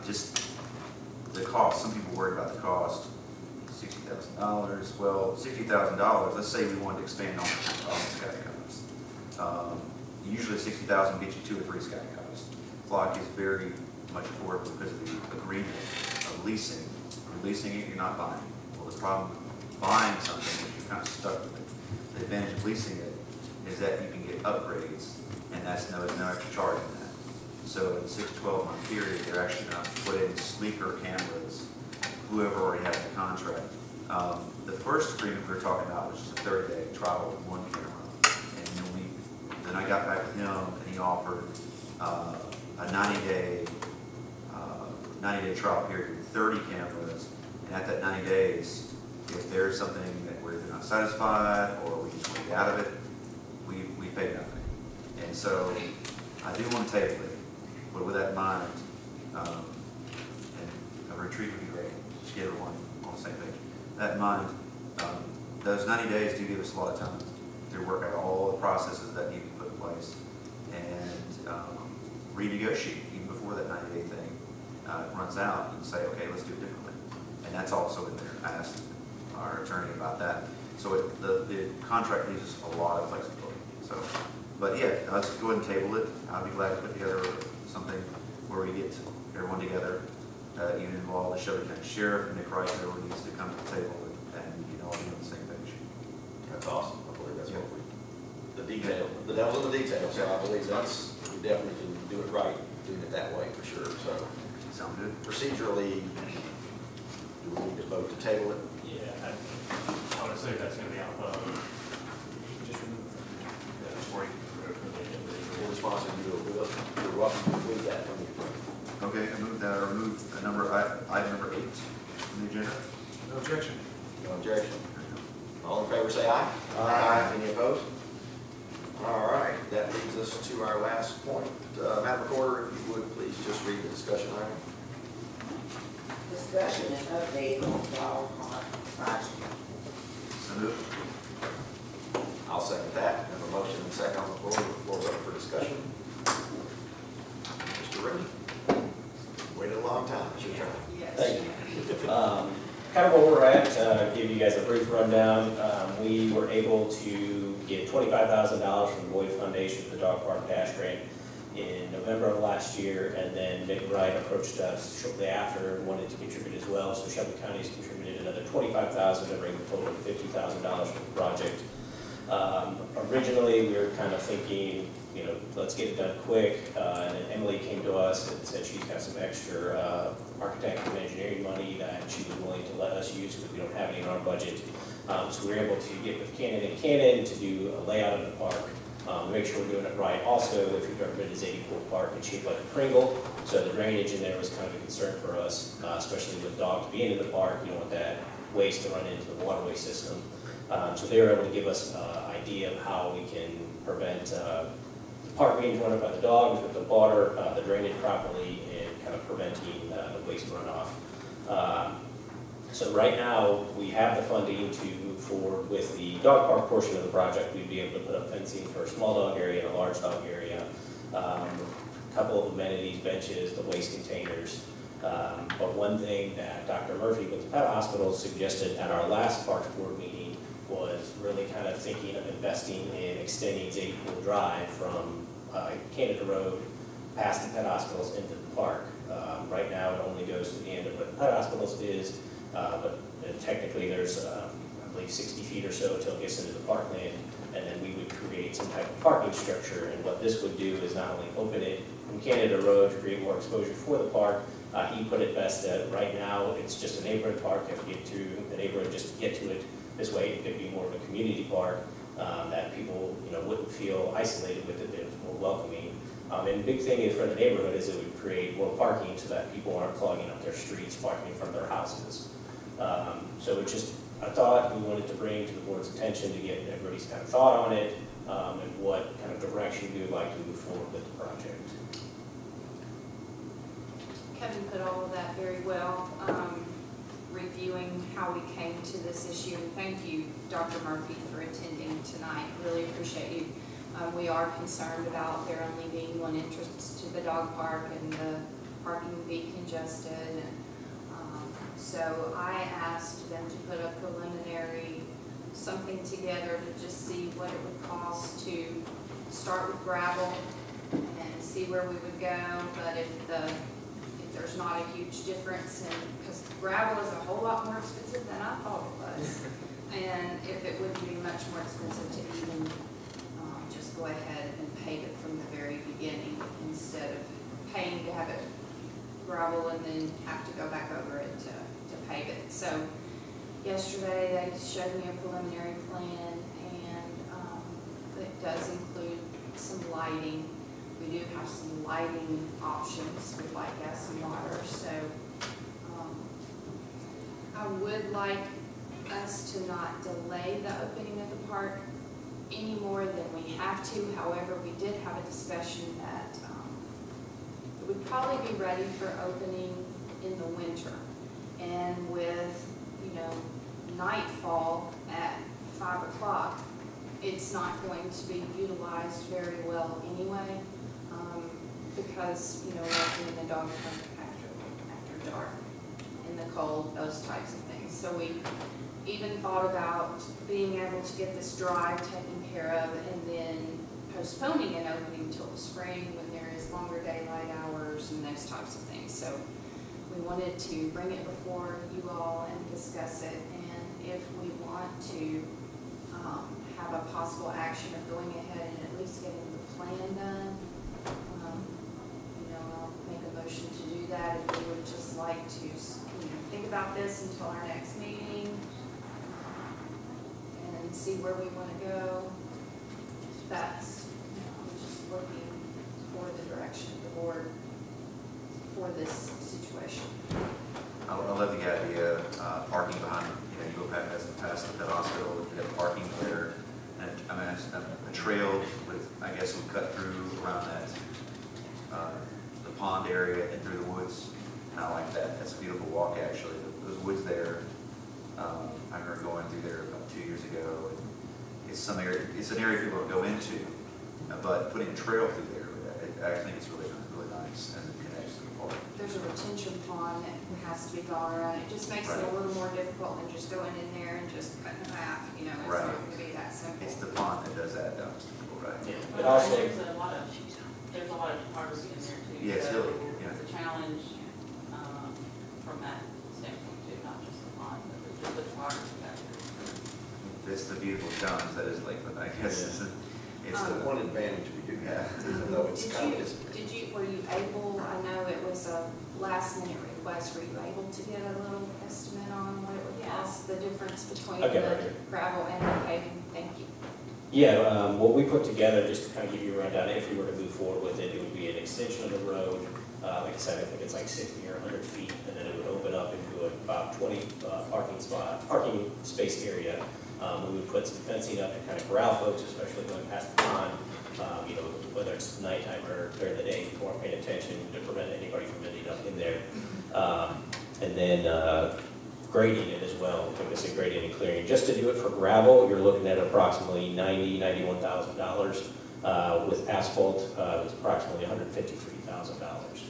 S8: Just the cost, some people worry about the cost, $60,000. Well, $60,000, let's say we wanted to expand on Skycops. Usually $60,000 gets you 2 or 3 Skycops. Flock is very much affordable because of the agreement of leasing. Releasing it, you're not buying it. Well, the problem with buying something is you're kind of stuck with it. The advantage of leasing it is that you can get upgrades, and there's no extra charge in that. So in a 6 to 12 month period, they're actually going to put in sleeker cameras, whoever already has the contract. The first agreement we were talking about was just a 30-day trial with 1 camera. Then I got back with him and he offered a 90-day trial period, 30 cameras. And at that 90 days, if there's something that we're either not satisfied or we just want to get out of it, we pay nothing. And so I do want to table it, but with that in mind, and a retreat would be great, just get everyone on the same page. That in mind, those 90 days do give us a lot of time to work out all the processes that need to be put in place and renegotiate even before that 90-day thing runs out and say, okay, let's do it differently. And that's also in there. I asked our attorney about that. So the contract leaves us a lot of flexibility. So, but yeah, let's go ahead and table it. I'll be glad to put together something where we get everyone together, even involve the Shelby County Sheriff and Nick Wright, everyone needs to come to the table and you know, be on the same page.
S1: That's awesome. I believe that's what the detail, the devil's in the detail, so I believe we definitely can do it right, doing it that way for sure, so.
S8: Sound good?
S1: Procedurally, do we need to vote to table it?
S12: Yeah, I would assume that's gonna be on the vote.
S3: Just remove it.
S12: Before you approve it.
S1: In response to you, you're welcome to include that from your.
S8: Okay, I move that, or remove item number 8 from the agenda.
S3: No objection.
S1: No objection. All in favor, say aye. Aye. Any opposed? All right, that leads us to our last point. Madam Recorder, if you would, please just read the discussion item.
S2: Discussion and update on dog park project.
S8: So moved.
S1: I'll second that. We have a motion and second on the floor. The floor is up for discussion. Mr. Rennie, waited a long time. It's your turn.
S14: Thank you. Kind of where we're at, give you guys a brief rundown. We were able to get $25,000 from the Boyd Foundation for the Dog Park Dash Grant in November of last year, and then Nick Wright approached us shortly after and wanted to contribute as well. So Shelby County has contributed another $25,000 to bring the total to $50,000 for the project. Originally, we were kind of thinking, you know, let's get it done quick, and then Emily came to us and said she's got some extra architect and engineering money that she was willing to let us use because we don't have any in our budget. So we were able to get with Cannon to do a layout of the park, make sure we're doing it right. Also, if you've ever been to Zadie Pool Park, it's shaped like a Pringle, so the drainage in there was kind of a concern for us, especially with dogs being in the park. You don't want that waste to run into the waterway system. So they were able to give us an idea of how we can prevent the park being run up by the dogs with the water, the drainage properly, and kind of preventing the waste runoff. So right now, we have the funding to move forward with the dog park portion of the project. We'd be able to put up fencing for a small dog area and a large dog area, a couple of amenities, benches, the waste containers. But one thing that Dr. Murphy with the pet hospital suggested at our last Parks Board meeting was really kind of thinking of investing in extending Zadie Pool Drive from Canada Road past the pet hospitals into the park. Right now, it only goes to the end of what the pet hospitals is, but technically there's, I believe, 60 feet or so until it gets into the parkland, and then we would create some type of parking structure. And what this would do is not only open it from Canada Road to create more exposure for the park. He put it best that right now it's just a neighborhood park. You have to get to the neighborhood just to get to it. This way it could be more of a community park that people, you know, wouldn't feel isolated with it. It's more welcoming. And the big thing is for the neighborhood is it would create more parking so that people aren't clogging up their streets, parking in front of their houses. So it's just a thought we wanted to bring to the board's attention to get everybody's kind of thought on it and what kind of direction we would like to move forward with the project.
S11: Kevin put all of that very well, reviewing how we came to this issue. And thank you, Dr. Murphy, for attending tonight. Really appreciate you. We are concerned about there only being one entrance to the dog park and the parking be congested. And, so I asked them to put a preliminary something together to just see what it would cost to start with gravel and see where we would go. But if there's not a huge difference, and because gravel is a whole lot more expensive than I thought it was, and if it wouldn't be much more expensive to even just go ahead and pave it from the very beginning instead of paying to have it gravel and then have to go back over it to pave it. So yesterday they showed me a preliminary plan, and it does include some lighting. We do have some lighting options with light, gas, and water, so I would like us to not delay the opening of the park any more than we have to. However, we did have a discussion that it would probably be ready for opening in the winter. And with, nightfall at 5 o'clock, it's not going to be utilized very well anyway, because, working in the dog park after dark, in the cold, those types of things. So we even thought about being able to get this drive taken care of and then postponing an opening until the spring when there is longer daylight hours and those types of things. So we wanted to bring it before you all and discuss it, and if we want to have a possible action of going ahead and at least getting the plan done, I'll make a motion to do that. If you would just like to think about this until our next meeting and see where we want to go. That's, I'm just looking for the direction of the board for this situation.
S8: I love the idea, parking behind, you go past the hospital, you have parking there, and a trail with, I guess, would cut through around that, the pond area and through the woods. And I like that. That's a beautiful walk, actually. Those woods there, I remember going through there about 2 years ago. And it's an area people don't go into, but putting a trail through there, I think it's really nice and it connects to the park.
S11: There's a retention pond that has to be gone around. It just makes it a little more difficult than just going in there and just cutting a path. It's not going to be that simple.
S8: It's the pond that does that obstacle, right?
S14: Yeah.
S6: But
S14: also,
S6: there's a lot of topography in there too.
S8: Yeah, it's
S6: so
S8: hilly, yeah.
S6: It's a challenge from that standpoint too, not just the pond, but just the topography back there.
S8: It's the beautiful challenge that is Lakeland, I guess. It's
S1: The one advantage we do have, even though it's kind of
S11: Were you able, I know it was a last minute request, were you able to get a little estimate on what it would cost, the difference between
S14: Okay,
S11: the
S14: right here.
S11: gravel and the paving? Thank you.
S14: Yeah, what we put together, just to kind of give you a rundown, if we were to move forward with it, it would be an extension of the road. Like I said, I think it's like 60 or 100 feet, and then it would open up into about 20 parking space area. We would put some fencing up to kind of corral folks, especially going past the pond, whether it's nighttime or during the day, people aren't paying attention to prevent anybody from ending up in there. And then grading it as well, like I said, grading and clearing. Just to do it for gravel, you're looking at approximately $91,000. With asphalt, it's approximately $153,000.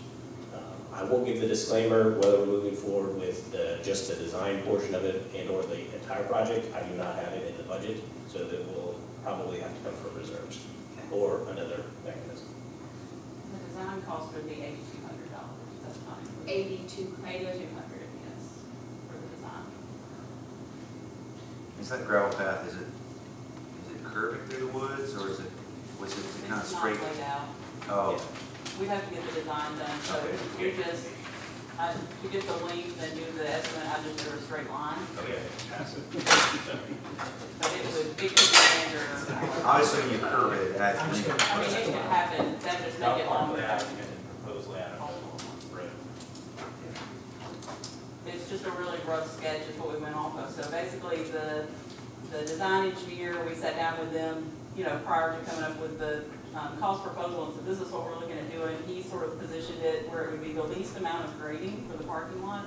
S14: I will give the disclaimer, whether we're moving forward with just the design portion of it and or the entire project, I do not have it in the budget, so that we'll probably have to come for reserves or another mechanism.
S6: The design cost would be $8,200. That's not included.
S11: 8,200.
S6: Yes, for the design.
S8: Is that gravel path, is it curving through the woods, or was it kind of straight?
S6: It's not laid out.
S8: Oh,
S6: We have to get the design done, so
S8: Okay.
S6: we just, to get the length and do the estimate, I just drew a straight line.
S8: okay.
S6: But it could be under.
S8: I was assuming you curve it at
S6: I mean, it could happen, that just make it longer. It's just a really rough sketch is what we went off of. So basically, the design engineer, we sat down with them, prior to coming up with the cost proposal, and so this is what we're looking at doing. He sort of positioned it where it would be the least amount of grading for the parking lot.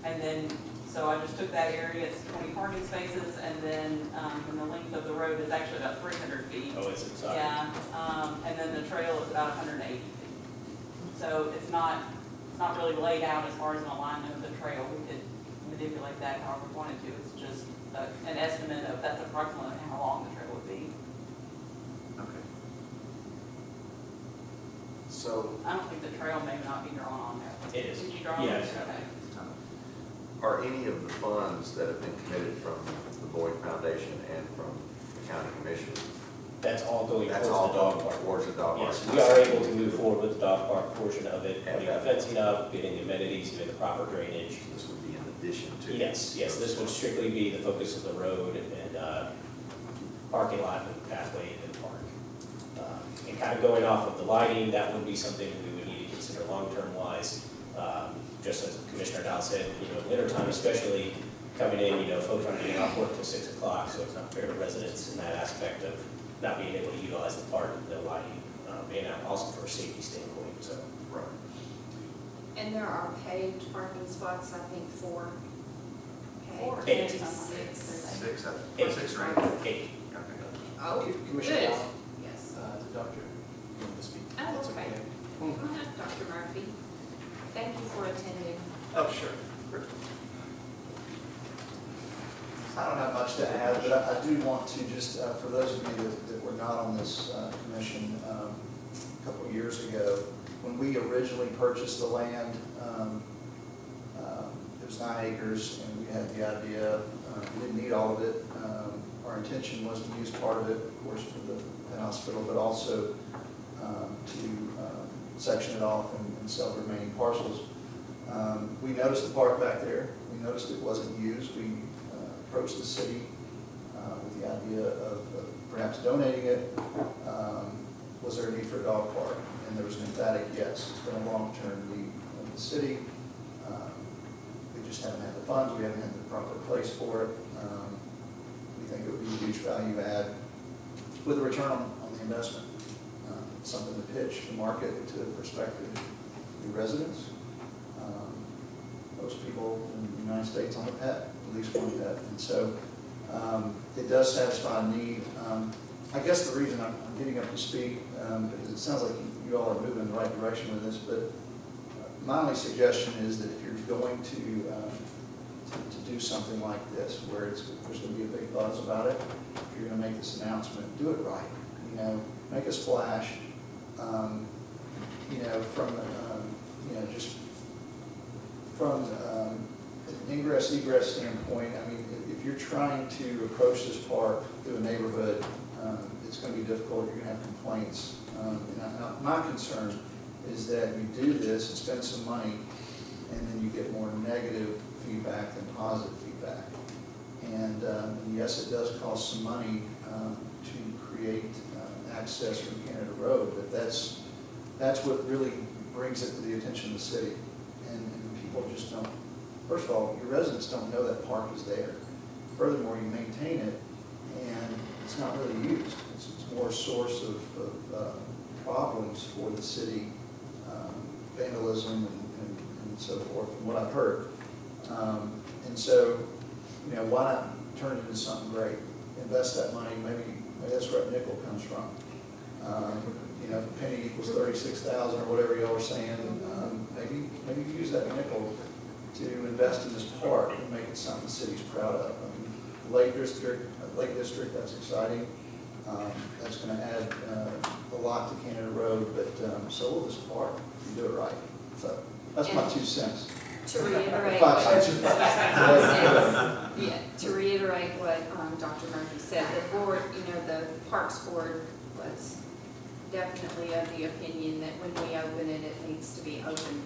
S6: And then, so I just took that area, it's 20 parking spaces, and then, and the length of the road is actually about 300 feet.
S14: Oh, it's inside.
S6: Yeah, and then the trail is about 180 feet. So it's not really laid out as far as an alignment of the trail. We could manipulate that however we wanted to. It's just an estimate of that's approximately how long the trail would be.
S8: Okay.
S1: So,
S6: I don't think the trail may not be drawn on there.
S14: It is.
S6: Did you draw on
S14: Yeah,
S6: it?
S14: it's got
S6: Okay.
S1: are any of the funds that have been committed from the Boyd Foundation and from the county commission,
S14: That's all going
S1: that's
S14: towards the
S1: all
S14: dog park.
S1: towards the dog park?
S14: Yes, we are able to move forward with the dog park portion of it, putting the fencing up, getting the amenities, doing the proper drainage.
S1: This would be in addition to?
S14: Yes, this would strictly be the focus of the road and parking lot and pathway into the park. And kind of going off of the lighting, that would be something we would need to consider long-term wise. Just as Commissioner Dow said, wintertime especially, coming in, folks aren't getting off work till 6 o'clock, so it's not fair to residents in that aspect of not being able to utilize the park, the lighting, and also for a safety standpoint, so.
S1: Right.
S11: And there are paved parking spots, I think, 4.
S6: Four.
S14: Eight.
S11: 6.
S1: 6, I think,
S14: Eight.
S1: 6 or 8.
S14: 8.
S11: Oh,
S3: Commissioner
S11: good.
S3: Dow,
S11: Yes.
S3: the doctor, you want to speak?
S11: Oh,
S3: That's
S11: okay. Go ahead, Dr. Murphy. Thank you for attending.
S15: Oh, sure. I don't have much to add, but I do want to just, for those of you that were not on this commission a couple of years ago, when we originally purchased the land, it was 9 acres, and we had the idea, we didn't need all of it. Our intention was to use part of it, of course, for the hospital, but also to section it off and sell the remaining parcels. We noticed the park back there. We noticed it wasn't used. We approached the city with the idea of perhaps donating it. Was there a need for a dog park? And there was an emphatic yes. It's been a long-term need of the city. We just haven't had the funds. We haven't had the proper place for it. We think it would be a huge value add with a return on the investment. Something to pitch the market to prospective new residents. Most people in the United States own a pet, at least one pet, and so it does satisfy a need. I guess the reason I'm getting up to speak, because it sounds like you all are moving in the right direction with this, but my only suggestion is that if you're going to do something like this, where there's going to be a big buzz about it, if you're going to make this announcement, do it right. Make a splash. From just from an ingress-egress standpoint, I mean, if you're trying to approach this park through a neighborhood, it's going to be difficult. You're going to have complaints. My concern is that you do this and spend some money, and then you get more negative feedback than positive feedback. And yes, it does cost some money to create access from Canada Road, but that's what really brings it to the attention of the city. And people just don't, first of all, your residents don't know that park is there. Furthermore, you maintain it, and it's not really used. It's more a source of problems for the city, vandalism and so forth, from what I've heard. And so, why not turn it into something great? Invest that money, maybe that's where a nickel comes from. If a penny equals 36,000 or whatever y'all are saying, maybe use that nickel to invest in this park and make it something the city's proud of. I mean, Lake District, that's exciting. That's going to add a lot to Canada Road, but so will this park if you do it right. So that's my 2 cents.
S11: To reiterate, to reiterate what Dr. Murphy said, the board, the Parks Board was definitely of the opinion that when we open it, it needs to be opened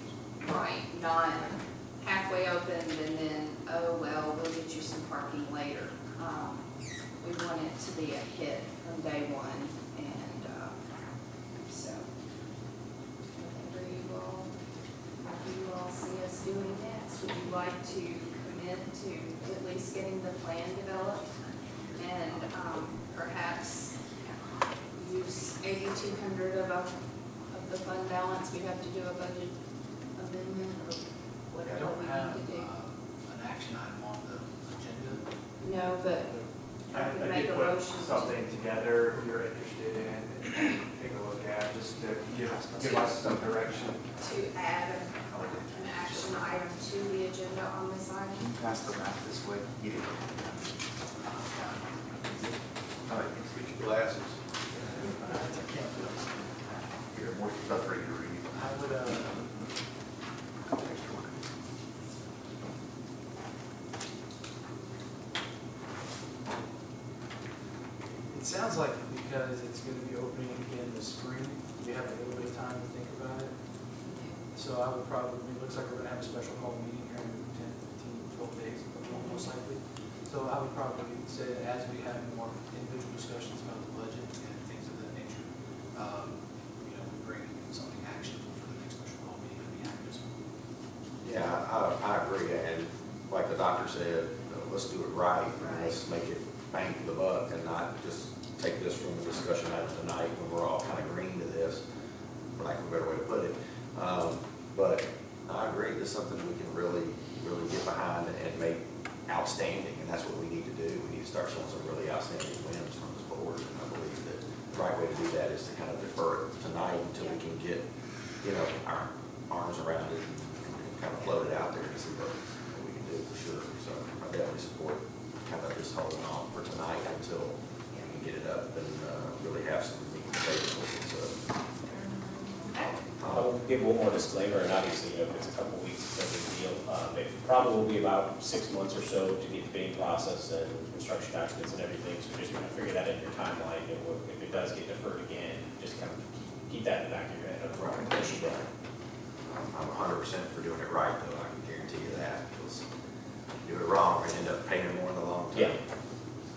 S11: right, not halfway opened and then, oh, well, we'll get you some parking later. We want it to be a hit from day one, and so whatever you all see us doing next, would you like to commit to at least getting the plan developed and perhaps use 8,200 of the fund balance? We have to do a budget amendment or whatever we need to do.
S3: An action item on the agenda.
S11: No, but I could make a
S9: put
S11: motion.
S9: something together if you're interested in, and take a look at, just to give us some direction.
S11: To add an action item to the agenda on this item.
S8: Can you pass the map this way? Get it.
S1: All right, switch your glasses. Here, more stuff for you to read.
S3: I would, it sounds like because it's going to be opening again this spring, we have a little bit of time to think about it. So I would probably, it looks like we're going to have a special call meeting here in 10, 15, 12 days, most likely. So I would probably say that as we have more individual discussions about the budget and things of that nature, we bring something actionable for the next special call meeting and the actors.
S1: Yeah, I agree, and like the doctor said, let's do it right, and let's make it bang for the buck, and not just take this from the discussion item tonight when we're all kind of green to this, for lack of a better way to put it. But I agree, this is something we can really get behind and make outstanding, and that's what we need to do. We need to start showing some really outstanding wins from this board, and I believe that the right way to do that is to kind of defer it tonight until we can get, our arms around it and kind of float it out there to see what we can do for sure. So I definitely support kind of just holding on for tonight until we can get it up and really have some meat and potatoes with it. So,
S14: I'll give one more disclaimer, and obviously, if it's a couple weeks, it's no big deal. It probably will be about 6 months or so to get the bidding process and construction documents and everything, so just kind of figure that in your timeline. If it does get deferred again, just kind of keep that in the back of your head.
S1: I'm 100% for doing it right, though. I can guarantee you that. Because if you do it wrong, we're going to end up paying more in the long term.
S14: Yeah.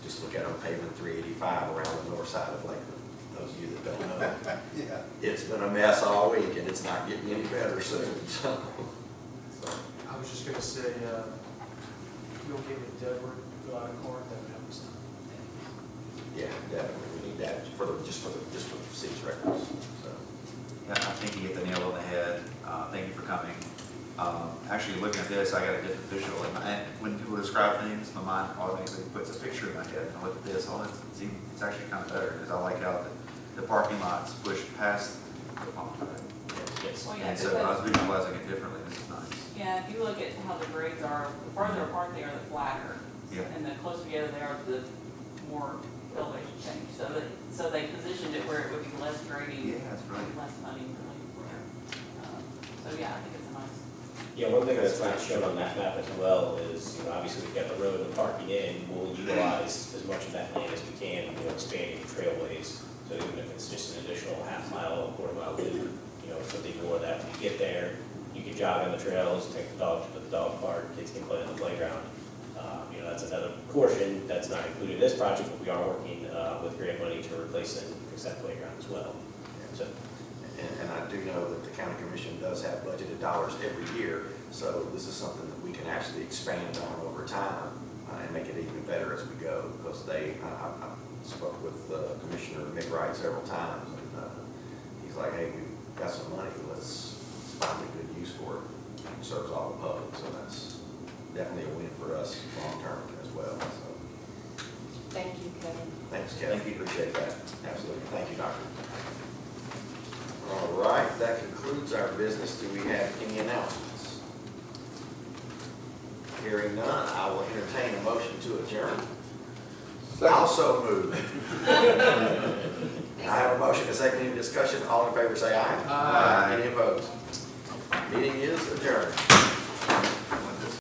S1: Just look at them paving 385 around the north side of Lakeland. Those of you that don't know,
S4: Yeah.
S1: it's been a mess all week, and it's not getting any better soon. So,
S3: I was just gonna say, you'll give it to Edward, fill out a card, that would help us out.
S1: yeah, definitely, we need that just for the siege records. So,
S8: Yeah, I think you hit the nail on the head. Thank you for coming. Actually, looking at this, I got a different visual. And when people describe things, my mind automatically puts a picture in my head. And I look at this, it's actually kind of better, because I like how the parking lot's pushed past the pond, right?
S14: Yes.
S6: Well, yeah,
S8: And so I was visualizing it differently. This is nice.
S6: Yeah, if you look at how the grades are, the farther apart they are, the flatter.
S8: Yeah.
S6: And the closer together they are, the more elevation change. So they positioned it where it would be less grading.
S8: Yeah, that's right.
S6: Less money, really. So yeah, I think it's a nice.
S14: Yeah, one thing that's not shown on that map as well is, obviously we've got the road and the parking in. We'll utilize as much of that land as we can, expanding trailways. So even if it's just an additional half mile, quarter mile loop, something more that when you get there, you can jog on the trails, take the dog to the dog park, kids can play on the playground. That's another portion that's not included in this project, but we are working with grant money to replace and fix that playground as well. So.
S1: and I do know that the county commission does have budgeted dollars every year, so this is something that we can actually expand on over time and make it even better as we go, because I spoke with Commissioner Mick Wright several times, and he's like, hey, we've got some money, let's find a good use for it. It serves all the public, so that's definitely a win for us long term as well. So.
S2: Thank you, Kevin.
S1: Thanks, Kevin. Appreciate that. Absolutely. Thank you, Doctor. All right, that concludes our business. Do we have any announcements? Hearing none, I will entertain a motion to adjourn. Also move. I have a motion, a second, any discussion. All in favor say aye.
S8: Aye.
S1: Any opposed? Meeting is adjourned.